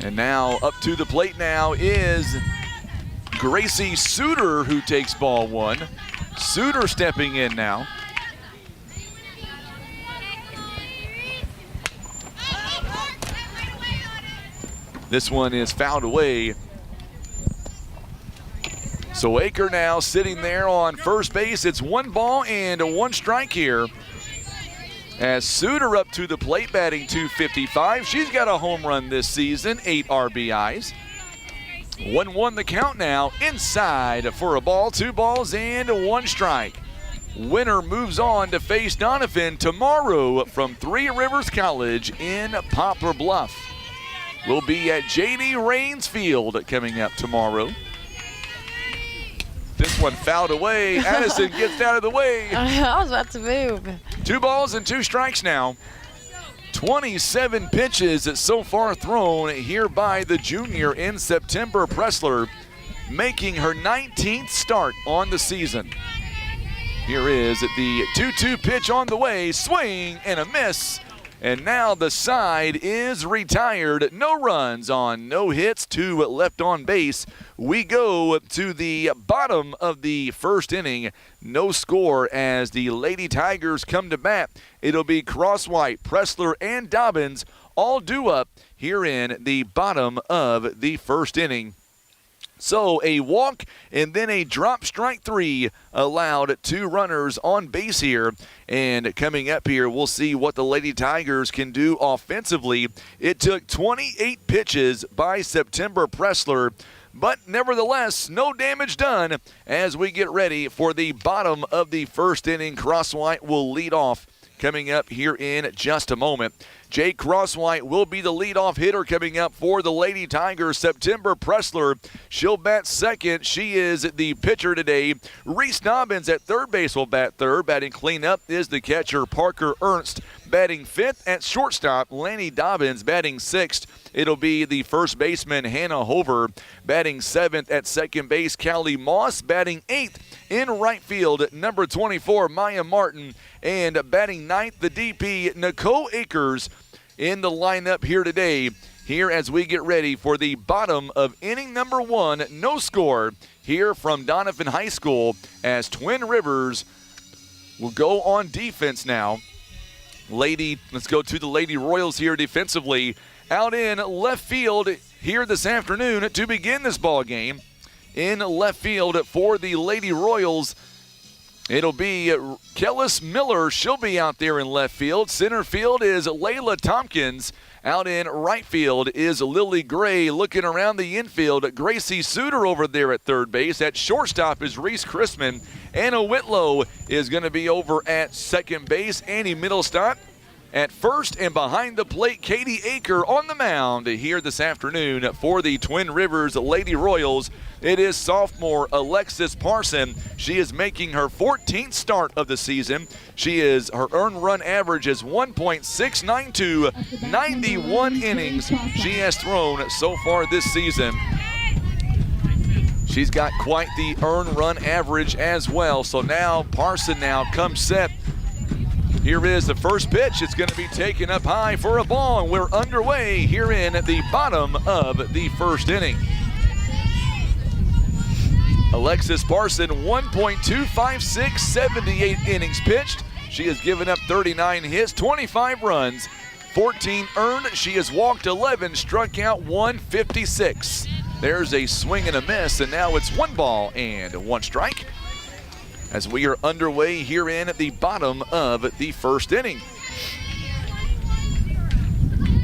And now up to the plate now is Gracie Suter, who takes ball 1. Suter stepping in now. This one is fouled away. So Aker now sitting there on first base. It's 1 ball and 1 strike here. As Suter up to the plate, batting .255. She's got a home run this season, 8 RBIs. 1-1 the count now, inside for a ball, 2 balls and 1 strike. Winner moves on to face Doniphan tomorrow from Three Rivers College in Poplar Bluff. We'll be at J.D. Raines Field coming up tomorrow. This one fouled away. Addison gets out of the way. I was about to move. 2 balls and 2 strikes now. 27 pitches so far thrown here by the junior in September Pressler, making her 19th start on the season. Here is the 2-2 pitch on the way, swing and a miss. And now the side is retired. No runs on no hits, 2 left on base. We go to the bottom of the first inning. No score as the Lady Tigers come to bat. It'll be Crosswhite, Pressler, and Dobbins all due up here in the bottom of the first inning. So a walk and then a drop, strike 3 allowed. 2 runners on base here. And coming up here, we'll see what the Lady Tigers can do offensively. It took 28 pitches by September Pressler, but nevertheless, no damage done as we get ready for the bottom of the first inning. Crosswhite will lead off coming up here in just a moment. Jake Crosswhite will be the leadoff hitter coming up for the Lady Tigers. September Pressler, she'll bat second. She is the pitcher today. Reese Dobbins at third base will bat third. Batting cleanup is the catcher Parker Ernst. Batting fifth at shortstop, Lanny Dobbins. Batting sixth, it'll be the first baseman Hannah Hover. Batting seventh at second base, Callie Moss. Batting eighth in right field, number 24, Maya Martin. And batting ninth, the DP, Nicole Akers, in the lineup here today. Here as we get ready for the bottom of inning number 1, no score here from Doniphan High School as Twin Rivers will go on defense now. Let's go to the Lady Royals here defensively. Out in left field here this afternoon to begin this ball game. In left field for the Lady Royals, it'll be Kellis Miller. She'll be out there in left field. Center field is Layla Tompkins. Out in right field is Lily Gray. Looking around the infield, Gracie Suter over there at third base. At shortstop is Reese Chrisman. Anna Whitlow is going to be over at second base. Annie Middlestop at first, and behind the plate, Katie Aker on the mound here this afternoon for the Twin Rivers Lady Royals. It is sophomore Alexis Parson. She is making her 14th start of the season. Her earned run average is 1.692, 91 innings she has thrown so far this season. She's got quite the earned run average as well. So now Parson comes set. Here is the first pitch. It's going to be taken up high for a ball, and we're underway here in the bottom of the first inning. Alexis Parson, 1.256, 78 innings pitched. She has given up 39 hits, 25 runs, 14 earned. She has walked 11, struck out 156. There's a swing and a miss, and now it's 1 ball and 1 strike as we are underway here in the bottom of the first inning.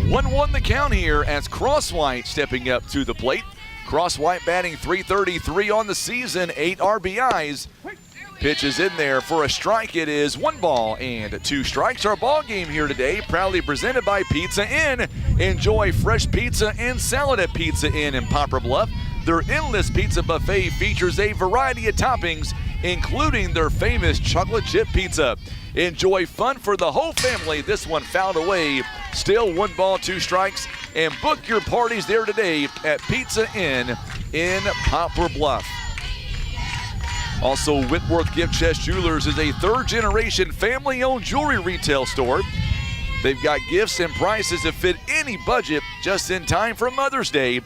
1-1 the count here as Crosswhite stepping up to the plate. Crosswhite batting .333 on the season, 8 RBIs. Pitches in there for a strike. It is 1 ball and 2 strikes. Our ball game here today proudly presented by Pizza Inn. Enjoy fresh pizza and salad at Pizza Inn in Poplar Bluff. Their endless pizza buffet features a variety of toppings including their famous chocolate chip pizza. Enjoy fun for the whole family. This one fouled away. Still 1 ball, 2 strikes. And book your parties there today at Pizza Inn in Poplar Bluff. Also, Whitworth Gift Chest Jewelers is a 3rd-generation family-owned jewelry retail store. They've got gifts and prices that fit any budget just in time for Mother's Day.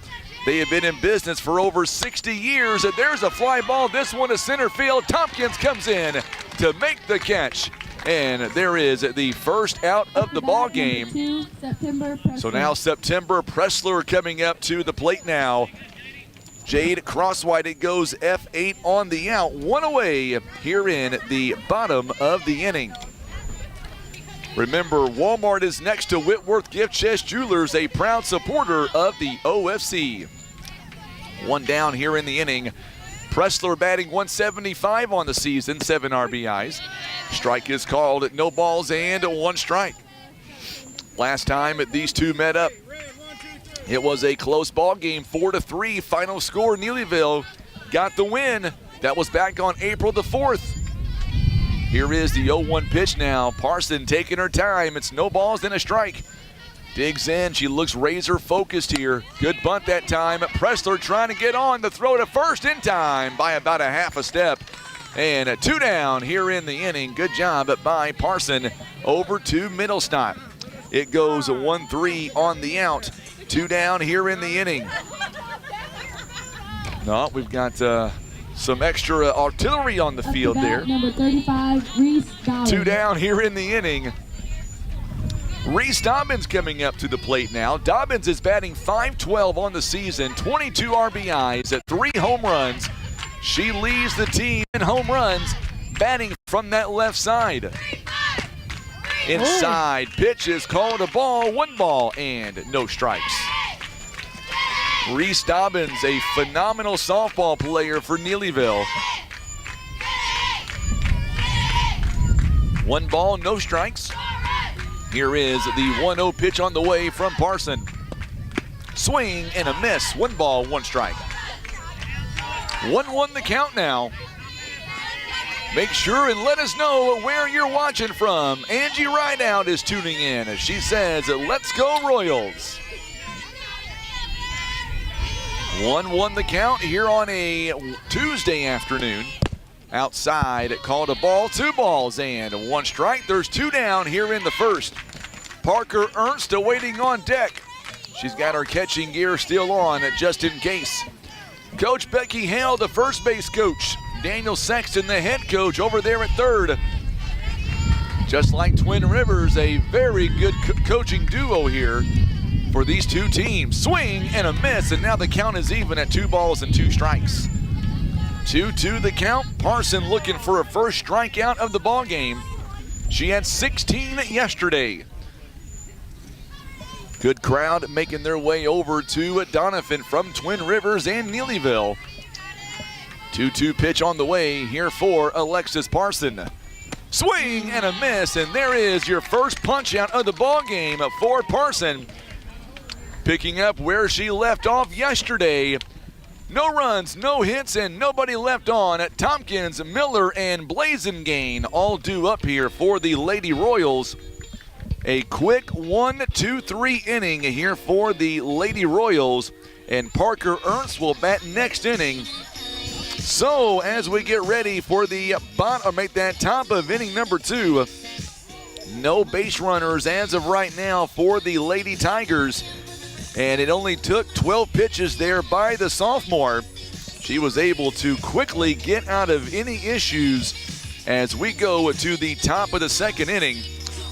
They have been in business for over 60 years. And there's a fly ball. This one to center field. Tompkins comes in to make the catch. And there is the first out of the ball game. So now September Pressler coming up to the plate now. Jade Crosswhite, it goes F8 on the out. 1 away here in the bottom of the inning. Remember, Walmart is next to Whitworth Gift Chest Jewelers, a proud supporter of the OFC. 1 down here in the inning. Pressler batting 175 on the season, 7 RBIs. Strike is called at no balls and 1 strike. Last time these two met up, it was a close ball game, 4-3 final score. Neelyville got the win. That was back on April the 4th. Here is the 0-1 pitch now. Parson taking her time. It's no balls and a strike. Digs in. She looks razor focused here. Good bunt that time. Pressler trying to get on the throw to first in time by about a half a step. And 2 down here in the inning. Good job by Parson over to Middlestock. It goes 1-3 on the out. 2 down here in the inning. No, we've got some extra artillery on the field there. Number 35, Reese Dobbins. 2 down here in the inning. Reese Dobbins coming up to the plate now. Dobbins is batting .512 on the season, 22 RBIs at 3 home runs. She leads the team in home runs, batting from that left side. Inside, pitch is called a ball, 1 ball and no strikes. Reese Dobbins, a phenomenal softball player for Neelyville. 1 ball, no strikes. Here is the 1-0 pitch on the way from Parson. Swing and a miss, 1 ball, 1 strike. 1-1 the count now. Make sure and let us know where you're watching from. Angie Rideout is tuning in as she says, let's go Royals. 1-1 the count here on a Tuesday afternoon. Outside, it called a ball, 2 balls and 1 strike. There's 2 down here in the first. Parker Ernst awaiting on deck. She's got her catching gear still on just in case. Coach Becky Hale, the first base coach. Daniel Sexton, the head coach, over there at third. Just like Twin Rivers, a very good coaching duo here for these 2 teams. Swing and a miss, and now the count is even at 2 balls and 2 strikes. 2-2 the count. Parson looking for her first strikeout of the ball game. She had 16 yesterday. Good crowd making their way over to Doniphan from Twin Rivers and Neelyville. 2-2 pitch on the way here for Alexis Parson. Swing and a miss, and there is your first punch out of the ball game for Parson. Picking up where she left off yesterday. No runs, no hits, and nobody left on. Tompkins, Miller, and Blazengane all due up here for the Lady Royals. A quick 1-2-3 inning here for the Lady Royals, and Parker Ernst will bat next inning. So as we get ready for the top of inning number 2, no base runners as of right now for the Lady Tigers. And it only took 12 pitches there by the sophomore. She was able to quickly get out of any issues as we go to the top of the 2nd inning.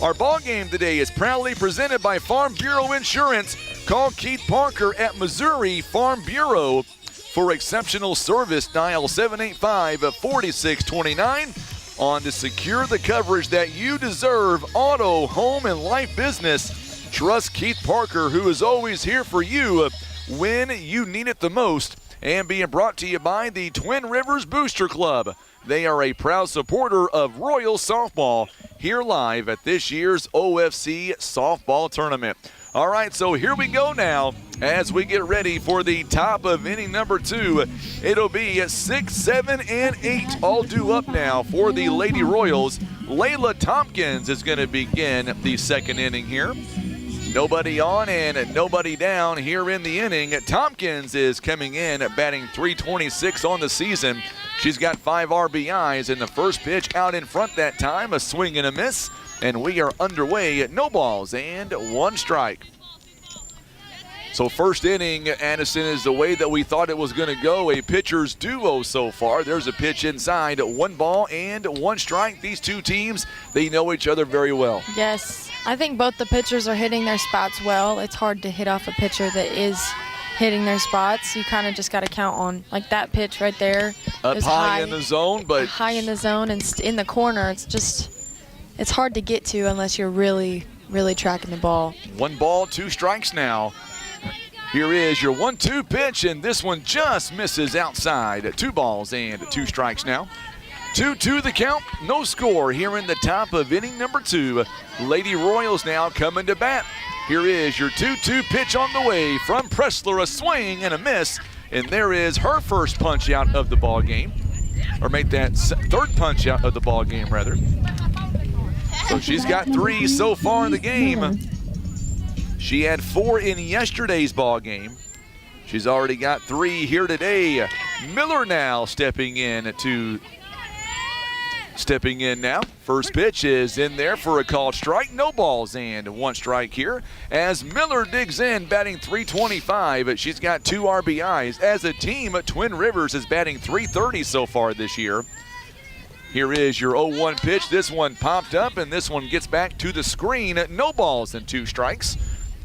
Our ball game today is proudly presented by Farm Bureau Insurance. Call Keith Parker at Missouri Farm Bureau for exceptional service. Dial 785-4629 on to secure the coverage that you deserve. Auto, home, and life business. Trust Keith Parker, who is always here for you when you need it the most. And being brought to you by the Twin Rivers Booster Club. They are a proud supporter of Royal Softball here live at this year's OFC Softball Tournament. All right, so here we go now as we get ready for the top of inning number 2. It'll be 6, 7, and 8 all due up now for the Lady Royals. Layla Tompkins is going to begin the second inning here. Nobody on and nobody down here in the inning. Tompkins is coming in batting .326 on the season. She's got 5 RBIs in the first pitch out in front that time. A swing and a miss. And we are underway at no balls and 1 strike. So first inning, Addison, is the way that we thought it was going to go. A pitcher's duo so far. There's a pitch inside, 1 ball and 1 strike. These two teams, they know each other very well. Yes, I think both the pitchers are hitting their spots well. It's hard to hit off a pitcher that is hitting their spots. You kind of just got to count on, like that pitch right there. Up high in the zone, but high in the zone and in the corner. It's hard to get to unless you're really, really tracking the ball. 1 ball, 2 strikes now. Here is your 1-2 pitch, and this one just misses outside. 2 balls and 2 strikes now. 2-2 the count, no score here in the top of inning number 2. Lady Royals now coming to bat. Here is your 2-2 pitch on the way from Pressler, a swing and a miss, and there is her first punch out of the ball game, or make that third punch out of the ball game rather. So she's got 3 so far in the game. She had 4 in yesterday's ball game. She's already got 3 here today. Miller now stepping in now. First pitch is in there for a called strike. No balls and 1 strike here as Miller digs in, batting .325. She's got 2 RBIs. As a team, Twin Rivers is batting .330 so far this year. Here is your 0-1 pitch. This one popped up, and this one gets back to the screen. No balls and 2 strikes.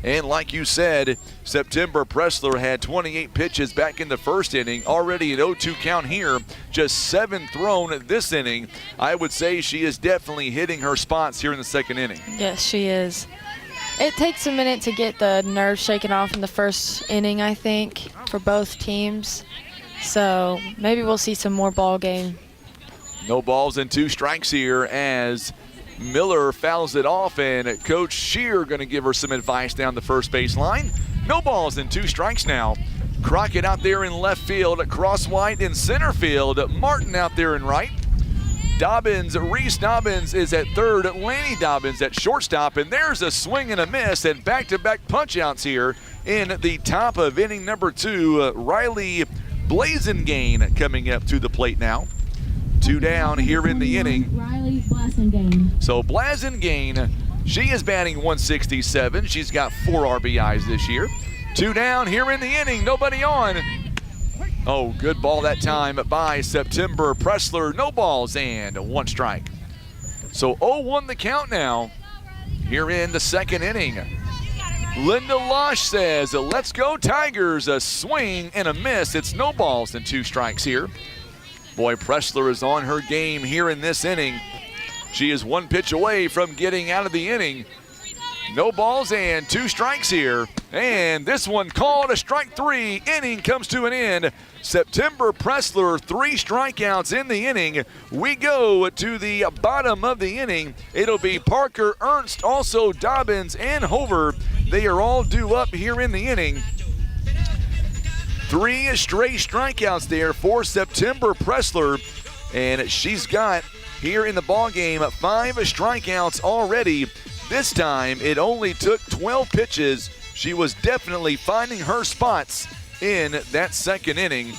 And like you said, September Pressler had 28 pitches back in the first inning. Already an 0-2 count here. Just 7 thrown this inning. I would say she is definitely hitting her spots here in the second inning. Yes, she is. It takes a minute to get the nerves shaken off in the first inning, I think, for both teams. So maybe we'll see some more ball game. No balls and 2 strikes here as Miller fouls it off, and Coach Shear going to give her some advice down the first base line. No balls and 2 strikes now. Crockett out there in left field, Cross White in center field, Martin out there in right. Reese Dobbins is at third, Laney Dobbins at shortstop, and there's a swing and a miss and back-to-back punch-outs here in the top of inning number 2. Riley Blazengane coming up to the plate now. 2 down here in the inning. Riley Blazengane. So Blazengane, she is batting .167. She's got 4 RBIs this year. 2 down here in the inning, nobody on. Oh, good ball that time by September Pressler. No balls and 1 strike. So 0-1 the count now here in the second inning. Linda Losh says, let's go Tigers. A swing and a miss. It's no balls and 2 strikes here. Boy, Pressler is on her game here in this inning. She is 1 pitch away from getting out of the inning. No balls and 2 strikes here. And this one called a strike 3. Inning comes to an end. September Pressler, 3 strikeouts in the inning. We go to the bottom of the inning. It'll be Parker, Ernst, also Dobbins and Hover. They are all due up here in the inning. 3 straight strikeouts there for September Pressler, and she's got here in the ball game 5 strikeouts already. This time it only took 12 pitches. She was definitely finding her spots in that second inning.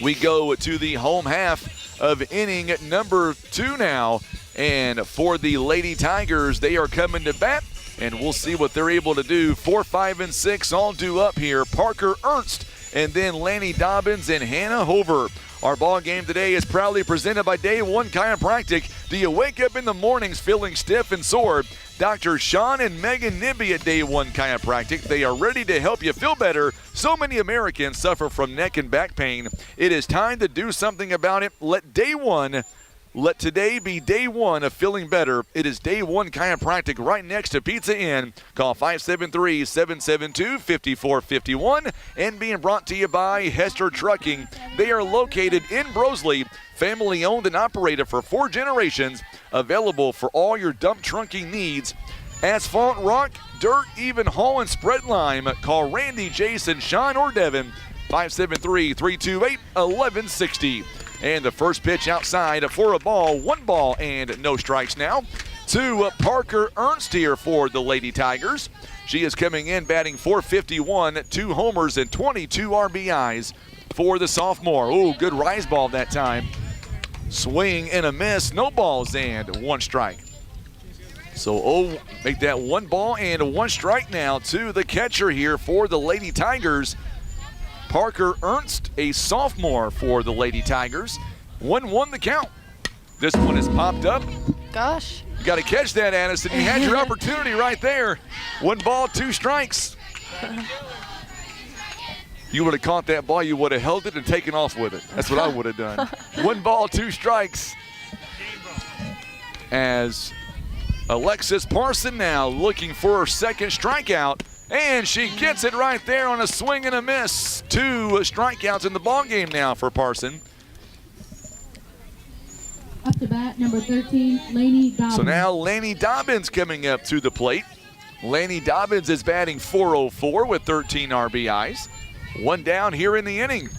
We go to the home half of inning number 2 now, and for the Lady Tigers, they are coming to bat, and we'll see what they're able to do. 4, 5, and 6 all due up here. Parker Ernst, and then Lanny Dobbins and Hannah Hover. Our ball game today is proudly presented by Day One Chiropractic. Do you wake up in the mornings feeling stiff and sore? Dr. Sean and Megan Nibby at Day One Chiropractic. They are ready to help you feel better. So many Americans suffer from neck and back pain. It is time to do something about it. Let today be day one of feeling better. It is Day One Chiropractic right next to Pizza Inn. Call 573-772-5451. And being brought to you by Hester Trucking. They are located in Brosley. Family owned and operated for 4 generations. Available for all your dump trunking needs. Asphalt, rock, dirt, even haul, and spread lime. Call Randy, Jason, Sean, or Devin. 573-328-1160. And the first pitch outside for a ball, 1 ball and no strikes now. To Parker Ernst here for the Lady Tigers. She is coming in batting .451, 2 homers and 22 RBIs for the sophomore. Ooh, good rise ball that time. Swing and a miss, no balls and 1 strike. So make that 1 ball and 1 strike now to the catcher here for the Lady Tigers. Parker Ernst, a sophomore for the Lady Tigers. 1-1 the count. This one is popped up. Gosh. You got to catch that, Addison. You had your opportunity right there. 1 ball, 2 strikes. You would have caught that ball, you would have held it and taken off with it. That's what I would have done. 1 ball, 2 strikes. As Alexis Parson now looking for her second strikeout. And she gets it right there on a swing and a miss. 2 strikeouts in the ballgame now for Parson. Up to bat, number 13, Lainey Dobbins. So now Laney Dobbins coming up to the plate. Laney Dobbins is batting .404 with 13 RBIs. 1 down here in the inning.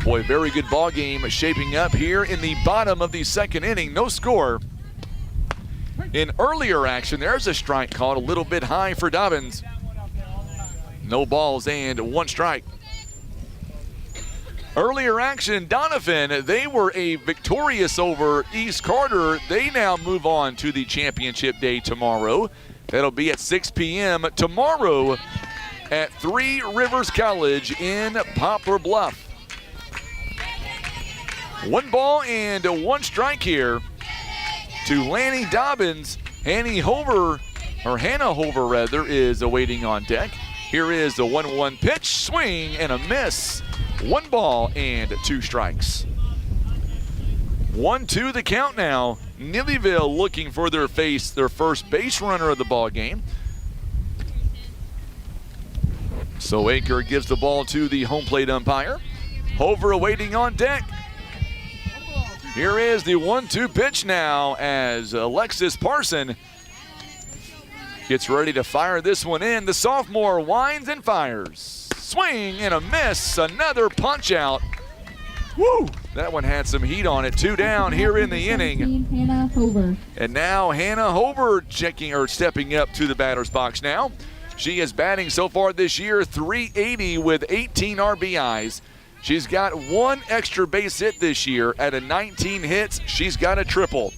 Boy, very good ball game shaping up here in the bottom of the second inning. No score. In earlier action, there's a strike called a little bit high for Dobbins. No balls and 1 strike. Earlier action, Doniphan, they were victorious over East Carter. They now move on to the championship day tomorrow. That'll be at 6 p.m. tomorrow at 3 Rivers College in Poplar Bluff. 1 ball and 1 strike here to Lanny Dobbins. Hannah Hover is awaiting on deck. Here is the 1-1 pitch, swing and a miss. 1 ball and 2 strikes. 1-2 the count now. Neelyville looking for their first base runner of the ball game. So Aker gives the ball to the home plate umpire. Hover awaiting on deck. Here is the 1-2 pitch now as Alexis Parson gets ready to fire this one in. The sophomore winds and fires. Swing and a miss. Another punch out. Woo! That one had some heat on it. 2 down here in the inning. Hannah Hover. And now Hannah Hover stepping up to the batter's box now. She is batting so far this year .380 with 18 RBIs. She's got 1 extra base hit this year. Out of 19 hits, she's got a triple.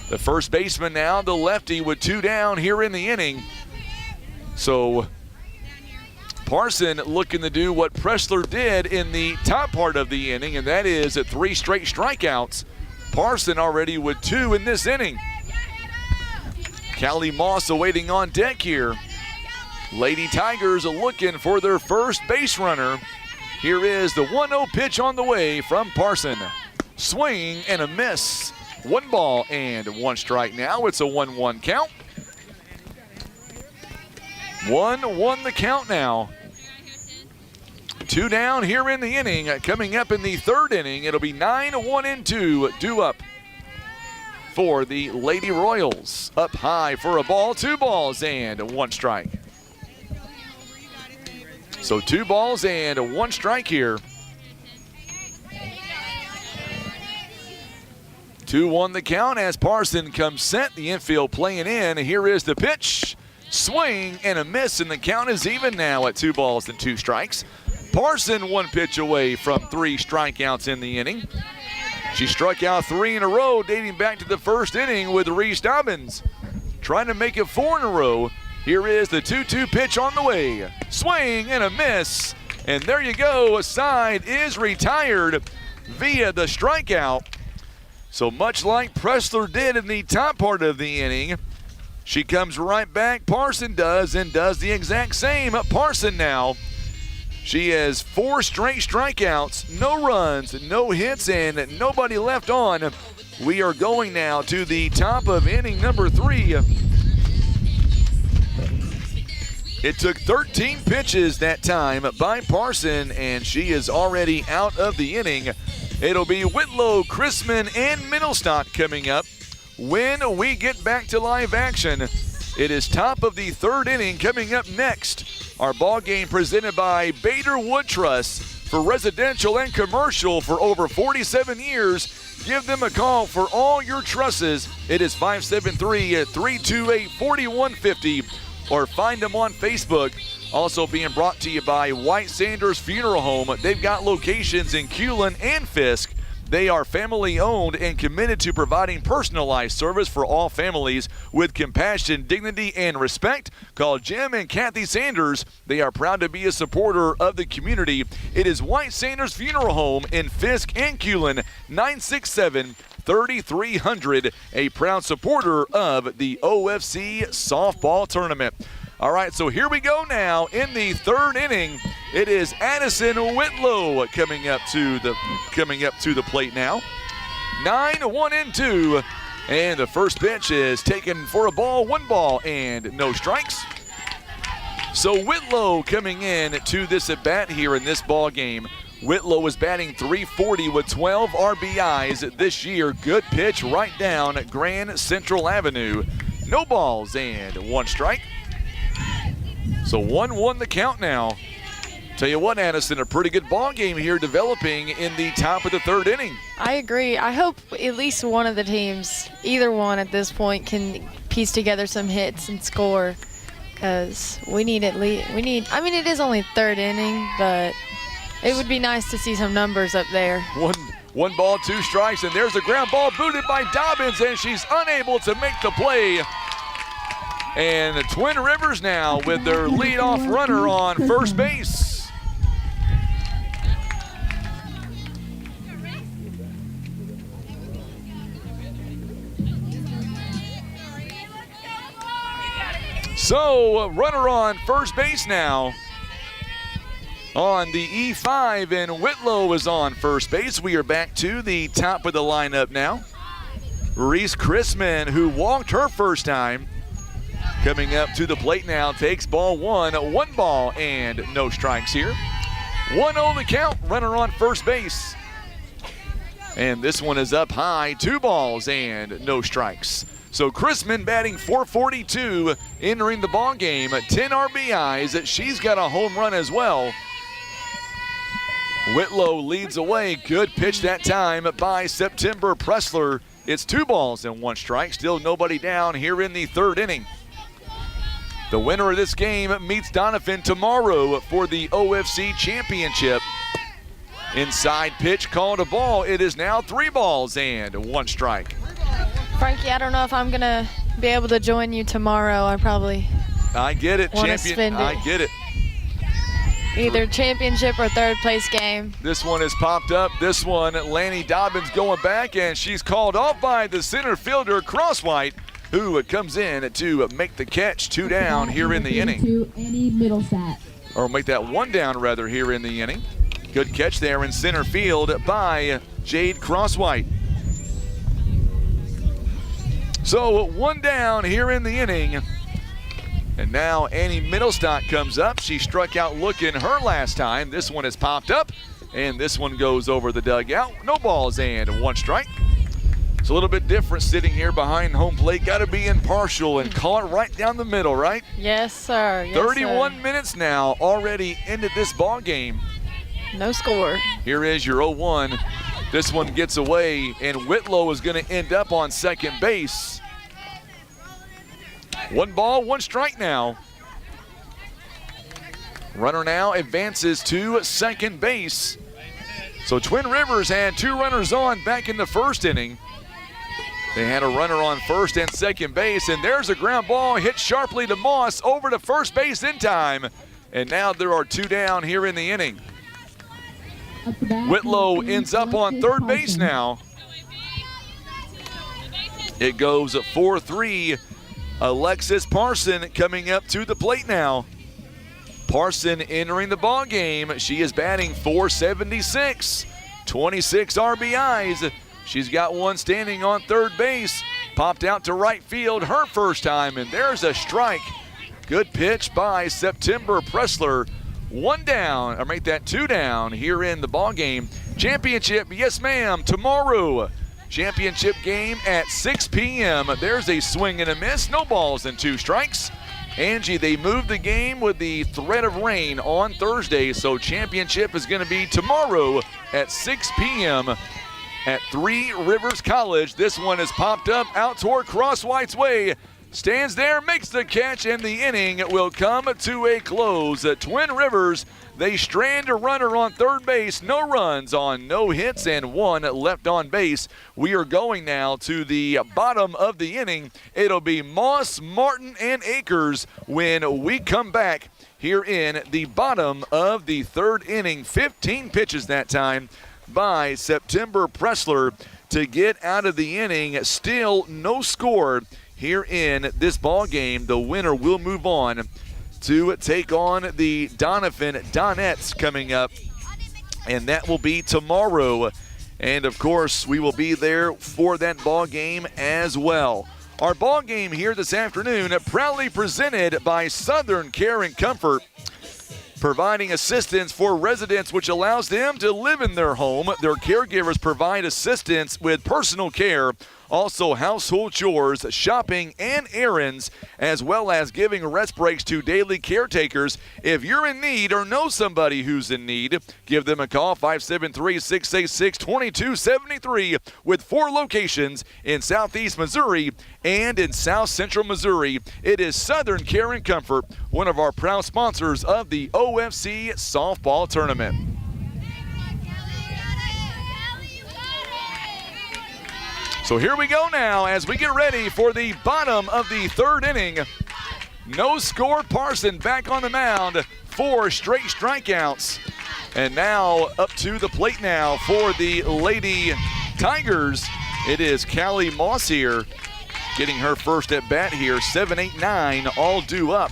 The first baseman now, the lefty, with 2 down here in the inning. So Parson looking to do what Pressler did in the top part of the inning, and that is at 3 straight strikeouts. Parson already with 2 in this inning. Callie Moss awaiting on deck here. Lady Tigers are looking for their first base runner. Here is the 1-0 pitch on the way from Parson. Swing and a miss. 1 ball and 1 strike now. It's a 1-1 count. 1-1 the count now. 2 down here in the inning. Coming up in the 3rd inning, it'll be 9-1-2 due up for the Lady Royals. Up high for a ball, 2 balls and 1 strike. So 2 balls and 1 strike here. 2-1 the count as Parson comes set. The infield playing in. Here is the pitch. Swing and a miss, and the count is even now at 2 balls and 2 strikes. Parson 1 pitch away from 3 strikeouts in the inning. She struck out 3 in a row dating back to the 1st inning with Reese Dobbins. Trying to make it 4 in a row. Here is the 2-2 pitch on the way. Swing and a miss. And there you go. A side is retired via the strikeout. So much like Pressler did in the top part of the inning, she comes right back. Parson does, and does the exact same. Parson now, she has 4 straight strikeouts, no runs, no hits, and nobody left on. We are going now to the top of inning number 3. It took 13 pitches that time by Parson, and she is already out of the inning. It'll be Whitlow, Chrisman, and Middlestock coming up when we get back to live action. It is top of the third inning coming up next. Our ball game presented by Bader Wood Trust. For residential and commercial for over 47 years, give them a call for all your trusses. It is 573-328-4150, or find them on Facebook. Also being brought to you by White Sanders Funeral Home. They've got locations in Culin and Fisk. They are family owned and committed to providing personalized service for all families with compassion, dignity, and respect. Call Jim and Kathy Sanders. They are proud to be a supporter of the community. It is White Sanders Funeral Home in Fisk and Culin, 967-3300, a proud supporter of the OFC Softball Tournament. All right, so here we go now in the third inning. It is Addison Whitlow coming up to the plate now. 9-1-2, and the first pitch is taken for a ball, 1 ball, and no strikes. So Whitlow coming in to this at bat here in this ball game. Whitlow is batting .340 with 12 RBIs this year. Good pitch right down Grand Central Avenue. No balls and 1 strike. So 1-1 the count now. Tell you what, Addison, a pretty good ball game here developing in the top of the third inning. I agree. I hope at least one of the teams, either one at this point, can piece together some hits and score, because I mean, it is only third inning, but it would be nice to see some numbers up there. One ball, 2 strikes, and there's a ground ball booted by Dobbins, and she's unable to make the play. And the Twin Rivers now with their leadoff runner on first base. So, runner on first base now on the E5, and Whitlow is on first base. We are back to the top of the lineup now. Reese Chrisman, who walked her first time, coming up to the plate now, takes ball 1, 1 ball and no strikes here. 1-0 the count, runner on first base. And this one is up high, 2 balls and no strikes. So Chrisman batting .442, entering the ball game, 10 RBIs. She's got a home run as well. Whitlow leads away. Good pitch that time by September Pressler. It's 2 balls and 1 strike. Still nobody down here in the third inning. The winner of this game meets Doniphan tomorrow for the OFC Championship. Inside pitch called a ball. It is now 3 balls and 1 strike. Frankie, I don't know if I'm going to be able to join you tomorrow. I get it, champion. I get it. Either championship or third place game. This one has popped up. This one, Lanny Dobbins going back, and she's called off by the center fielder, Crosswhite, who comes in to make the catch. 2 down here in the inning. Or make that 1 down, rather, here in the inning. Good catch there in center field by Jade Crosswhite. So 1 down here in the inning. And now Annie Middlestock comes up. She struck out looking her last time. This one has popped up, and this one goes over the dugout. No balls and 1 strike. It's a little bit different sitting here behind home plate. Got to be impartial and call it right down the middle, right? Yes, sir. Yes, 31 minutes now already into this ball game. No score. Here is your 0-1. This one gets away, and Whitlow is going to end up on second base. 1 ball, 1 strike now. Runner now advances to second base. So Twin Rivers had 2 runners on back in the first inning. They had a runner on first and second base, and there's a ground ball hit sharply to Moss over to first base in time. And now there are 2 down here in the inning. Whitlow ends up on third base now. It goes 4-3. Alexis Parson coming up to the plate now. Parson entering the ball game. She is batting .476, 26 RBIs. She's got 1 standing on third base. Popped out to right field her first time, and there's a strike. Good pitch by September Pressler. 1 down, or make that 2 down here in the ball game. Championship, yes ma'am, tomorrow. Championship game at 6 p.m. There's a swing and a miss, no balls and 2 strikes. Angie, they moved the game with the threat of rain on Thursday, so championship is going to be tomorrow at 6 p.m. at Three Rivers College. This one is popped up out toward Crosswhite's way. Stands there, makes the catch, and the inning will come to a close. Twin Rivers, they strand a runner on third base. No runs on no hits and 1 left on base. We are going now to the bottom of the inning. It'll be Moss, Martin, and Akers when we come back here in the bottom of the third inning. 15 pitches that time by September Pressler to get out of the inning. Still no score here in this ball game. The winner will move on to take on the Doniphan Donettes coming up, and that will be tomorrow. And of course, we will be there for that ball game as well. Our ball game here this afternoon proudly presented by Southern Care and Comfort, providing assistance for residents which allows them to live in their home. Their caregivers provide assistance with personal care, also household chores, shopping, and errands, as well as giving rest breaks to daily caretakers. If you're in need or know somebody who's in need, give them a call, 573-686-2273, with 4 locations in Southeast Missouri and in South Central Missouri. It is Southern Care and Comfort, one of our proud sponsors of the OFC Softball Tournament. So here we go now as we get ready for the bottom of the third inning. No score, Parson back on the mound, 4 straight strikeouts. And now up to the plate now for the Lady Tigers. It is Callie Moss here, getting her first at bat here. 7, 8, 9, all due up.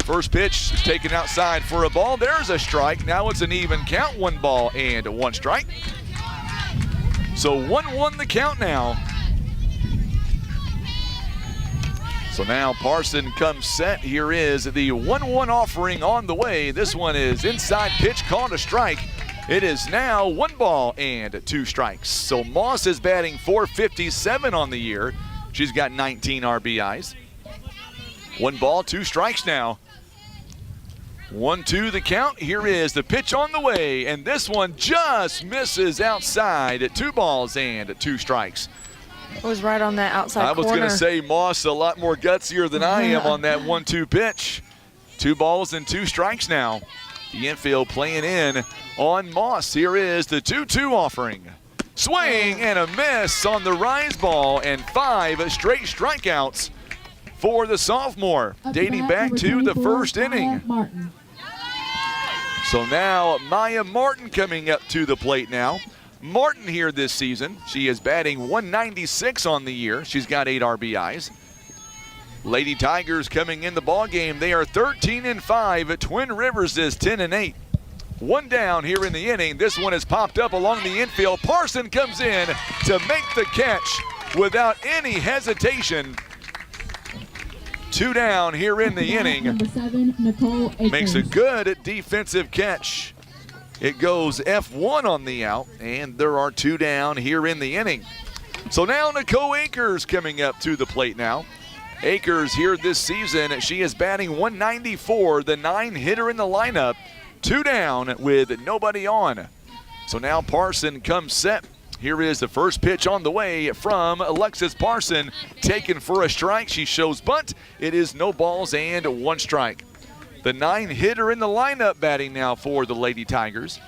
First pitch is taken outside for a ball. There's a strike. Now it's an even count, 1 ball and 1 strike. So 1-1 the count now. So now Parson comes set. Here is the 1-1 offering on the way. This one is inside pitch, called a strike. It is now 1 ball and 2 strikes. So Moss is batting .457 on the year. She's got 19 RBIs. 1 ball, 2 strikes now. 1-2 the count. Here is the pitch on the way, and this one just misses outside. 2 balls and 2 strikes. It was right on that outside corner. I was going to say Moss a lot more gutsier than I am on that 1-2 pitch. 2 balls and 2 strikes now. The infield playing in on Moss. Here is the 2-2 offering. Swing and a miss on the rise ball, and 5 straight strikeouts for the sophomore, dating back to the first inning. So now Maya Martin coming up to the plate now. Martin here this season. She is batting .196 on the year. She's got 8 RBIs. Lady Tigers coming in the ball game. They are 13-5. Twin Rivers is 10-8. 1 down here in the inning. This one is popped up along the infield. Parson comes in to make the catch without any hesitation. 2 down here in the inning. Number 7, Nicole Akers. Makes a good defensive catch. It goes F1 on the out, and there are 2 down here in the inning. So now Nicole Akers coming up to the plate now. Akers here this season, she is batting .194, the 9-hitter in the lineup. 2 down with nobody on. So now Parson comes set. Here is the first pitch on the way from Alexis Parson. Taken for a strike. She shows bunt. It is no balls and 1 strike. The 9-hitter in the lineup batting now for the Lady Tigers.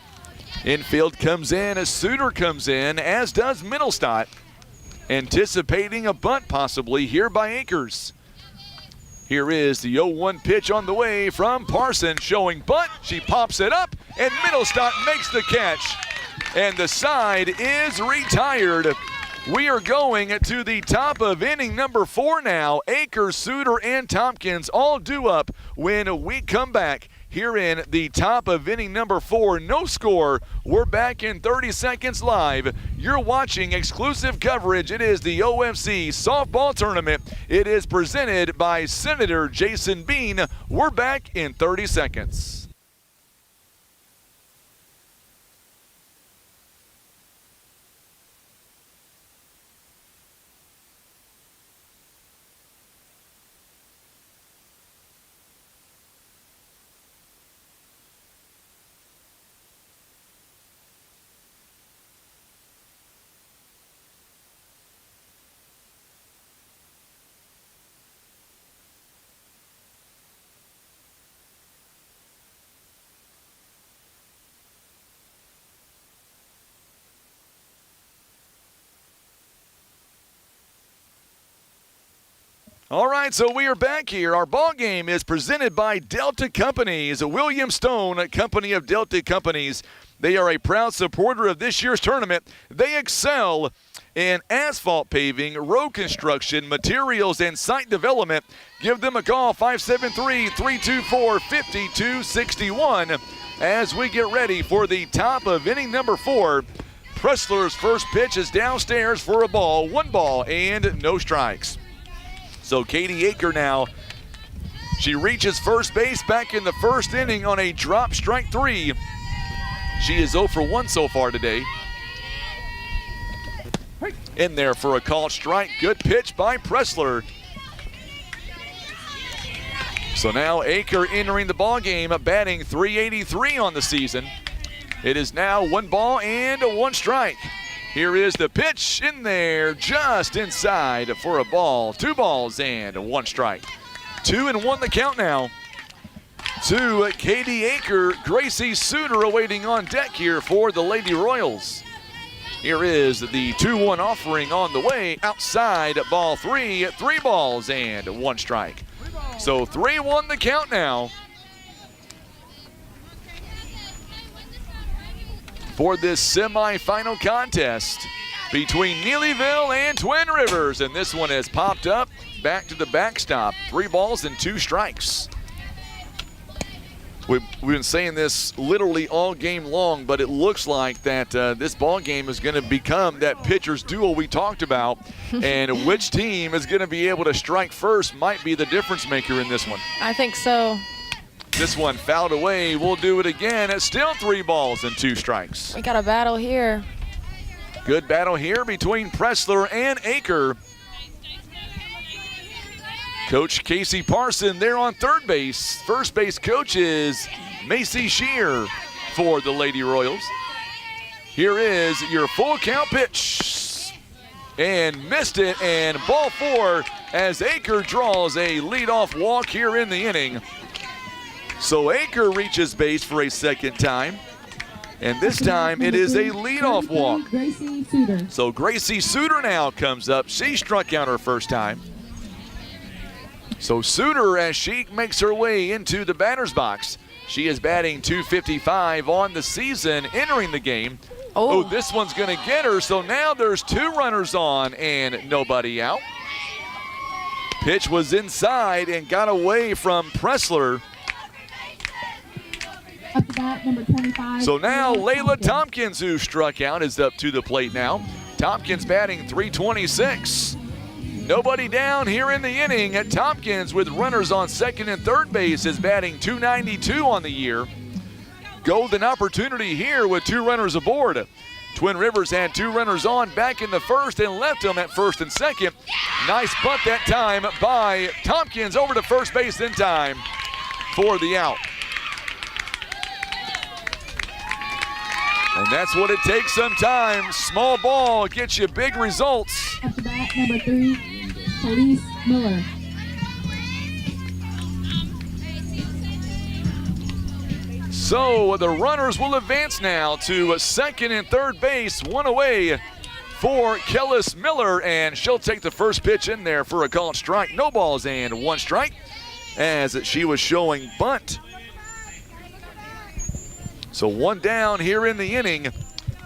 Infield comes in, a Suter comes in, as does Middlestott. Anticipating a bunt possibly here by Akers. Here is the 0-1 pitch on the way from Parson, showing bunt. She pops it up, and Middlestott makes the catch. And the side is retired. We are going to the top of inning number 4 now. Akers, Suter, and Tompkins all due up when we come back here in the top of inning number 4. No score. We're back in 30 seconds live. You're watching exclusive coverage. It is the OFC Softball Tournament. It is presented by Senator Jason Bean. We're back in 30 seconds. All right, so we are back here. Our ball game is presented by Delta Companies, William Stone, a company of Delta Companies. They are a proud supporter of this year's tournament. They excel in asphalt paving, road construction, materials, and site development. Give them a call, 573-324-5261, as we get ready for the top of inning number 4. Pressler's first pitch is downstairs for a ball, 1 ball, and no strikes. So Katie Aker now, she reaches first base back in the first inning on a drop strike 3. She is 0 for 1 so far today. In there for a called strike. Good pitch by Pressler. So now Aker entering the ball game, batting .383 on the season. It is now 1 ball and 1 strike. Here is the pitch in there, just inside for a ball. 2 balls and 1 strike. 2-1 the count now. To Katie Aker, Gracie Suter awaiting on deck here for the Lady Royals. Here is the 2-1 offering on the way. Outside, ball 3, 3 balls and 1 strike. So 3-1 the count now. For this semifinal contest between Neelyville and Twin Rivers. And this one has popped up back to the backstop. 3 balls and 2 strikes. We've been saying this literally all game long, but it looks like that this ball game is going to become that pitcher's duel we talked about. And which team is going to be able to strike first might be the difference maker in this one. I think so. This one fouled away. We'll do it again. It's still 3 balls and 2 strikes. We got a battle here. Good battle here between Pressler and Aker. Coach Casey Parson there on third base. First base coach is Macy Shear for the Lady Royals. Here is your full count pitch. And missed it, and ball 4 as Aker draws a leadoff walk here in the inning. So Aker reaches base for a second time, and this time it is a leadoff walk. Gracie Suter. So Gracie Suter now comes up. She struck out her first time. So Suter, as she makes her way into the batter's box, she is batting .255 on the season, entering the game. Oh, this one's going to get her, so now there's 2 runners on and nobody out. Pitch was inside and got away from Pressler. Up to bat, number 25. So now Layla Tompkins, who struck out, is up to the plate now. Tompkins batting .326. Nobody down here in the inning. Tompkins with runners on second and third base is batting .292 on the year. Golden opportunity here with 2 runners aboard. Twin Rivers had 2 runners on back in the first and left them at first and second. Nice bunt that time by Tompkins over to first base in time for the out. And that's what it takes sometimes. Small ball gets you big results. Up to bat, number 3, Police Miller. So the runners will advance now to second and third base, 1 away for Kellis Miller, and she'll take the first pitch in there for a called strike. No balls and 1 strike as she was showing bunt. So 1 down here in the inning.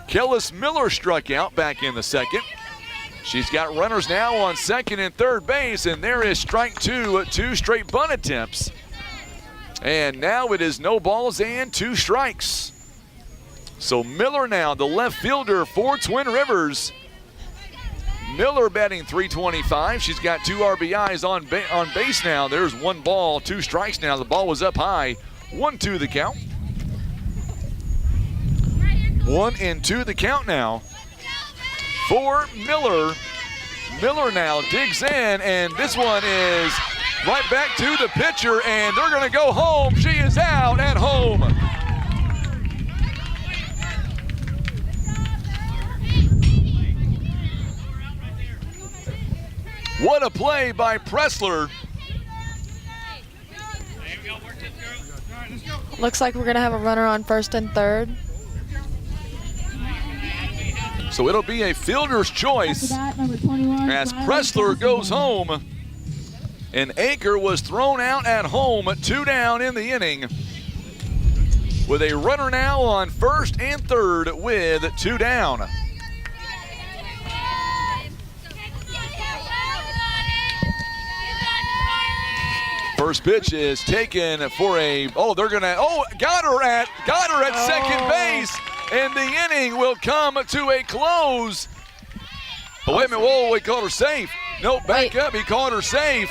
Kellis Miller struck out back in the second. She's got runners now on second and third base, and there is strike 2, 2 straight bunt attempts. And now it is no balls and 2 strikes. So Miller now, the left fielder for Twin Rivers. Miller batting .325. She's got 2 RBIs on base now. There's 1 ball, 2 strikes now. The ball was up high. 1-2 the count. 1-2 the count now for Miller. Miller now digs in, and this one is right back to the pitcher, and they're going to go home. She is out at home. What a play by Pressler. Looks like we're going to have a runner on first and third. So it'll be a fielder's choice Up to bat, number 21, as Riley Pressler goes Castleman. home. And Anchor was thrown out at home, 2 down in the inning. With a runner now on first and third with 2 down. First pitch is taken for a, got her at second base, and the inning will come to a close. Oh, wait a minute, whoa, he called her safe. No, back up, he called her safe.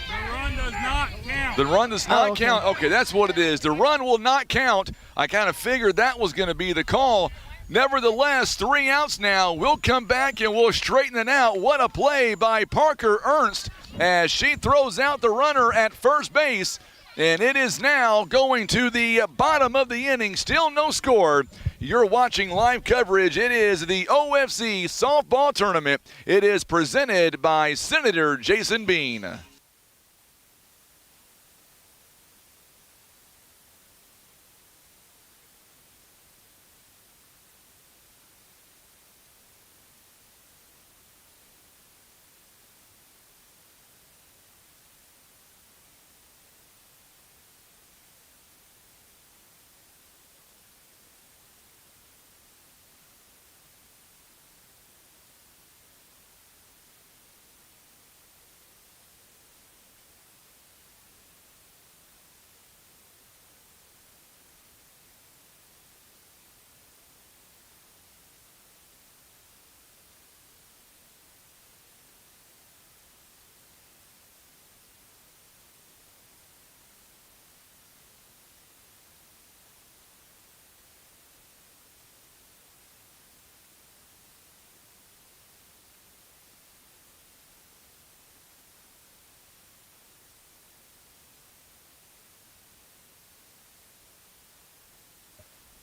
The run does not count. The run does not count. Okay, that's what it is. The run will not count. I kind of figured that was going to be the call. Nevertheless, 3 outs now. We'll come back and we'll straighten it out. What a play by Parker Ernst as she throws out the runner at first base. And it is now going to the bottom of the inning. Still no score. You're watching live coverage. It is the OFC Softball Tournament. It is presented by Senator Jason Bean.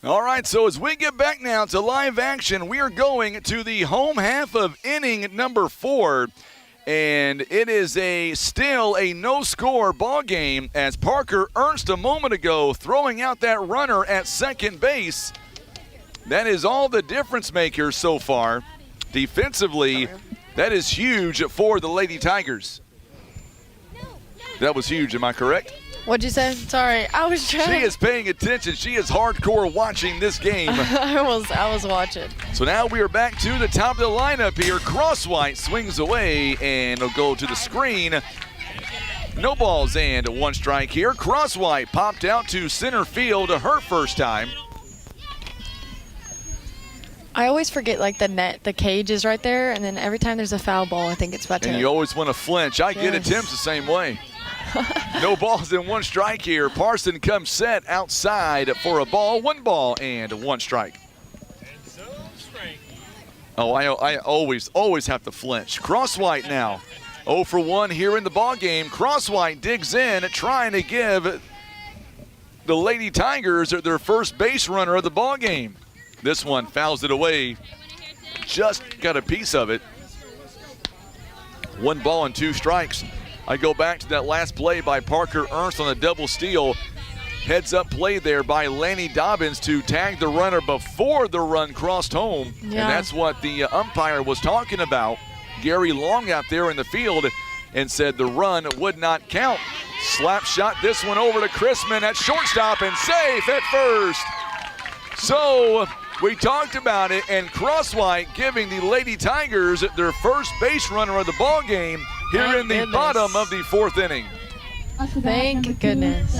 All right, so as we get back now to live action, we are going to the home half of inning number 4. And it is still a no-score ball game as Parker Ernst a moment ago throwing out that runner at second base. That is all the difference maker so far. Defensively, that is huge for the Lady Tigers. That was huge, am I correct? What'd you say? Sorry, I was trying. She is paying attention. She is hardcore watching this game. I was watching. So now we are back to the top of the lineup here. Crosswhite swings away and will go to the screen. No balls and 1 strike here. Crosswhite popped out to center field her first time. I always forget like the cage is right there, and then every time there's a foul ball, I think it's about to. And you always want to flinch. I get it. Tim's the same way. No balls and 1 strike here. Parson comes set outside for a ball. 1 ball and 1 strike. Oh, I always have to flinch. Crosswhite now 0 for 1 here in the ball game. Crosswhite digs in, trying to give the Lady Tigers their first base runner of the ball game. This one fouls it away. Just got a piece of it. 1 ball and 2 strikes. I go back to that last play by Parker Ernst on a double steal. Heads up play there by Lanny Dobbins to tag the runner before the run crossed home. Yeah. And that's what the umpire was talking about. Gary Long out there in the field and said the run would not count. Slap shot this one over to Chrisman at shortstop and safe at first. So we talked about it, and Crosswhite giving the Lady Tigers their first base runner of the ball game here in the bottom of the 4th inning. Thank goodness.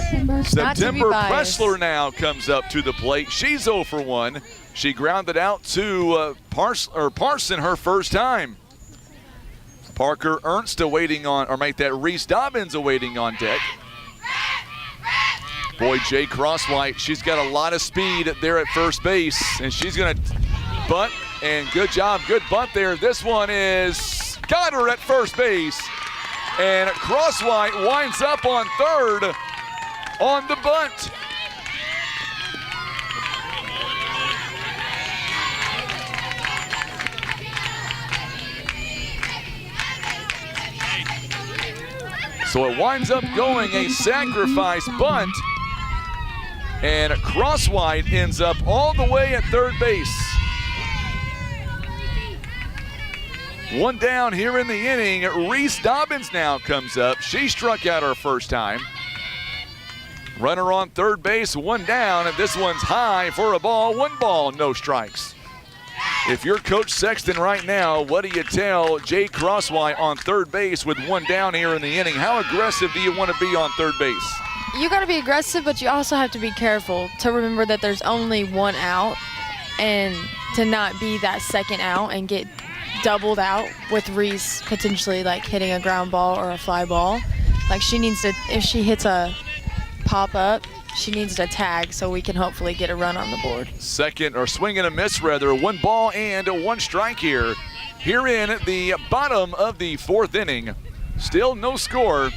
September Pressler now comes up to the plate. She's 0 for 1. She grounded out to Parson her first time. Parker Ernst awaiting on, or make that Reese Dobbins awaiting on deck. Boy, Jay Crosswhite, she's got a lot of speed there at first base, and she's going to bunt, and good job, good bunt there. This one is got her at first base, and Crosswhite winds up on third on the bunt. So it winds up going a sacrifice bunt, and Crosswhite ends up all the way at third base. One down here in the inning. Reese Dobbins now comes up. She struck out her first time. Runner on third base, one down, and this one's high for a ball. One ball, no strikes. If you're Coach Sexton right now, what do you tell Jay Crosswhite on third base with one down here in the inning? How aggressive do you want to be on third base? You got to be aggressive, but you also have to be careful to remember that there's only one out and to not be that second out and get doubled out with Reese potentially like hitting a ground ball or a fly ball. Like she needs to, if she hits a pop up, she needs to tag so we can hopefully get a run on the board. Second, or swing and a miss rather, one ball and one strike here. Here in the bottom of the fourth inning. Still no score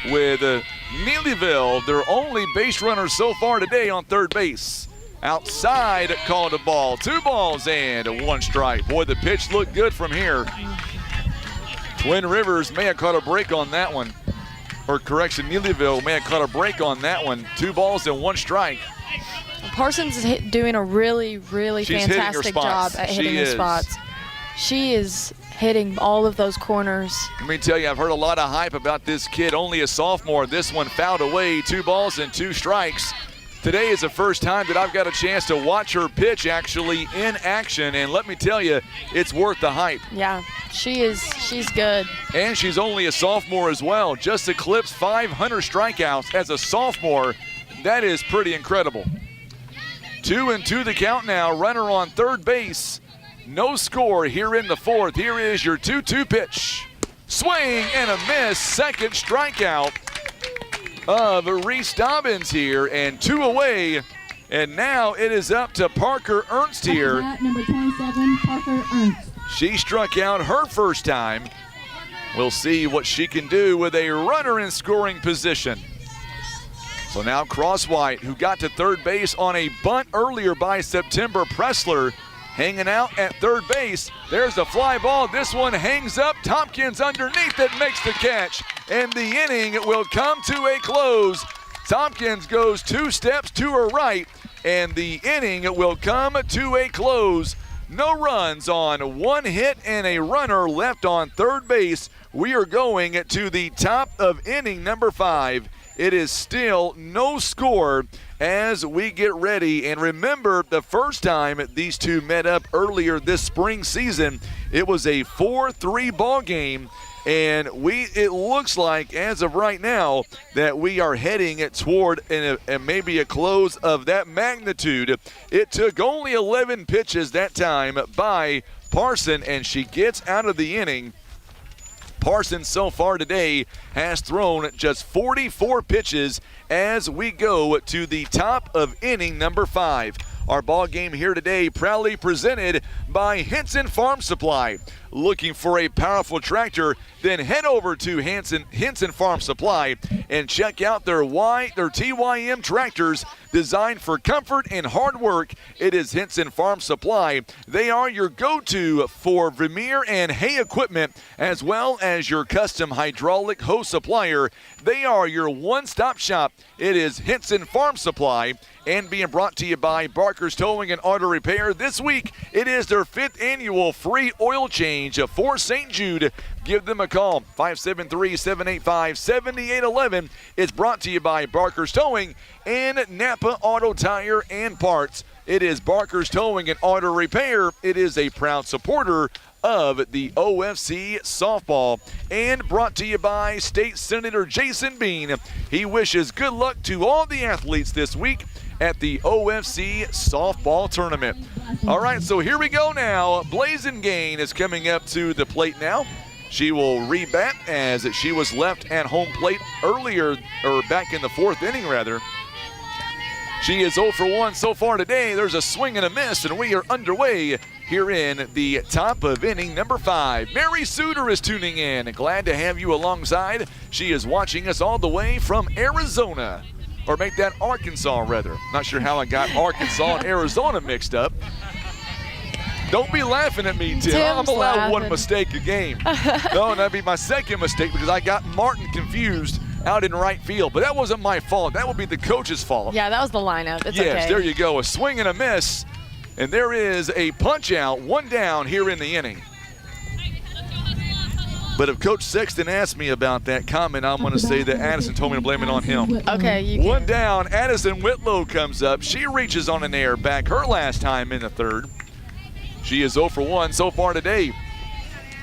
with Neelyville, their only base runner so far today on third base. Outside, called a ball. 2 balls and 1 strike. Boy, the pitch looked good from here. Twin Rivers may have caught a break on that one. Or correction, Neelyville may have caught a break on that one. 2 balls and 1 strike. Parsons is doing a really, really She's fantastic job at hitting the spots. She is hitting all of those corners. Let me tell you, I've heard a lot of hype about this kid, only a sophomore. This one fouled away, 2 balls and 2 strikes. Today is the first time that I've got a chance to watch her pitch actually in action, and let me tell you, it's worth the hype. Yeah, she's good. And she's only a sophomore as well. Just eclipsed 500 strikeouts as a sophomore. That is pretty incredible. 2-2 the count now. Runner on third base. No score here in the fourth. Here is your 2-2 pitch. Swing and a miss. Second strikeout of Reese Dobbins here, and 2 away. And now it is up to Parker Ernst here. Number 27, Parker Ernst. She struck out her first time. We'll see what she can do with a runner in scoring position. So now Crosswhite, who got to third base on a bunt earlier by September Pressler, hanging out at third base. There's a fly ball. This one hangs up. Tompkins underneath it makes the catch, and the inning will come to a close. Tompkins goes 2 steps to her right, and the inning will come to a close. No runs on 1 hit and a runner left on third base. We are going to the top of inning number 5. It is still no score as we get ready. And remember, the first time these two met up earlier this spring season, it was a 4-3 ball game. And it looks like, as of right now, that we are heading toward maybe a close of that magnitude. It took only 11 pitches that time by Parson, and she gets out of the inning. Parson so far today has thrown just 44 pitches as we go to the top of inning number 5. Our ball game here today proudly presented by Henson Farm Supply. Looking for a powerful tractor? Then head over to Henson Farm Supply and check out their TYM tractors designed for comfort and hard work. It is Henson Farm Supply. They are your go-to for Vermeer and hay equipment, as well as your custom hydraulic hose supplier. They are your one-stop shop. It is Henson Farm Supply. And being brought to you by Barker's Towing and Auto Repair. This week, it is their 5th annual free oil change for St. Jude. Give them a call, 573-785-7811. It's brought to you by Barker's Towing and Napa Auto Tire and Parts. It is Barker's Towing and Auto Repair. It is a proud supporter of the OFC Softball, and brought to you by State Senator Jason Bean. He wishes good luck to all the athletes this week at the OFC Softball Tournament. All right, so here we go now. Blazin Gain is coming up to the plate now. She will re-bat as she was left at home plate earlier, or back in the 4th inning rather. She is 0 for 1 so far today. There's a swing and a miss, and we are underway here in the top of inning number 5. Mary Suter is tuning in. Glad to have you alongside. She is watching us all the way from Arizona. Or make that Arkansas, rather. Not sure how I got Arkansas and Arizona mixed up. Don't be laughing at me, Tim. I'm allowed laughing. 1 mistake a game. No, that'd be my second mistake because I got Martin confused out in right field. But that wasn't my fault. That would be the coach's fault. Yeah, that was the lineup. It's yes, okay. There you go. A swing and a miss. And there is a punch out, 1 down here in the inning. But if Coach Sexton asked me about that comment, I'm going to say that Addison told me to blame it on him. Okay, you can. One down, Addison Whitlow comes up. She reaches on an air back her last time in the third. She is 0 for 1 so far today.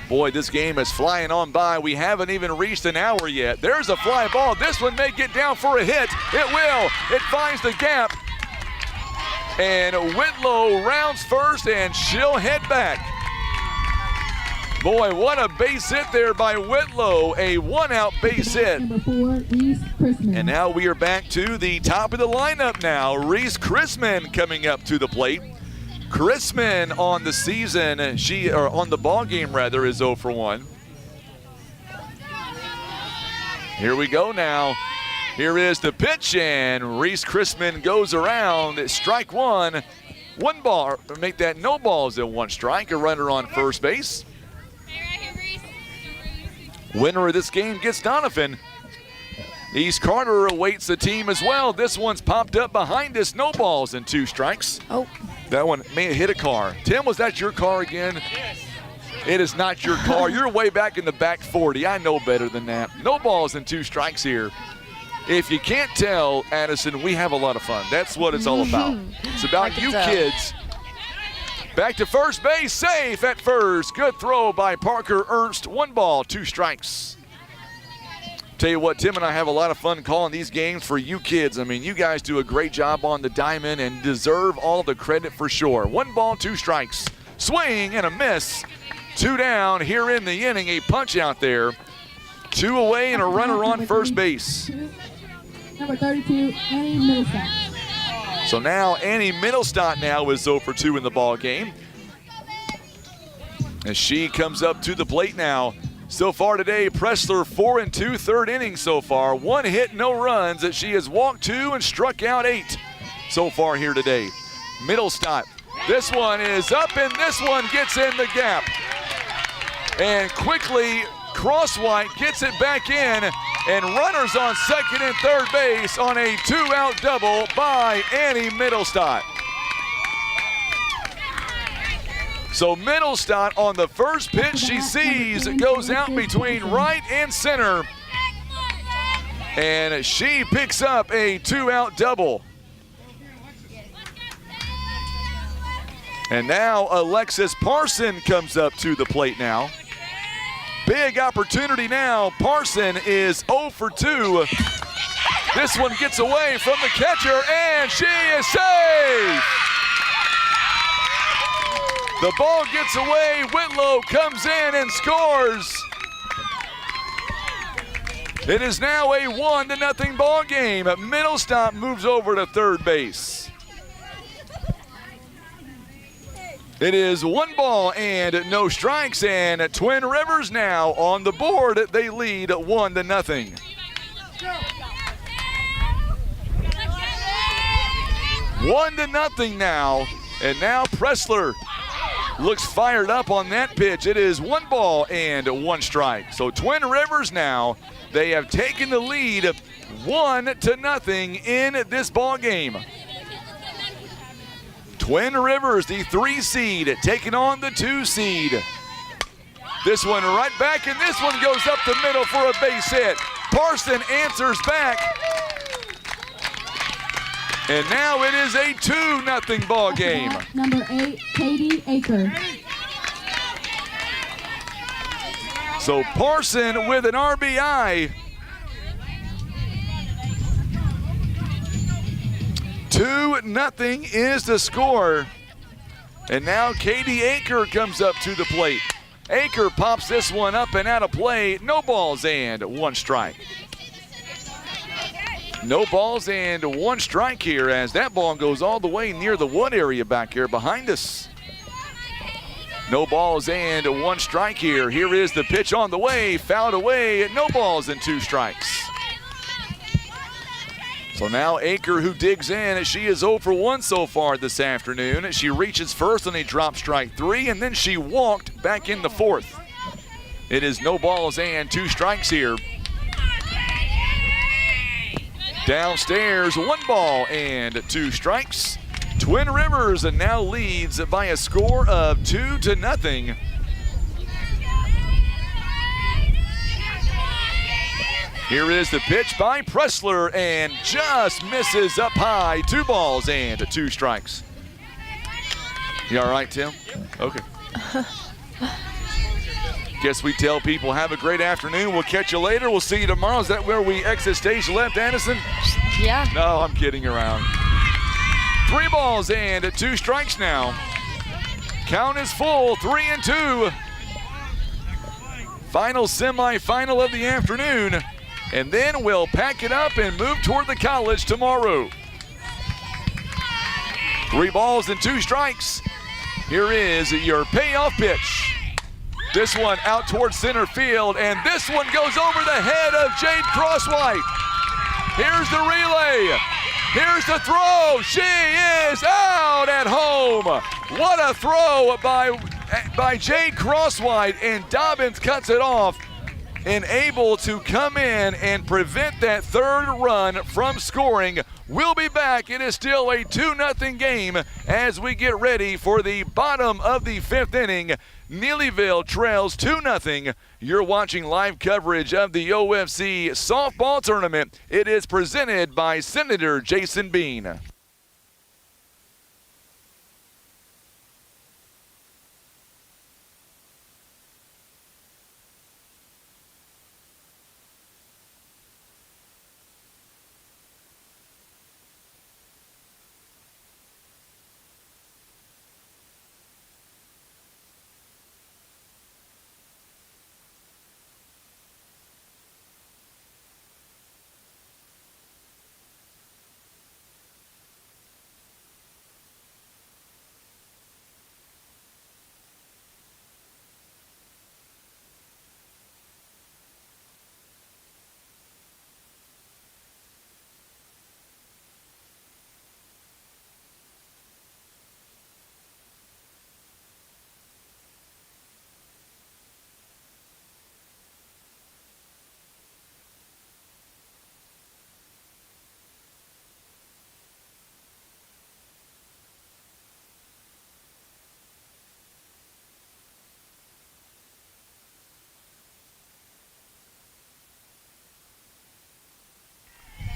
Boy, this game is flying on by. We haven't even reached an hour yet. There's a fly ball. This one may get down for a hit. It will. It finds the gap. And Whitlow rounds first, and she'll head back. Boy, what a base hit there by Whitlow. A one-out base hit. Number 4, Reese Christman. And now we are back to the top of the lineup now. Reese Christman coming up to the plate. Christman on the season, on the ball game rather, is 0 for 1. Here we go now. Here is the pitch, and Reese Christman goes around. Strike one. One ball, make that no balls in one strike. A runner on first base. Winner of this game gets Doniphan. East Carter awaits the team as well. This one's popped up behind us. No balls and 2 strikes. Oh. That one may have hit a car. Tim, was that your car again? It is not your car. You're way back in the back 40. I know better than that. No balls and 2 strikes here. If you can't tell, Addison, we have a lot of fun. That's what it's all about. It's about you kids. Back to first base, safe at first. Good throw by Parker Ernst. 1 ball, 2 strikes. Tell you what, Tim and I have a lot of fun calling these games for you kids. I mean, you guys do a great job on the diamond and deserve all the credit for sure. 1 ball, 2 strikes. Swing and a miss. 2 down here in the inning. A punch out there. 2 away and a runner on first base. Number 32, Annie Middlestat. So now Annie Middlestat now is 0 for 2 in the ball game. As she comes up to the plate now. So far today, Pressler 4 and 2, third inning so far. 1 hit, no runs. She has walked 2 and struck out 8 so far here today. Middlestat, this one is up and this one gets in the gap. And quickly, Crosswhite gets it back in, and runners on second and third base on a 2-out double by Annie Middlestat. So Middlestat on the first pitch she sees goes out between right and center. And she picks up a 2-out double. And now Alexis Parson comes up to the plate now. Big opportunity now. Parson is 0 for 2. This one gets away from the catcher, and she is safe. The ball gets away. Whitlow comes in and scores. It is now a 1-0 ball game. Middlestat moves over to third base. It is 1 ball and no strikes, and Twin Rivers now on the board. They lead 1-0. 1-0 now, and now Pressler looks fired up on that pitch. It is 1 ball and 1 strike. So Twin Rivers now, they have taken the lead 1-0 in this ball game. Twin Rivers, the 3 seed, taking on the 2 seed. This one right back, and this one goes up the middle for a base hit. Parson answers back. And now it is a 2-0 ball game. Number 8, Katie Aker. So Parson with an RBI. 2-0 is the score. And now Katie Aker comes up to the plate. Aker pops this one up and out of play. No balls and 1 strike. No balls and 1 strike here as that ball goes all the way near the wood area back here behind us. No balls and 1 strike here. Here is the pitch on the way, fouled away. No balls and 2 strikes. So now Aker, who digs in, she is 0 for 1 so far this afternoon. She reaches first on a drop strike 3, and then she walked back in the 4th. It is no balls and 2 strikes here. Downstairs, 1 ball and 2 strikes. Twin Rivers now leads by a score of 2-0. Here is the pitch by Pressler, and just misses up high. 2 balls and 2 strikes. You all right, Tim? Okay. Guess we tell people have a great afternoon. We'll catch you later. We'll see you tomorrow. Is that where we exit stage left, Addison? Yeah. No, I'm kidding around. 3 balls and 2 strikes now. Count is full, 3-2. Final semifinal of the afternoon. And then we'll pack it up and move toward the college tomorrow. 3 balls and 2 strikes. Here is your payoff pitch. This one out towards center field, and this one goes over the head of Jade Crosswhite. Here's the relay. Here's the throw. She is out at home. What a throw by Jade Crosswhite, and Dobbins cuts it off and able to come in and prevent that 3rd run from scoring. We'll be back. It is still a 2-0 game as we get ready for the bottom of the 5th inning. Neelyville trails 2-0. You're watching live coverage of the OFC Softball Tournament. It is presented by Senator Jason Bean.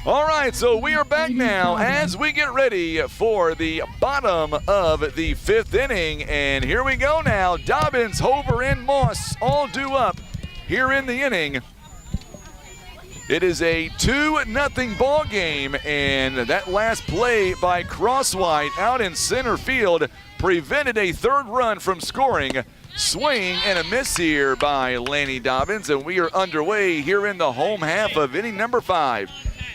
All right, so we are back now as we get ready for the bottom of the 5th inning. And here we go now. Dobbins, Hover, and Moss all due up here in the inning. It is a 2-0 ball game, and that last play by Crosswhite out in center field prevented a 3rd run from scoring. Swing and a miss here by Lanny Dobbins, and we are underway here in the home half of inning number 5.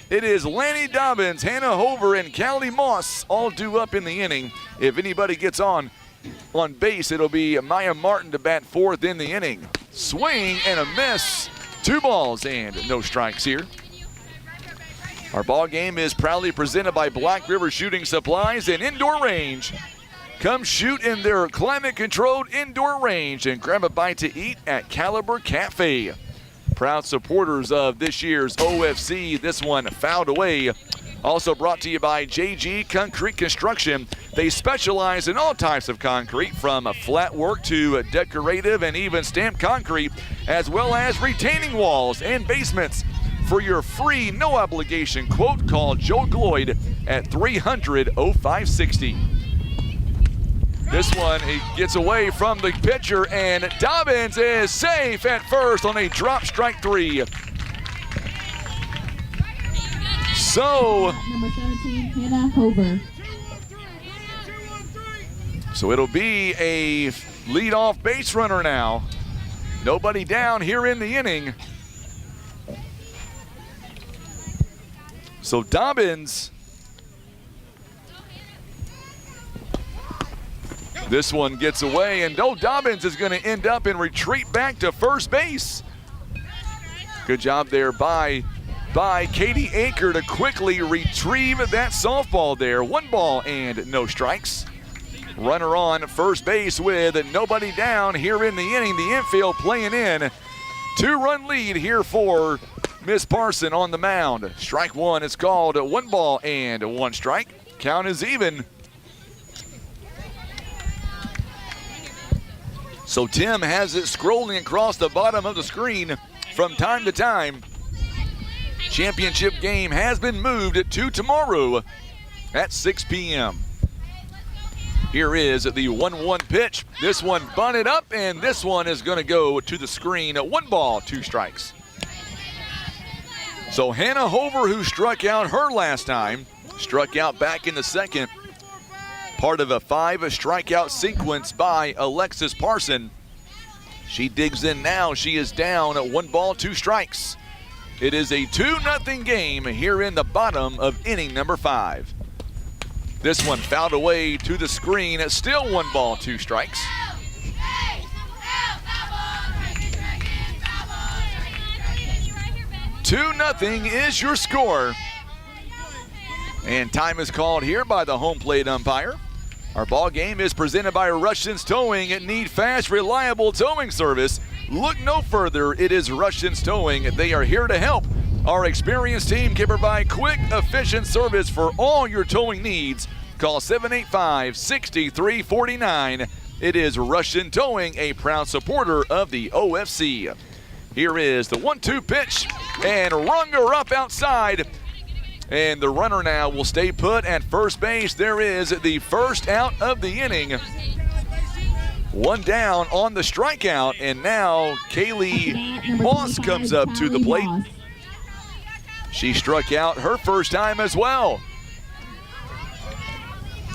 It is Lanny Dobbins, Hannah Hover, and Callie Moss all due up in the inning. If anybody gets on base, it'll be Maya Martin to bat 4th in the inning. Swing and a miss. 2 balls and no strikes here. Our ball game is proudly presented by Black River Shooting Supplies and Indoor Range. Come shoot in their climate-controlled indoor range and grab a bite to eat at Caliber Cafe. Proud supporters of this year's OFC. This one fouled away. Also brought to you by JG Concrete Construction. They specialize in all types of concrete, from flat work to decorative and even stamped concrete, as well as retaining walls and basements. For your free, no obligation quote, call Joe Gloyd at 300-0560. This one, he gets away from the pitcher, and Dobbins is safe at first on a drop strike 3. So, Number 17, Hannah Hover. so it'll be a leadoff base runner now. Nobody down here in the inning. So Dobbins, this one gets away, and Dobbins is going to end up and retreat back to first base. Good job there by Katie Aker to quickly retrieve that softball there. 1 ball and no strikes. Runner on first base with nobody down here in the inning. The infield playing in. 2-run lead here for Miss Parson on the mound. Strike 1 is called. 1 ball and 1 strike. Count is even. So Tim has it scrolling across the bottom of the screen from time to time. Championship game has been moved to tomorrow at 6 p.m. Here is the 1-1 pitch. This one bunted up, and this one is going to go to the screen. 1 ball, 2 strikes. So Hannah Hover, who struck out her last time, struck out back in the second. Part of a 5 strikeout sequence by Alexis Parson. She digs in now. She is down at 1 ball, 2 strikes. It is a 2-0 game here in the bottom of inning number 5. This one fouled away to the screen. It's still 1 ball, 2 strikes. Two nothing is your score. And time is called here by the home plate umpire. Our ball game is presented by Russians Towing. Need fast, reliable towing service? Look no further. It is Russians Towing. They are here to help. Our experienced team can provide quick, efficient service for all your towing needs. Call 785-6349. It is Russian Towing, a proud supporter of the OFC. Here is the 1-2 pitch, and Runger up outside. And the runner now will stay put at first base. There is the first out of the inning. 1 down on the strikeout, and now Kaylee Moss comes up to the plate. She struck out her first time as well.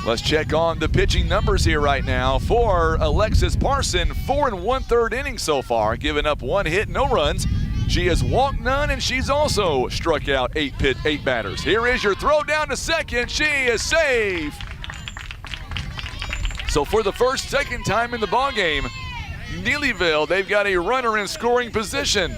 Let's check on the pitching numbers here right now for Alexis Parson. 4 1/3 innings so far, giving up 1 hit, no runs. She has walked none, and she's also struck out 8 batters. Here is your throw down to second. She is safe. So for the second time in the ballgame, Neelyville, they've got a runner in scoring position.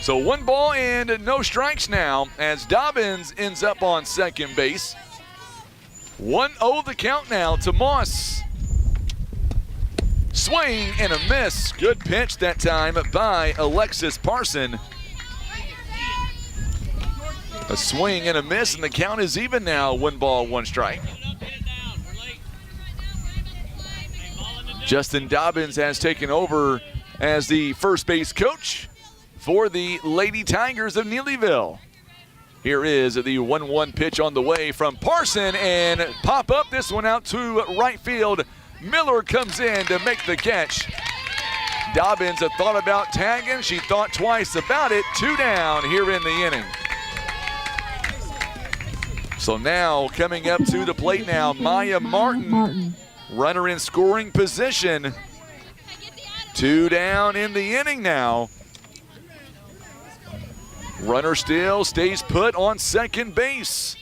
So 1 ball and no strikes now as Dobbins ends up on second base. 1-0 the count now to Moss. Swing and a miss. Good pitch that time by Alexis Parson. A swing and a miss, and the count is even now. 1 ball, 1 strike. Justin Dobbins has taken over as the first base coach for the Lady Tigers of Neelyville. Here is the 1-1 pitch on the way from Parson, and pop up this one out to right field. Miller comes in to make the catch. Dobbins had thought about tagging. She thought twice about it. 2 down here in the inning. So now coming up to the plate now, Maya Martin, runner in scoring position. 2 down in the inning now. Runner still stays put on second base.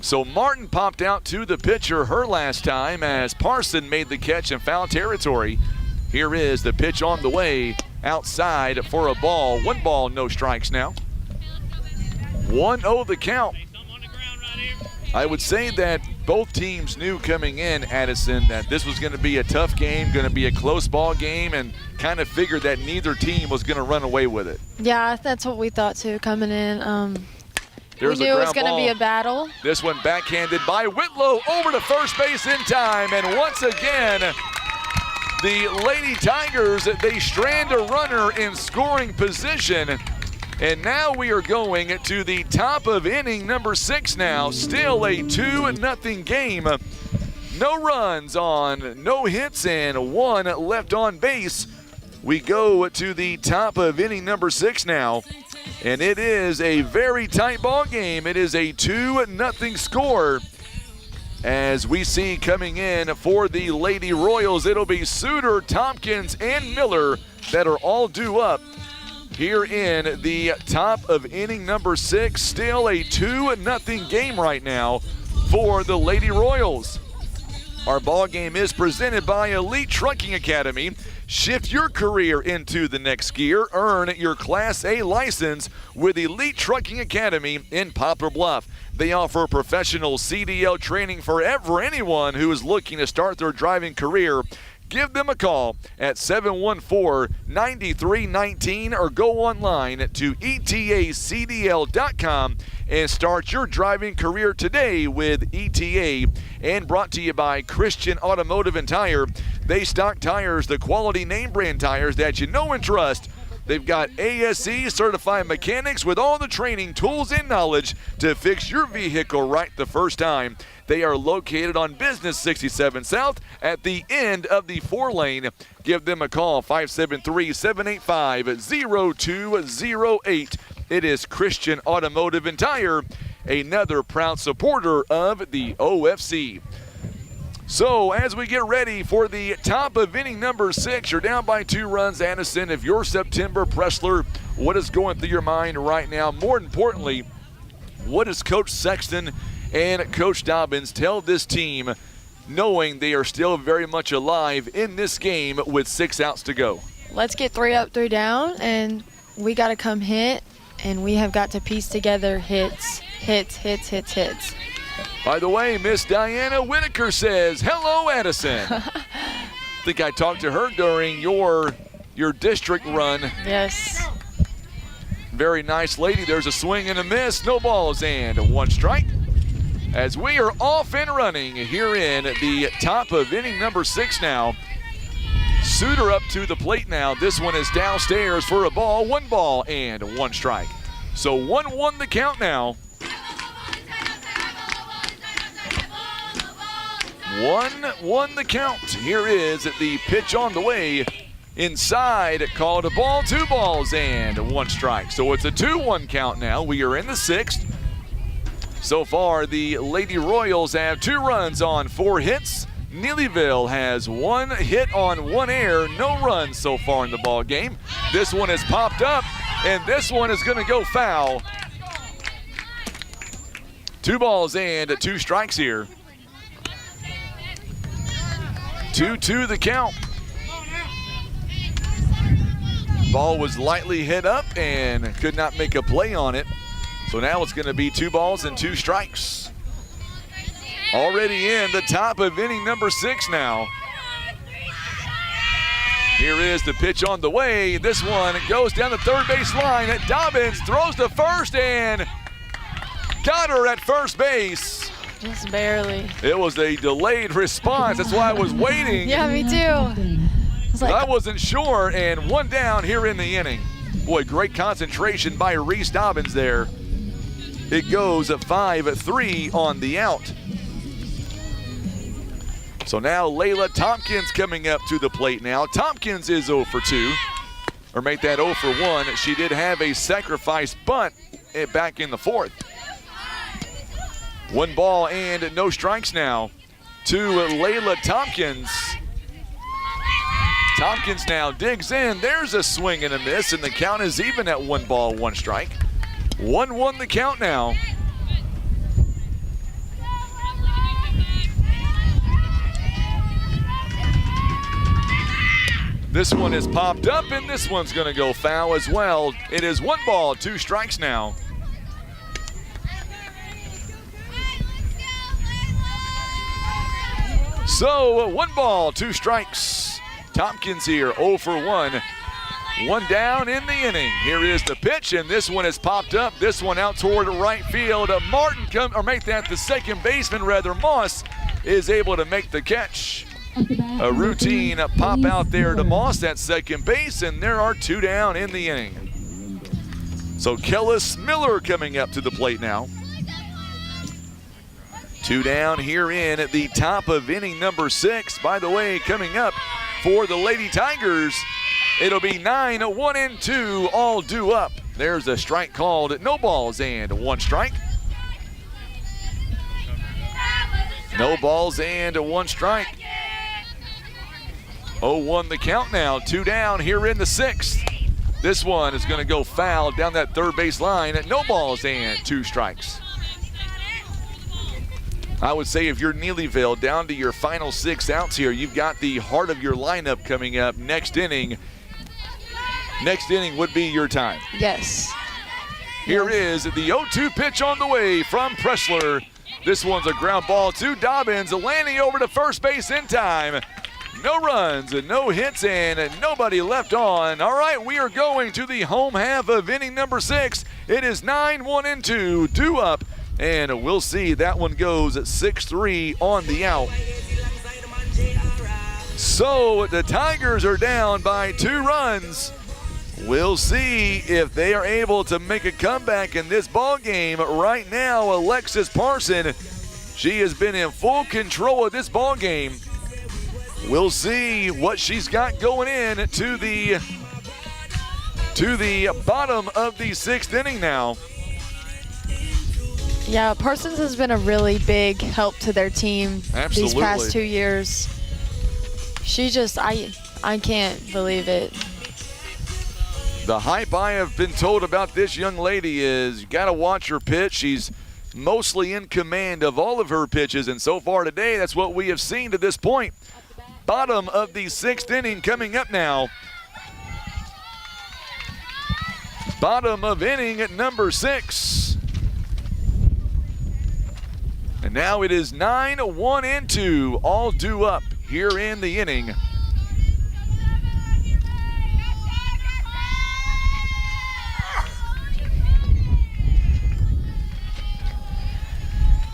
So Martin popped out to the pitcher her last time as Parson made the catch in foul territory. Here is the pitch on the way outside for a ball. 1 ball, no strikes now. 1-0 the count. I would say that both teams knew coming in, Addison, that this was going to be a tough game, going to be a close ball game, and kind of figured that neither team was going to run away with it. Yeah, that's what we thought too coming in. We There's knew it was going to be a battle. This one backhanded by Whitlow over to first base in time, and once again, the Lady Tigers, they strand a runner in scoring position. And now we are going to the top of inning number 6 now. Still a 2-0 game. No runs on, no hits, and 1 left on base. We go to the top of inning number 6 now. And it is a very tight ball game. It is a 2-0 score. As we see coming in for the Lady Royals, it'll be Suter, Tompkins, and Miller that are all due up here in the top of inning number 6. Still a 2-0 game right now for the Lady Royals. Our ball game is presented by Elite Trucking Academy. Shift your career into the next gear. Earn your Class A license with Elite Trucking Academy in Poplar Bluff. They offer professional CDL training for anyone who is looking to start their driving career. give them a call at 714-9319 or go online to etacdl.com and start your driving career today with ETA. And brought to you by Christian Automotive and Tire. They stock tires, the quality name brand tires that you know and trust. They've got ASE certified mechanics with all the training, tools, and knowledge to fix your vehicle right the first time. They are located on Business 67 South at the end of the 4-lane. Give them a call, 573-785-0208. It is Christian Automotive and Tire, another proud supporter of the OFC. So as we get ready for the top of inning number 6, you're down by 2 runs, Addison. If you're September Pressler, what is going through your mind right now? More importantly, what does Coach Sexton and Coach Dobbins tell this team, knowing they are still very much alive in this game with 6 outs to go? Let's get 3 up, 3 down, and we got to come hit, and we have got to piece together hits. By the way, Miss Diana Whitaker says, hello, Addison. I think I talked to her during your district run. Yes. Very nice lady. There's a swing and a miss. No balls and 1 strike. As we are off and running here in the top of inning number 6 now. Suter up to the plate now. This one is downstairs for a ball. 1 ball and 1 strike. So 1-1 the count now. 1-1 the count. Here is the pitch on the way. Inside, called a ball, 2 balls and 1 strike. So it's a 2-1 count now. We are in the 6th. So far, the Lady Royals have 2 runs on 4 hits. Neelyville has 1 hit on 1 error. No runs so far in the ball game. This one has popped up, and this one is going to go foul. 2 balls and 2 strikes here. 2-2 the count. Ball was lightly hit up and could not make a play on it. So now it's going to be 2 balls and 2 strikes. Already in the top of inning number 6 now. Here is the pitch on the way. This one goes down the third base line. Dobbins throws to first and got her at first base. Just barely. It was a delayed response. That's why I was waiting. Yeah, me too. I wasn't sure, and 1 down here in the inning. Boy, great concentration by Reese Dobbins there. It goes at 5-3 on the out. So now Layla Tompkins coming up to the plate now. Tompkins is 0 for 2, or make that 0 for 1. She did have a sacrifice bunt back in the 4th. 1 ball and no strikes now to Layla Tompkins. Tompkins now digs in. There's a swing and a miss, and the count is even at 1 ball, 1 strike. 1-1 the count now. This one is popped up, and this one's going to go foul as well. It is 1 ball, 2 strikes now. So 1 ball, 2 strikes. Tompkins here, 0 for 1. 1 down in the inning. Here is the pitch, and this one has popped up. This one out toward right field. Martin make that the second baseman, Moss is able to make the catch. A routine pop out there to Moss at second base, and there are 2 down in the inning. So Kellis Miller coming up to the plate now. 2 down here in at the top of inning number 6. By the way, coming up for the Lady Tigers, it'll be 9, 1 and 2, all due up. There's a strike called, no balls and 1 strike. No balls and 1 strike. 0-1 the count now, 2 down here in the 6th. This one is going to go foul down that third base line. No balls and 2 strikes. I would say if you're Neelyville, down to your final 6 outs here, you've got the heart of your lineup coming up next inning. Next inning would be your time. Yes. Here is the 0-2 pitch on the way from Pressler. This one's a ground ball to Dobbins. Landing over to first base in time. No runs, and no hits, and nobody left on. All right, we are going to the home half of inning number 6. It is 9-1-2, due up, and we'll see. That one goes 6-3 on the out. So the Tigers are down by 2 runs. We'll see if they are able to make a comeback in this ball game. Right now, Alexis Parson, she has been in full control of this ball game. We'll see what she's got going in to the bottom of the 6th inning now. Yeah, Parsons has been a really big help to their team these past 2 years. She just, I can't believe it. The hype I have been told about this young lady is you got to watch her pitch. She's mostly in command of all of her pitches, and so far today, that's what we have seen to this point. Bottom of the 6th inning coming up now. Bottom of inning at number 6. And now it is 9-1-2, all due up here in the inning.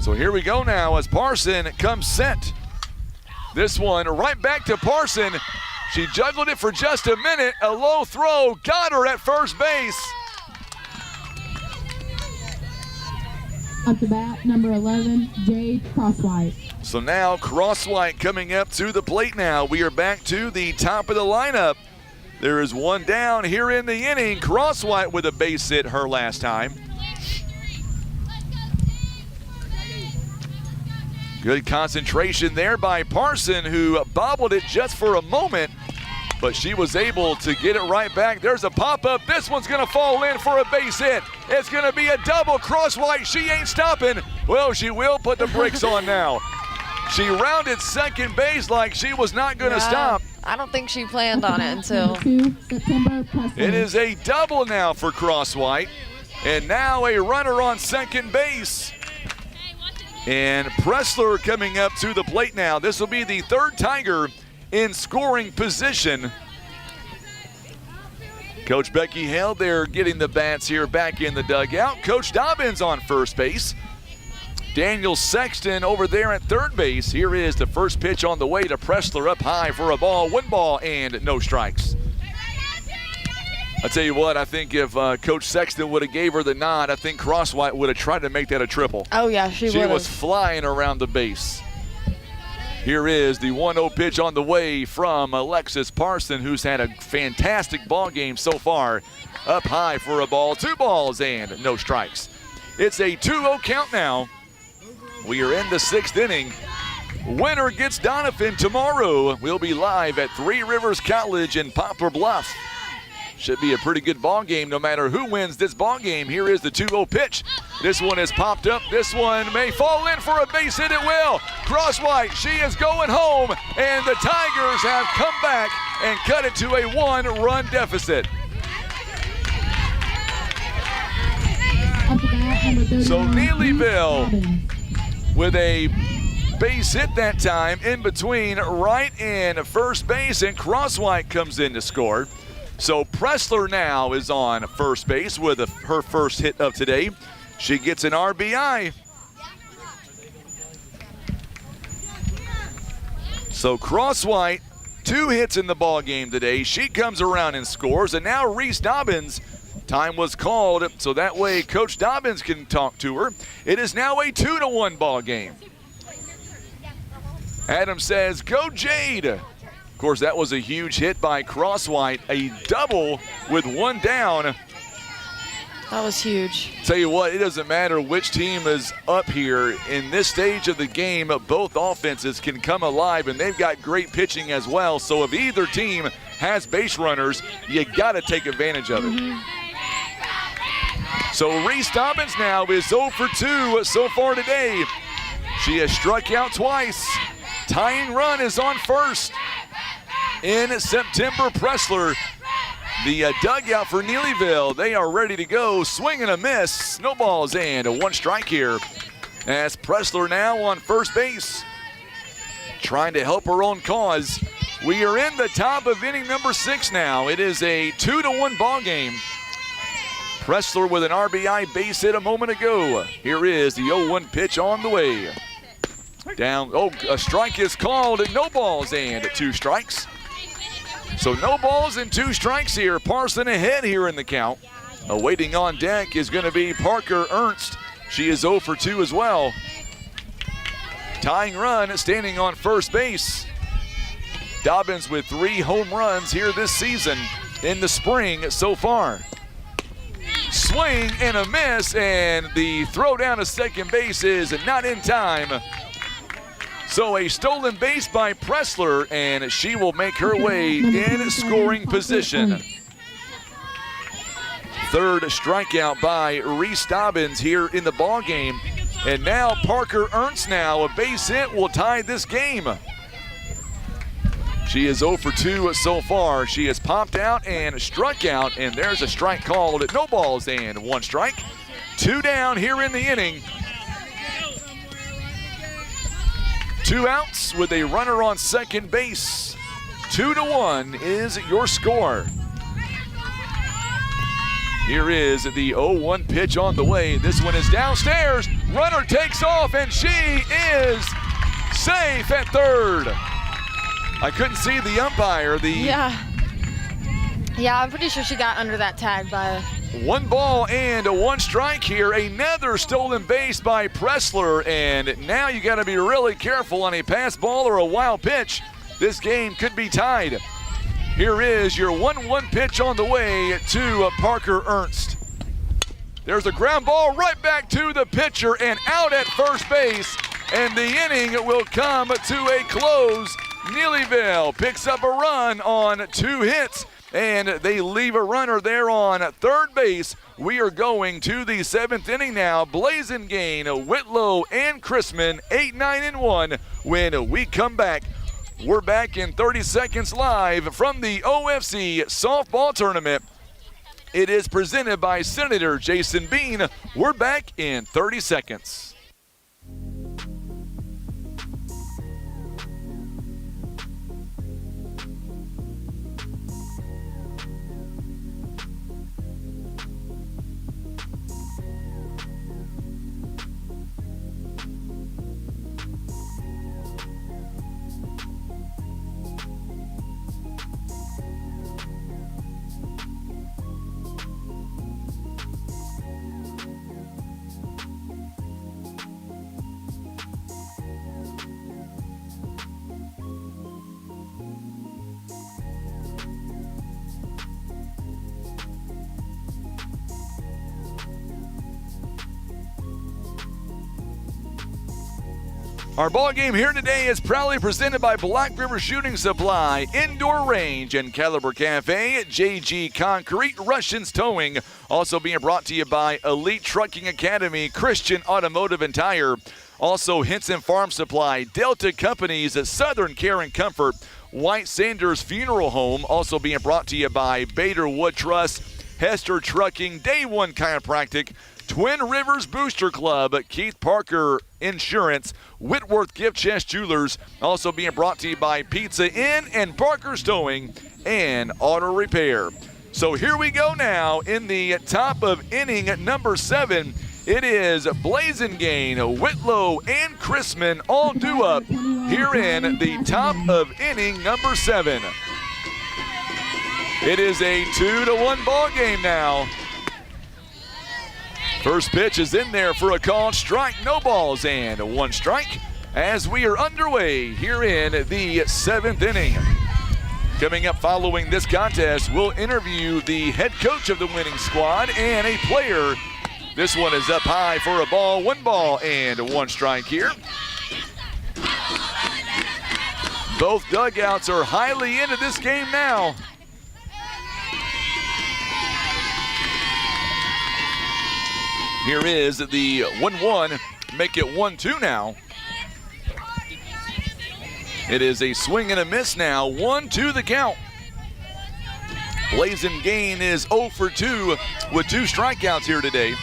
So here we go now as Parson comes set. This one right back to Parson. She juggled it for just a minute. A low throw, got her at first base. Up to bat, number 11, Jade Crosswhite. So now Crosswhite coming up to the plate now. We are back to the top of the lineup. There is one down here in the inning. Crosswhite with a base hit her last time. Good concentration there by Parson, who bobbled it just for a moment, but she was able to get it right back. There's a pop-up. This one's going to fall in for a base hit. It's going to be a double. Crosswhite, she ain't stopping. Well, she will put the brakes on now. She rounded second base like she was not going to stop. I don't think she planned on it until. 2, September Presley. It is a double now for Crosswhite, and now a runner on second base. And Pressler coming up to the plate now. This will be the 3rd Tiger in scoring position. Coach Becky Hale there getting the bats here back in the dugout. Coach Dobbins on first base. Daniel Sexton over there at third base. Here is the first pitch on the way to Pressler, up high for a ball. 1 ball and no strikes. I'll tell you what, I think if Coach Sexton would have gave her the nod, I think Crosswhite would have tried to make that a triple. Oh, yeah, she would have. She was flying around the base. Here is the 1-0 pitch on the way from Alexis Parson, who's had a fantastic ball game so far. Up high for a ball, 2 balls and no strikes. It's a 2-0 count now. We are in the 6th inning. Winner gets Doniphan tomorrow. We'll be live at Three Rivers College in Poplar Bluff. Should be a pretty good ball game no matter who wins this ball game. Here is the 2-0 pitch. This one has popped up. This one may fall in for a base hit. It will. Crosswhite, she is going home, and the Tigers have come back and cut it to a 1-run deficit. Up to bat, number 39, So Neelyville Dobbins. with a base hit that time in between right and first base, and Crosswhite comes in to score. So Pressler now is on first base with her first hit of today. She gets an RBI. So Crosswhite, 2 hits in the ball game today. She comes around and scores, and now Reese Dobbins, time was called, so that way Coach Dobbins can talk to her. It is now a 2-1 ball game. Adam says, "Go Jade." Of course, that was a huge hit by Crosswhite, a double with 1 down. That was huge. Tell you what, it doesn't matter which team is up here. In this stage of the game, both offenses can come alive, and they've got great pitching as well. So if either team has base runners, you got to take advantage of it. So Reese Dobbins now is 0 for 2 so far today. She has struck out twice. Tying run is on first. In September Pressler, the dugout for Neelyville, they are ready to go. Swing and a miss, no balls and a 1 strike here. As Pressler now on first base, trying to help her own cause. We are in the top of inning number 6 now. It is a 2-1 ball game. Pressler with an RBI base hit a moment ago. Here is the 0-1 pitch on the way. Down, a strike is called, no balls and 2 strikes. So no balls and 2 strikes here. Parson ahead here in the count. Awaiting on deck is going to be Parker Ernst. She is 0 for 2 as well. Tying run standing on first base. Dobbins with 3 home runs here this season in the spring so far. Swing and a miss, and the throw down to second base is not in time. So a stolen base by Pressler, and she will make her way in scoring position. Third strikeout by Reese Dobbins here in the ball game. And now Parker Ernst now, a base hit will tie this game. She is 0 for 2 so far. She has popped out and struck out, and there's a strike called. No balls and 1 strike. 2 down here in the inning. 2 outs with a runner on second base. 2-1 is your score. Here is the 0-1 pitch on the way. This one is downstairs. Runner takes off, and she is safe at third. I couldn't see the umpire. Yeah, I'm pretty sure she got under that tag by 1 ball and 1 strike here. Another stolen base by Pressler, and now you got to be really careful on a pass ball or a wild pitch. This game could be tied. Here is your 1-1 pitch on the way to Parker Ernst. There's a ground ball right back to the pitcher and out at first base, and the inning will come to a close. Neelyville picks up a run on 2 hits, and they leave a runner there on third base. We are going to the 7th inning now. Blazingame, Whitlow, and Chrisman, 8-9-1. When we come back, we're back in 30 seconds live from the OFC Softball Tournament. It is presented by Senator Jason Bean. We're back in 30 seconds. Our ball game here today is proudly presented by Black River Shooting Supply, Indoor Range, and Caliber Cafe, JG Concrete, Russians Towing. Also being brought to you by Elite Trucking Academy, Christian Automotive and Tire. Also Henson Farm Supply, Delta Companies, Southern Care and Comfort, White Sanders Funeral Home. Also being brought to you by Bader Wood Trust, Hester Trucking, Day One Chiropractic, Twin Rivers Booster Club, Keith Parker Insurance, Whitworth Gift Chest Jewelers. Also being brought to you by Pizza Inn and Parker's Towing and Auto Repair. So here we go now in the top of inning number 7. It is Blazingame, Whitlow, and Chrisman all due up here in the top of inning number 7. It is a 2-1 ball game now. First pitch is in there for a called strike, no balls and 1 strike as we are underway here in the 7th inning. Coming up following this contest, we'll interview the head coach of the winning squad and a player. This one is up high for a ball, 1 ball and 1 strike here. Both dugouts are highly into this game now. Here is the 1-1, make it 1-2 now. It is a swing and a miss now, 1-2 the count. Blazingame is 0 for 2 with 2 strikeouts here today.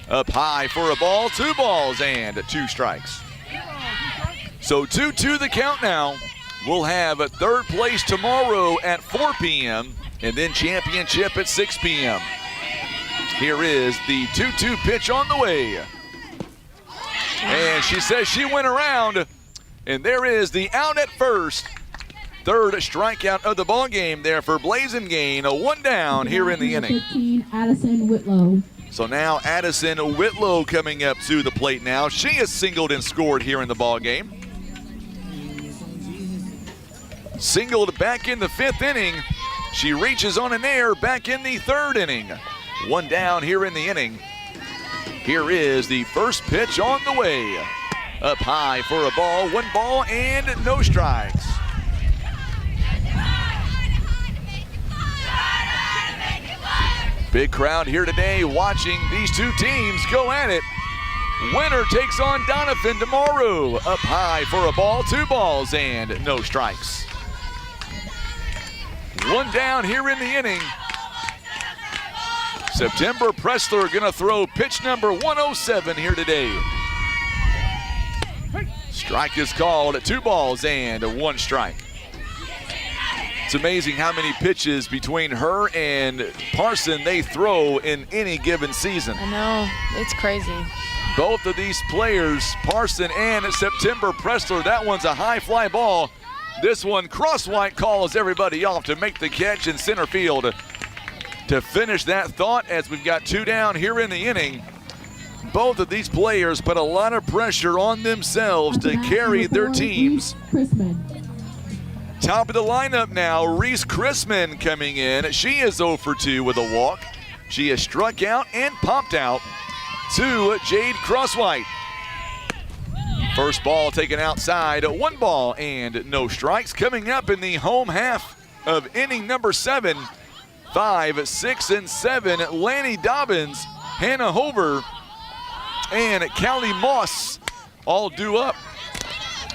Up high for a ball, 2 balls and 2 strikes. So 2-2 the count now. We'll have a third place tomorrow at 4 p.m. and then championship at 6 p.m. Here is the 2-2 pitch on the way. And she says she went around, and there is the out at first. Third strikeout of the ball game there for Blazingame. A 1 down here in the inning. 15, Addison Whitlow. So now Addison Whitlow coming up to the plate now. She has singled and scored here in the ball game. Singled back in the 5th inning. She reaches on an air back in the 3rd inning. 1 down here in the inning. Here is the first pitch on the way. Up high for a ball, 1 ball and no strikes. Big crowd here today watching these two teams go at it. Winner takes on Doniphan tomorrow. Up high for a ball, 2 balls and no strikes. 1 down here in the inning. September Pressler gonna throw pitch number 107 here today. Strike is called, 2 balls and 1 strike. It's amazing how many pitches between her and Parson they throw in any given season. I know, it's crazy. Both of these players, Parson and September Pressler, that one's a high fly ball. This one, Crosswhite calls everybody off to make the catch in center field. To finish that thought, as we've got 2 down here in the inning, both of these players put a lot of pressure on themselves to carry their teams. Top of the lineup now, Reese Chrisman coming in. She is 0 for 2 with a walk. She has struck out and popped out to Jade Crosswhite. First ball taken outside, 1 ball and no strikes. Coming up in the home half of inning number 7, 5, 6, and 7, Lanny Dobbins, Hannah Hover, and Callie Moss all due up.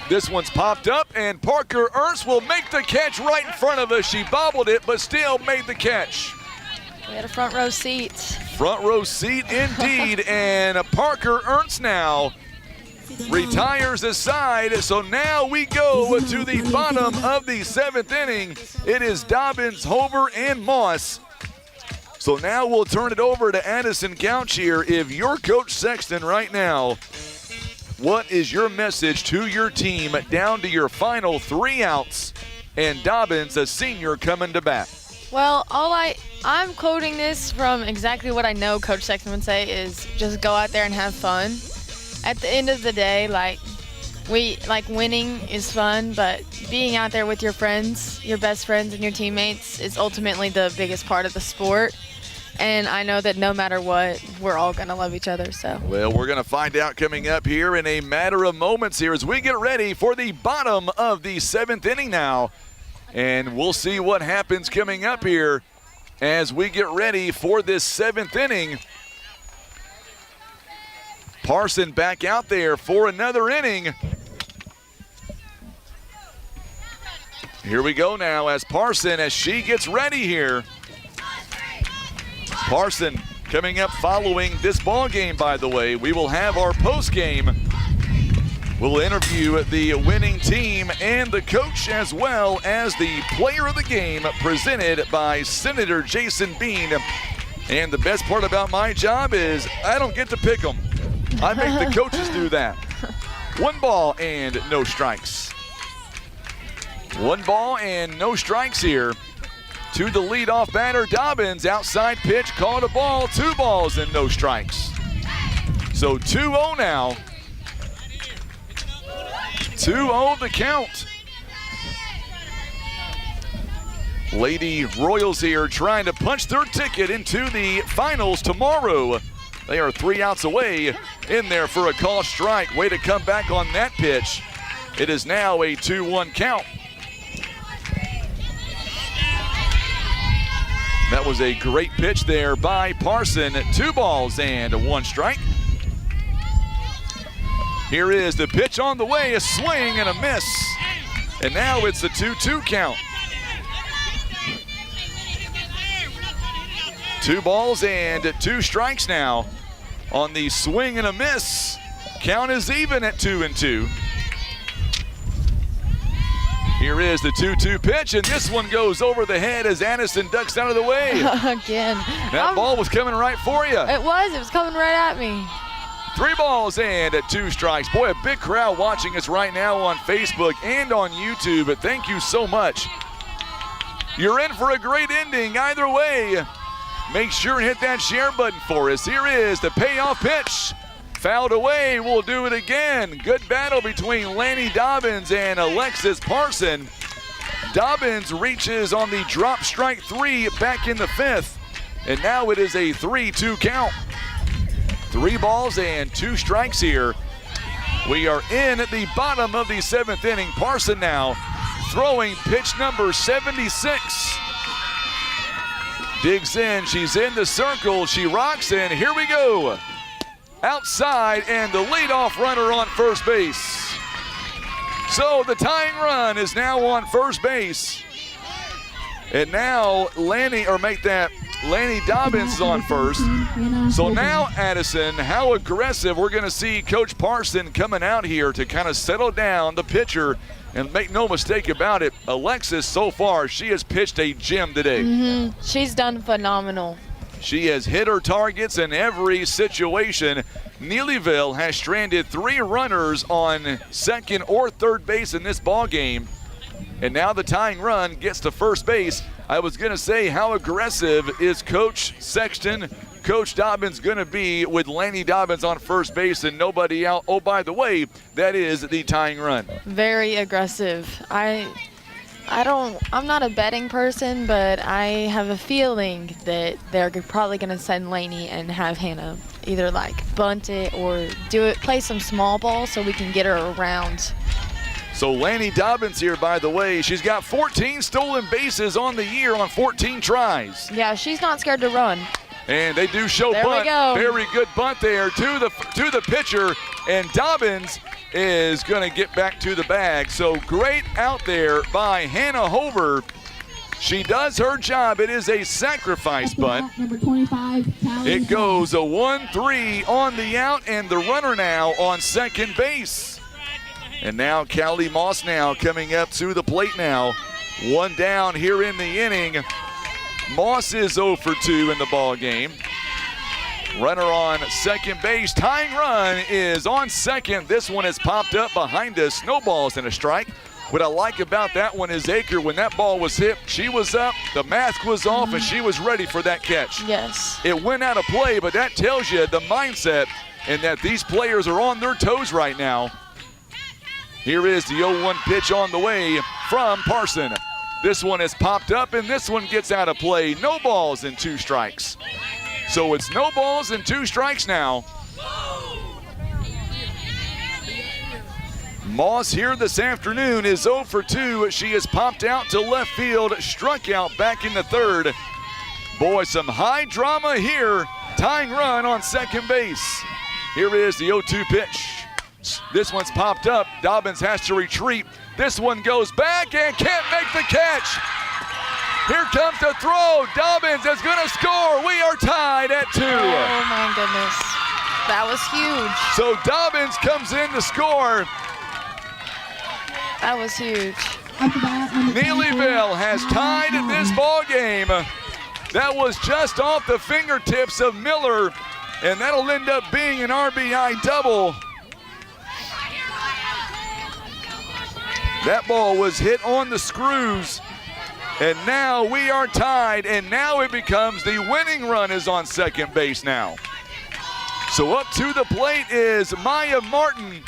This one's popped up, and Parker Ernst will make the catch right in front of us. She bobbled it, but still made the catch. We had a front row seat. Front row seat indeed, and Parker Ernst now retires aside. So now we go to the bottom of the 7th inning. It is Dobbins, Hover, and Moss. So now we'll turn it over to Addison Couch here. If you're Coach Sexton right now, what is your message to your team down to your final 3 outs and Dobbins, a senior, coming to bat? Well, I'm quoting this from exactly what I know Coach Sexton would say is just go out there and have fun. At the end of the day, winning is fun, but being out there with your friends, your best friends and your teammates is ultimately the biggest part of the sport. And I know that no matter what, we're all going to love each other. So. Well, we're going to find out coming up here in a matter of moments here as we get ready for the bottom of the 7th inning now. And we'll see what happens coming up here as we get ready for this 7th inning. Parson back out there for another inning. Here we go now as Parson, as she gets ready here. Parson coming up following this ball game, by the way. We will have our post game. We'll interview the winning team and the coach, as well as the player of the game, presented by Senator Jason Bean. And the best part about my job is I don't get to pick them. I make the coaches do that. 1 ball and no strikes. 1 ball and no strikes here to the leadoff batter, Dobbins. Outside pitch, called a ball, 2 balls and no strikes. So 2-0 now. 2-0 the count. Lady Royals here trying to punch their ticket into the finals tomorrow. They are 3 outs away, in there for a call strike. Way to come back on that pitch. It is now a 2-1 count. That was a great pitch there by Parson. 2 balls and 1 strike. Here is the pitch on the way, a swing and a miss. And now it's a 2-2 count. 2 balls and 2 strikes now on the swing and a miss. Count is even at 2-2. Here is the 2-2 pitch, and this one goes over the head as Addison ducks out of the way. Again. That ball was coming right for you. It was coming right at me. 3 balls and 2 strikes. Boy, a big crowd watching us right now on Facebook and on YouTube, but thank you so much. You're in for a great ending either way. Make sure and hit that share button for us. Here is the payoff pitch. Fouled away, we'll do it again. Good battle between Lanny Dobbins and Alexis Parson. Dobbins reaches on the drop strike 3 back in the 5th. And now it is a 3-2 count. 3 balls and 2 strikes here. We are in at the bottom of the 7th inning. Parson now throwing pitch number 76. Digs in, she's in the circle, she rocks, and here we go. Outside, and the leadoff runner on first base. So the tying run is now on first base. And now Lanny Dobbins is on first. So now, Addison, how aggressive. We're going to see Coach Parson coming out here to kind of settle down the pitcher. And make no mistake about it, Alexis, so far, she has pitched a gem today. She's done phenomenal. She has hit her targets in every situation. Neelyville has stranded 3 runners on second or third base in this ball game. And now the tying run gets to first base. I was going to say, how aggressive is Coach Sexton, Coach Dobbins going to be with Lanny Dobbins on first base and nobody out? Oh, by the way, that is the tying run. Very aggressive. I'm not a betting person, but I have a feeling that they're probably going to send Laney and have Hannah either like bunt it or play some small ball so we can get her around. So Lanny Dobbins here, by the way, she's got 14 stolen bases on the year on 14 tries. Yeah, she's not scared to run. And they do show there bunt. We go. Very good bunt there to the pitcher, and Dobbins is going to get back to the bag. So great out there by Hannah Hover. She does her job. It is a sacrifice bunt. Number 25, Callie. It goes a 1-3 on the out, and the runner now on second base. And now Callie Moss now coming up to the plate now. 1 down here in the inning. Moss is 0 for 2 in the ball game. Runner on second base. Tying run is on second. This one has popped up behind us. No balls and a strike. What I like about that one is Aker, when that ball was hit, she was up, the mask was off, and she was ready for that catch. Yes. It went out of play, but that tells you the mindset and that these players are on their toes right now. Here is the 0-1 pitch on the way from Parson. This one has popped up, and this one gets out of play. No balls and 2 strikes. So it's no balls and 2 strikes now. Moss here this afternoon is 0 for 2. She has popped out to left field, struck out back in the third. Boy, some high drama here. Tying run on second base. Here is the 0-2 pitch. This one's popped up. Dobbins has to retreat. This one goes back and can't make the catch. Here comes the throw. Dobbins is going to score. We are tied at 2. Oh, my goodness. That was huge. So Dobbins comes in to score. That was huge. Neelyville has tied this ball game. That was just off the fingertips of Miller, and that'll end up being an RBI double. That ball was hit on the screws, and now we are tied, and now it becomes the winning run is on second base now. So up to the plate is Maya Martin.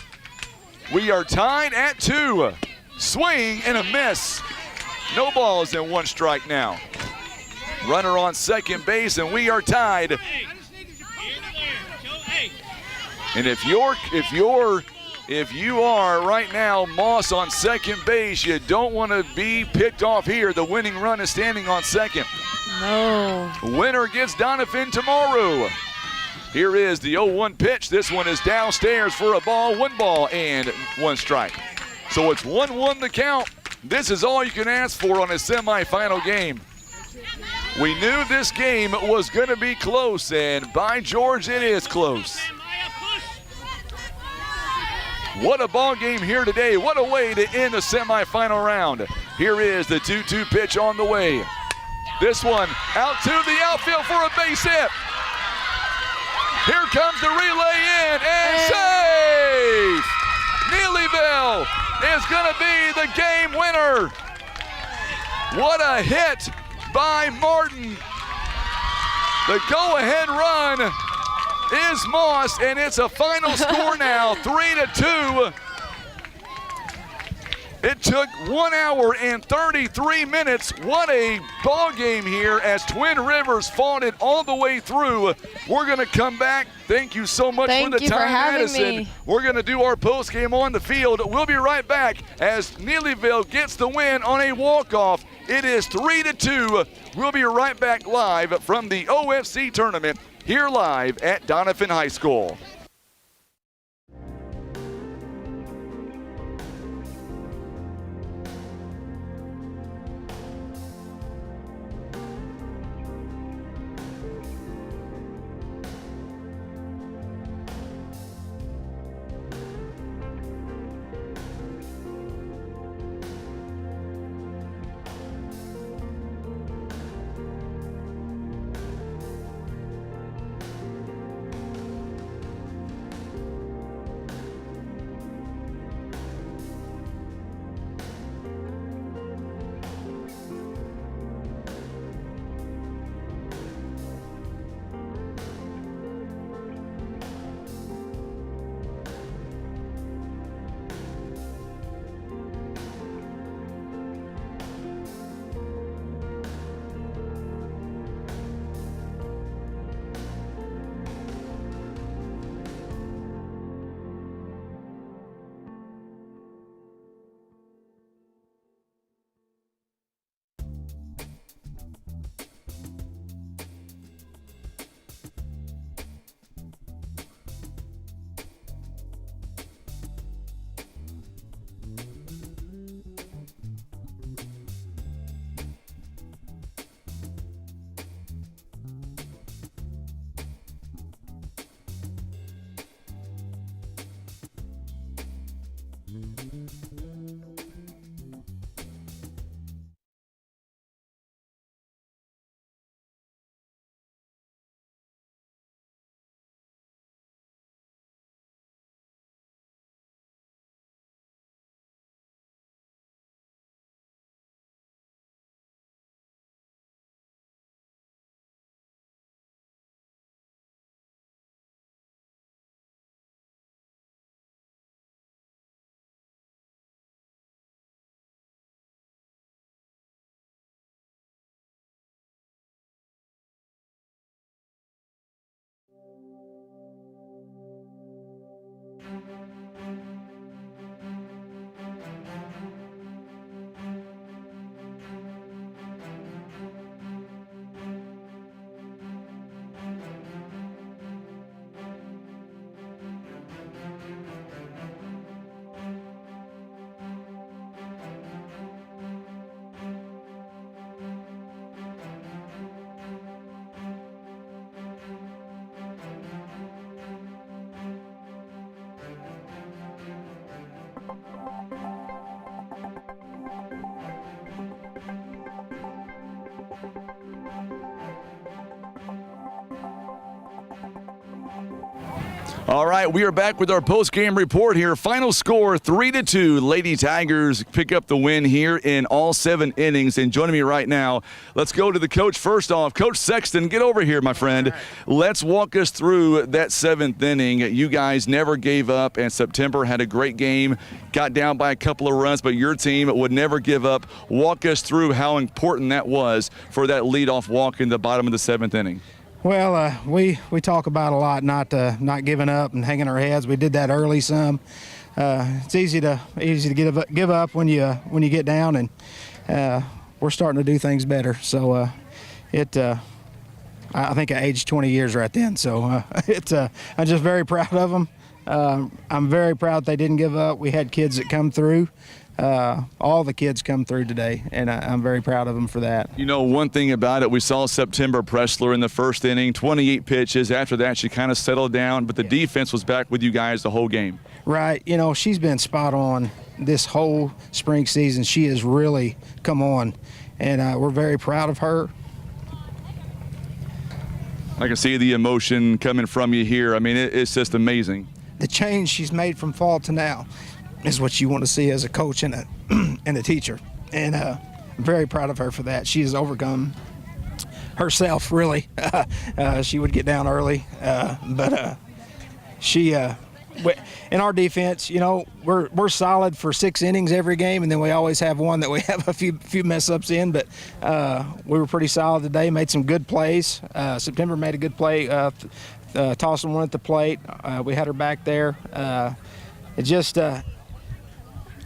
We are tied at 2. Swing and a miss. No balls and 1 strike now. Runner on second base, and we are tied. And if you are right now Moss on second base, you don't want to be picked off here. The winning run is standing on second. No. Winner gets Doniphan tomorrow. Here is the 0-1 pitch. This one is downstairs for a ball, 1 ball and 1 strike. So it's 1-1 the count. This is all you can ask for on a semifinal game. We knew this game was going to be close, and by George, it is close. What a ball game here today. What a way to end the semifinal round. Here is the 2-2 pitch on the way. This one out to the outfield for a base hit. Here comes the relay in and safe. Neelyville is going to be the game winner. What a hit by Martin. The go-ahead run is Moss, and it's a final score now, 3-2. It took 1 hour and 33 minutes. What a ball game here as Twin Rivers fought it all the way through. We're going to come back. Thank you so much for the time, Madison. We're going to do our post game on the field. We'll be right back as Neelyville gets the win on a walk-off. It is 3-2. We'll be right back live from the OFC tournament here live at Doniphan High School. All right, we are back with our post-game report here. Final score, 3-2. Lady Tigers pick up the win here in all 7 innings. And joining me right now, let's go to the coach first off. Coach Sexton, get over here, my friend. Right. Let's walk us through that 7th inning. You guys never gave up, and September had a great game. Got down by a couple of runs, but your team would never give up. Walk us through how important that was for that leadoff walk in the bottom of the 7th inning. Well, we talk about a lot not giving up and hanging our heads. We did that early some. It's easy to give up when you get down, and we're starting to do things better. So I think I aged 20 years right then. So I'm just very proud of them. I'm very proud they didn't give up. We had kids that come through. all the kids come through today, and I'm very proud of them for that. You know, one thing about it, we saw September Pressler in the first inning, 28 pitches. After that, she kind of settled down, but the defense was back with you guys the whole game. Right. You know, she's been spot on this whole spring season. She has really come on, and we're very proud of her. I can see the emotion coming from you here. I mean, it's just amazing. The change she's made from fall to now is what you want to see as a coach and a teacher. And I'm very proud of her for that. She has overcome herself, really. She would get down early, but she in our defense, you know, we're solid for 6 innings every game, and then we always have one that we have a few mess ups in. But we were pretty solid today. Made some good plays. September made a good play, tossing one at the plate. We had her back there. It just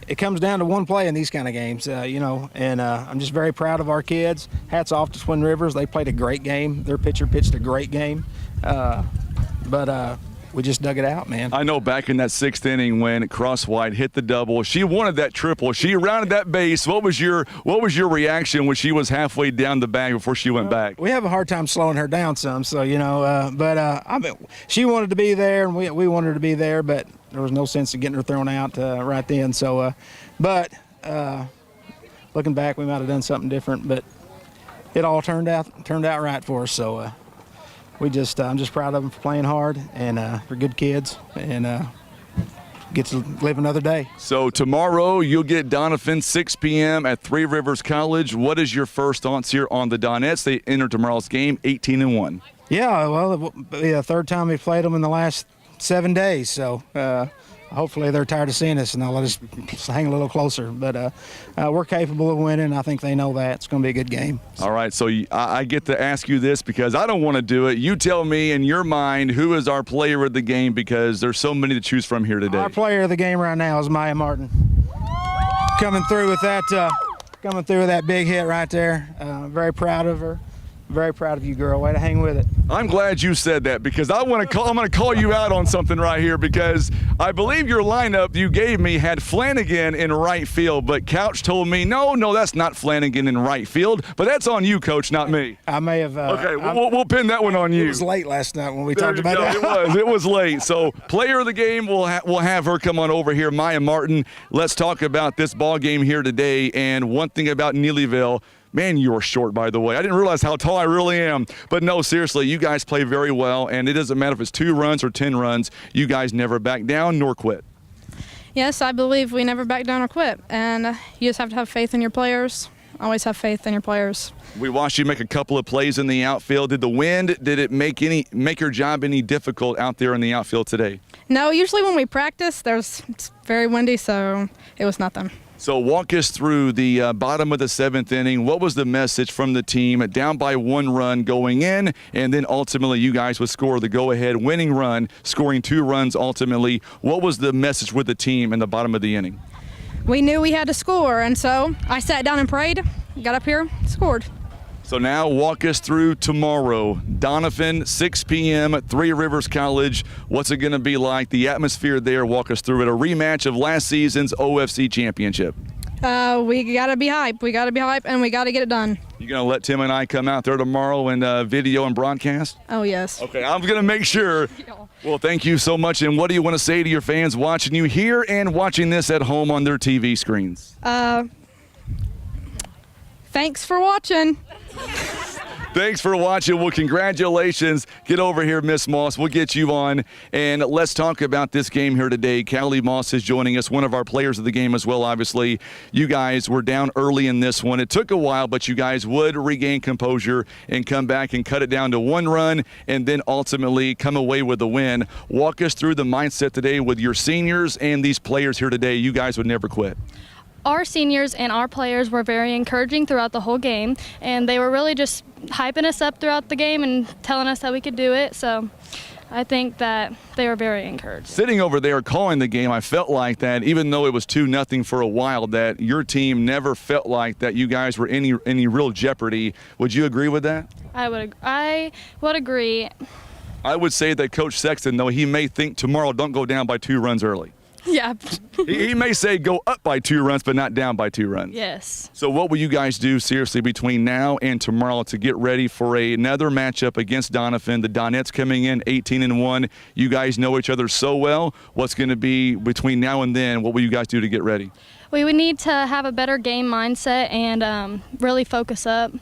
it comes down to one play in these kind of games, you know. And I'm just very proud of our kids. Hats off to Twin Rivers. They played a great game. Their pitcher pitched a great game. But we just dug it out, man. I know back in that 6th inning when Crosswhite hit the double, she wanted that triple. She rounded that base. What was your reaction when she was halfway down the bag before she went back? We have a hard time slowing her down some, so you know. I mean, she wanted to be there, and we wanted her to be there, but there was no sense in getting her thrown out right then. So, looking back, we might have done something different, but it all turned out right for us. So. I'm just proud of them for playing hard, and they're good kids, and get to live another day. So tomorrow you'll get Doniphan 6 p.m. at Three Rivers College. What is your first thoughts here on the Donettes? They enter tomorrow's game 18-1. Yeah, well, it'll be the 3rd time we played them in the last 7 days, so hopefully they're tired of seeing us and they'll let us hang a little closer. But we're capable of winning. I think they know that. It's going to be a good game. All right, so I get to ask you this because I don't want to do it. You tell me in your mind who is our player of the game, because there's so many to choose from here today. Our player of the game right now is Maya Martin. Coming through with that big hit right there. Very proud of her. Very proud of you, girl. Way to hang with it. I'm glad you said that, because I'm going to call you out on something right here, because I believe your lineup you gave me had Flanagan in right field, but Couch told me, no, that's not Flanagan in right field. But that's on you, Coach, not me. I may have. Okay, we'll pin that one on you. It was late last night when we talked about that. It was late. So player of the game, we'll have her come on over here, Maya Martin. Let's talk about this ball game here today. And one thing about Neelyville. Man, you are short, by the way. I didn't realize how tall I really am. But no, seriously, you guys play very well, and it doesn't matter if it's 2 runs or 10 runs. You guys never back down nor quit. Yes, I believe we never back down or quit, and you just have to have faith in your players. Always have faith in your players. We watched you make a couple of plays in the outfield. Did the wind, did it make your job any difficult out there in the outfield today? No, usually when we practice, it's very windy, so it was nothing. So walk us through the bottom of the 7th inning. What was the message from the team down by 1 run going in, and then ultimately you guys would score the go-ahead winning run, scoring 2 runs ultimately. What was the message with the team in the bottom of the inning? We knew we had to score, and so I sat down and prayed, got up here, scored. So now walk us through tomorrow. Doniphan, 6 p.m. at Three Rivers College. What's it going to be like? The atmosphere there, walk us through it. A rematch of last season's OFC championship. We got to be hype. We got to be hype, and we got to get it done. You going to let Tim and I come out there tomorrow and video and broadcast? Oh, yes. Okay, I'm going to make sure. Well, thank you so much. And what do you want to say to your fans watching you here and watching this at home on their TV screens? Thanks for watching. Thanks for watching. Well, congratulations. Get over here, Miss Moss. We'll get you on. And let's talk about this game here today. Callie Moss is joining us, one of our players of the game as well, obviously. You guys were down early in this one. It took a while, but you guys would regain composure and come back and cut it down to 1 run and then ultimately come away with a win. Walk us through the mindset today with your seniors and these players here today. You guys would never quit. Our seniors and our players were very encouraging throughout the whole game, and they were really just hyping us up throughout the game and telling us that we could do it. So I think that they were very encouraged. Sitting over there calling the game, I felt like that even though it was 2-0 for a while, that your team never felt like that you guys were any real jeopardy. Would you agree with that? I would agree. I would say that Coach Sexton, though, he may think tomorrow don't go down by 2 runs early. Yeah. He may say go up by 2 runs, but not down by 2 runs. Yes. So what will you guys do seriously between now and tomorrow to get ready for another matchup against Doniphan? The Donettes coming in 18-1. You guys know each other so well. What's going to be between now and then? What will you guys do to get ready? We would need to have a better game mindset and really focus up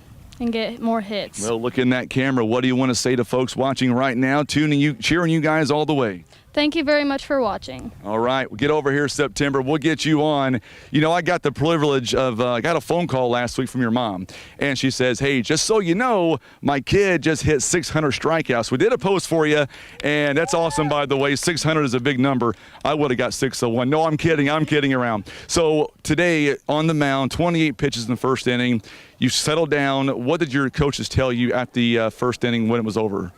and get more hits. Well, look in that camera. What do you want to say to folks watching right now, cheering you guys all the way? Thank you very much for watching. All right, we'll get over here September. We'll get you on. You know, I got the privilege of, I got a phone call last week from your mom, and she says, hey, just so you know, my kid just hit 600 strikeouts. We did a post for you, and that's awesome, by the way. 600 is a big number. I would have got 601. No, I'm kidding around. So today on the mound, 28 pitches in the first inning. You settled down. What did your coaches tell you at the first inning when it was over?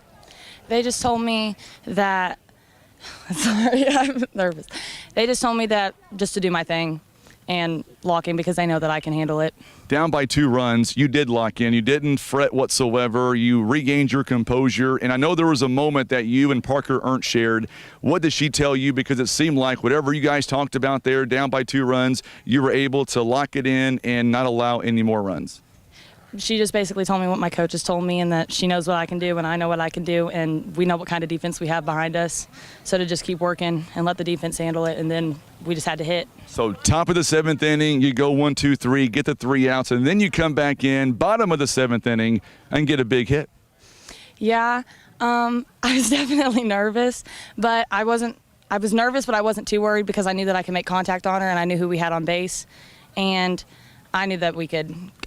They just told me that, sorry, I'm nervous. They just told me that just to do my thing and lock in because they know that I can handle it. Down by 2 runs, you did lock in. You didn't fret whatsoever. You regained your composure. And I know there was a moment that you and Parker Ernst shared. What did she tell you? Because it seemed like whatever you guys talked about there, down by 2 runs, you were able to lock it in and not allow any more runs. She just basically told me what my coaches told me and that she knows what I can do and I know what I can do and we know what kind of defense we have behind us. So to just keep working and let the defense handle it, and then we just had to hit. So top of the 7th inning, you go 1, 2, 3, get the 3 outs, and then you come back in bottom of the 7th inning and get a big hit. Yeah, I was definitely nervous, but I was nervous, but I wasn't too worried because I knew that I could make contact on her and I knew who we had on base. And I knew that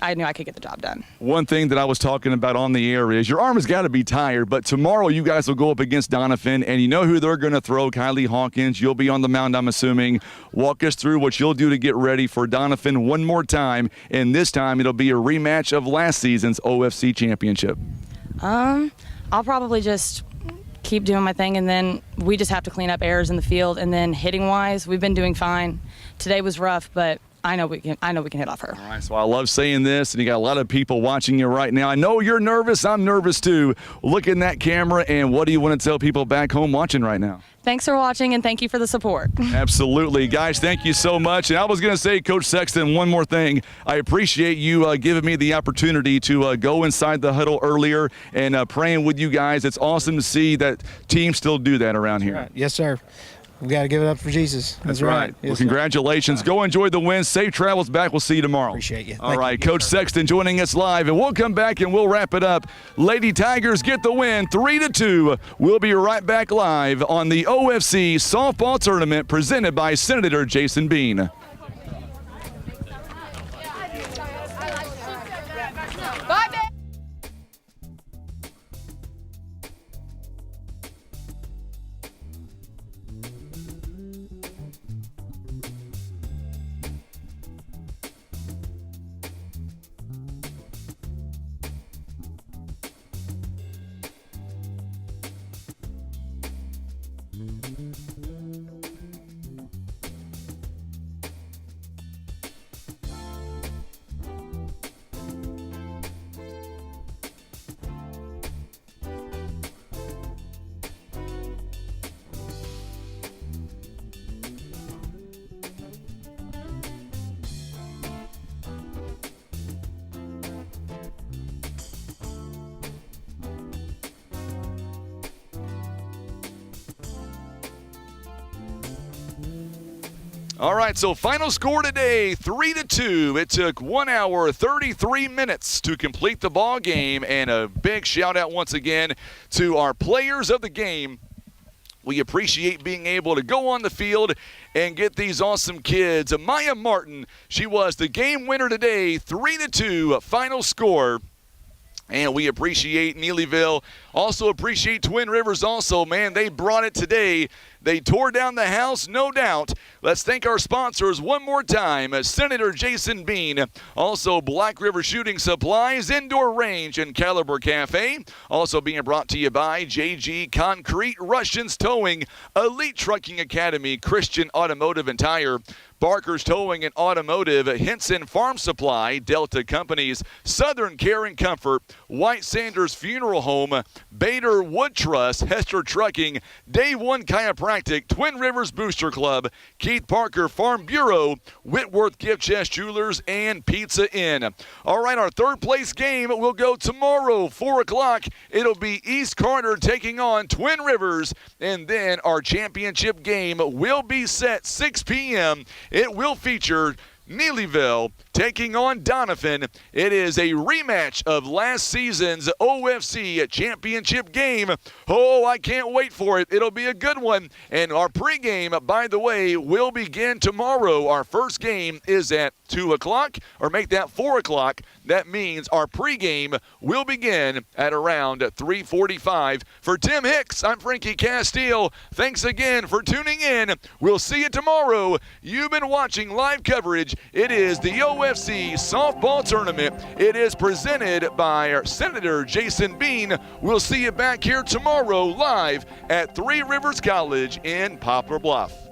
I knew I could get the job done. One thing that I was talking about on the air is your arm has got to be tired, but tomorrow you guys will go up against Doniphan, and you know who they're going to throw, Kylie Hawkins. You'll be on the mound, I'm assuming. Walk us through what you'll do to get ready for Doniphan one more time, and this time it'll be a rematch of last season's OFC championship. I'll probably just keep doing my thing, and then we just have to clean up errors in the field, and then hitting-wise, we've been doing fine. Today was rough, but I know we can hit off her. All right, so I love saying this, and you got a lot of people watching you right now. I know you're nervous. I'm nervous too. Look in that camera, and what do you want to tell people back home watching right now? Thanks for watching, and thank you for the support. Absolutely. Guys, thank you so much. And I was going to say, Coach Sexton, one more thing. I appreciate you giving me the opportunity to go inside the huddle earlier and praying with you guys. It's awesome to see that teams still do that around here. Right. Yes, sir. We got to give it up for Jesus. That's right. Well, congratulations. Go enjoy the win. Safe travels back. We'll see you tomorrow. Appreciate you. All right, Coach Sexton joining us live, and we'll come back and we'll wrap it up. Lady Tigers get the win, 3-2. We'll be right back live on the OFC Softball Tournament presented by Senator Jason Bean. All right, so final score today, 3-2. It took 1 hour, 33 minutes to complete the ball game, and a big shout out once again to our players of the game. We appreciate being able to go on the field and get these awesome kids. Maya Martin, she was the game winner today, 3-2 final score. And we appreciate Neelyville. Also appreciate Twin Rivers also. Man, they brought it today. They tore down the house, no doubt. Let's thank our sponsors one more time. Senator Jason Bean. Also Black River Shooting Supplies, Indoor Range, and Caliber Cafe. Also being brought to you by JG Concrete, Russians Towing, Elite Trucking Academy, Christian Automotive and Tire, Barker's Towing and Automotive, Henson Farm Supply, Delta Companies, Southern Care and Comfort, White Sanders Funeral Home, Bader Wood Trust, Hester Trucking, Day One Chiropractic, Twin Rivers Booster Club, Keith Parker Farm Bureau, Whitworth Gift Chest Jewelers, and Pizza Inn. All right, our third place game will go tomorrow, 4 o'clock. It'll be East Carter taking on Twin Rivers, and then our championship game will be set 6 p.m. It will feature Neelyville taking on Doniphan. It is a rematch of last season's OFC championship game. Oh, I can't wait for it. It'll be a good one. And our pregame, by the way, will begin tomorrow. Our first game is at 2 o'clock, or make that 4 o'clock. That means our pregame will begin at around 3:45. For Tim Hicks, I'm Frankie Castile. Thanks again for tuning in. We'll see you tomorrow. You've been watching live coverage. It is the OFC Softball Tournament. It is presented by our Senator Jason Bean. We'll see you back here tomorrow live at Three Rivers College in Poplar Bluff.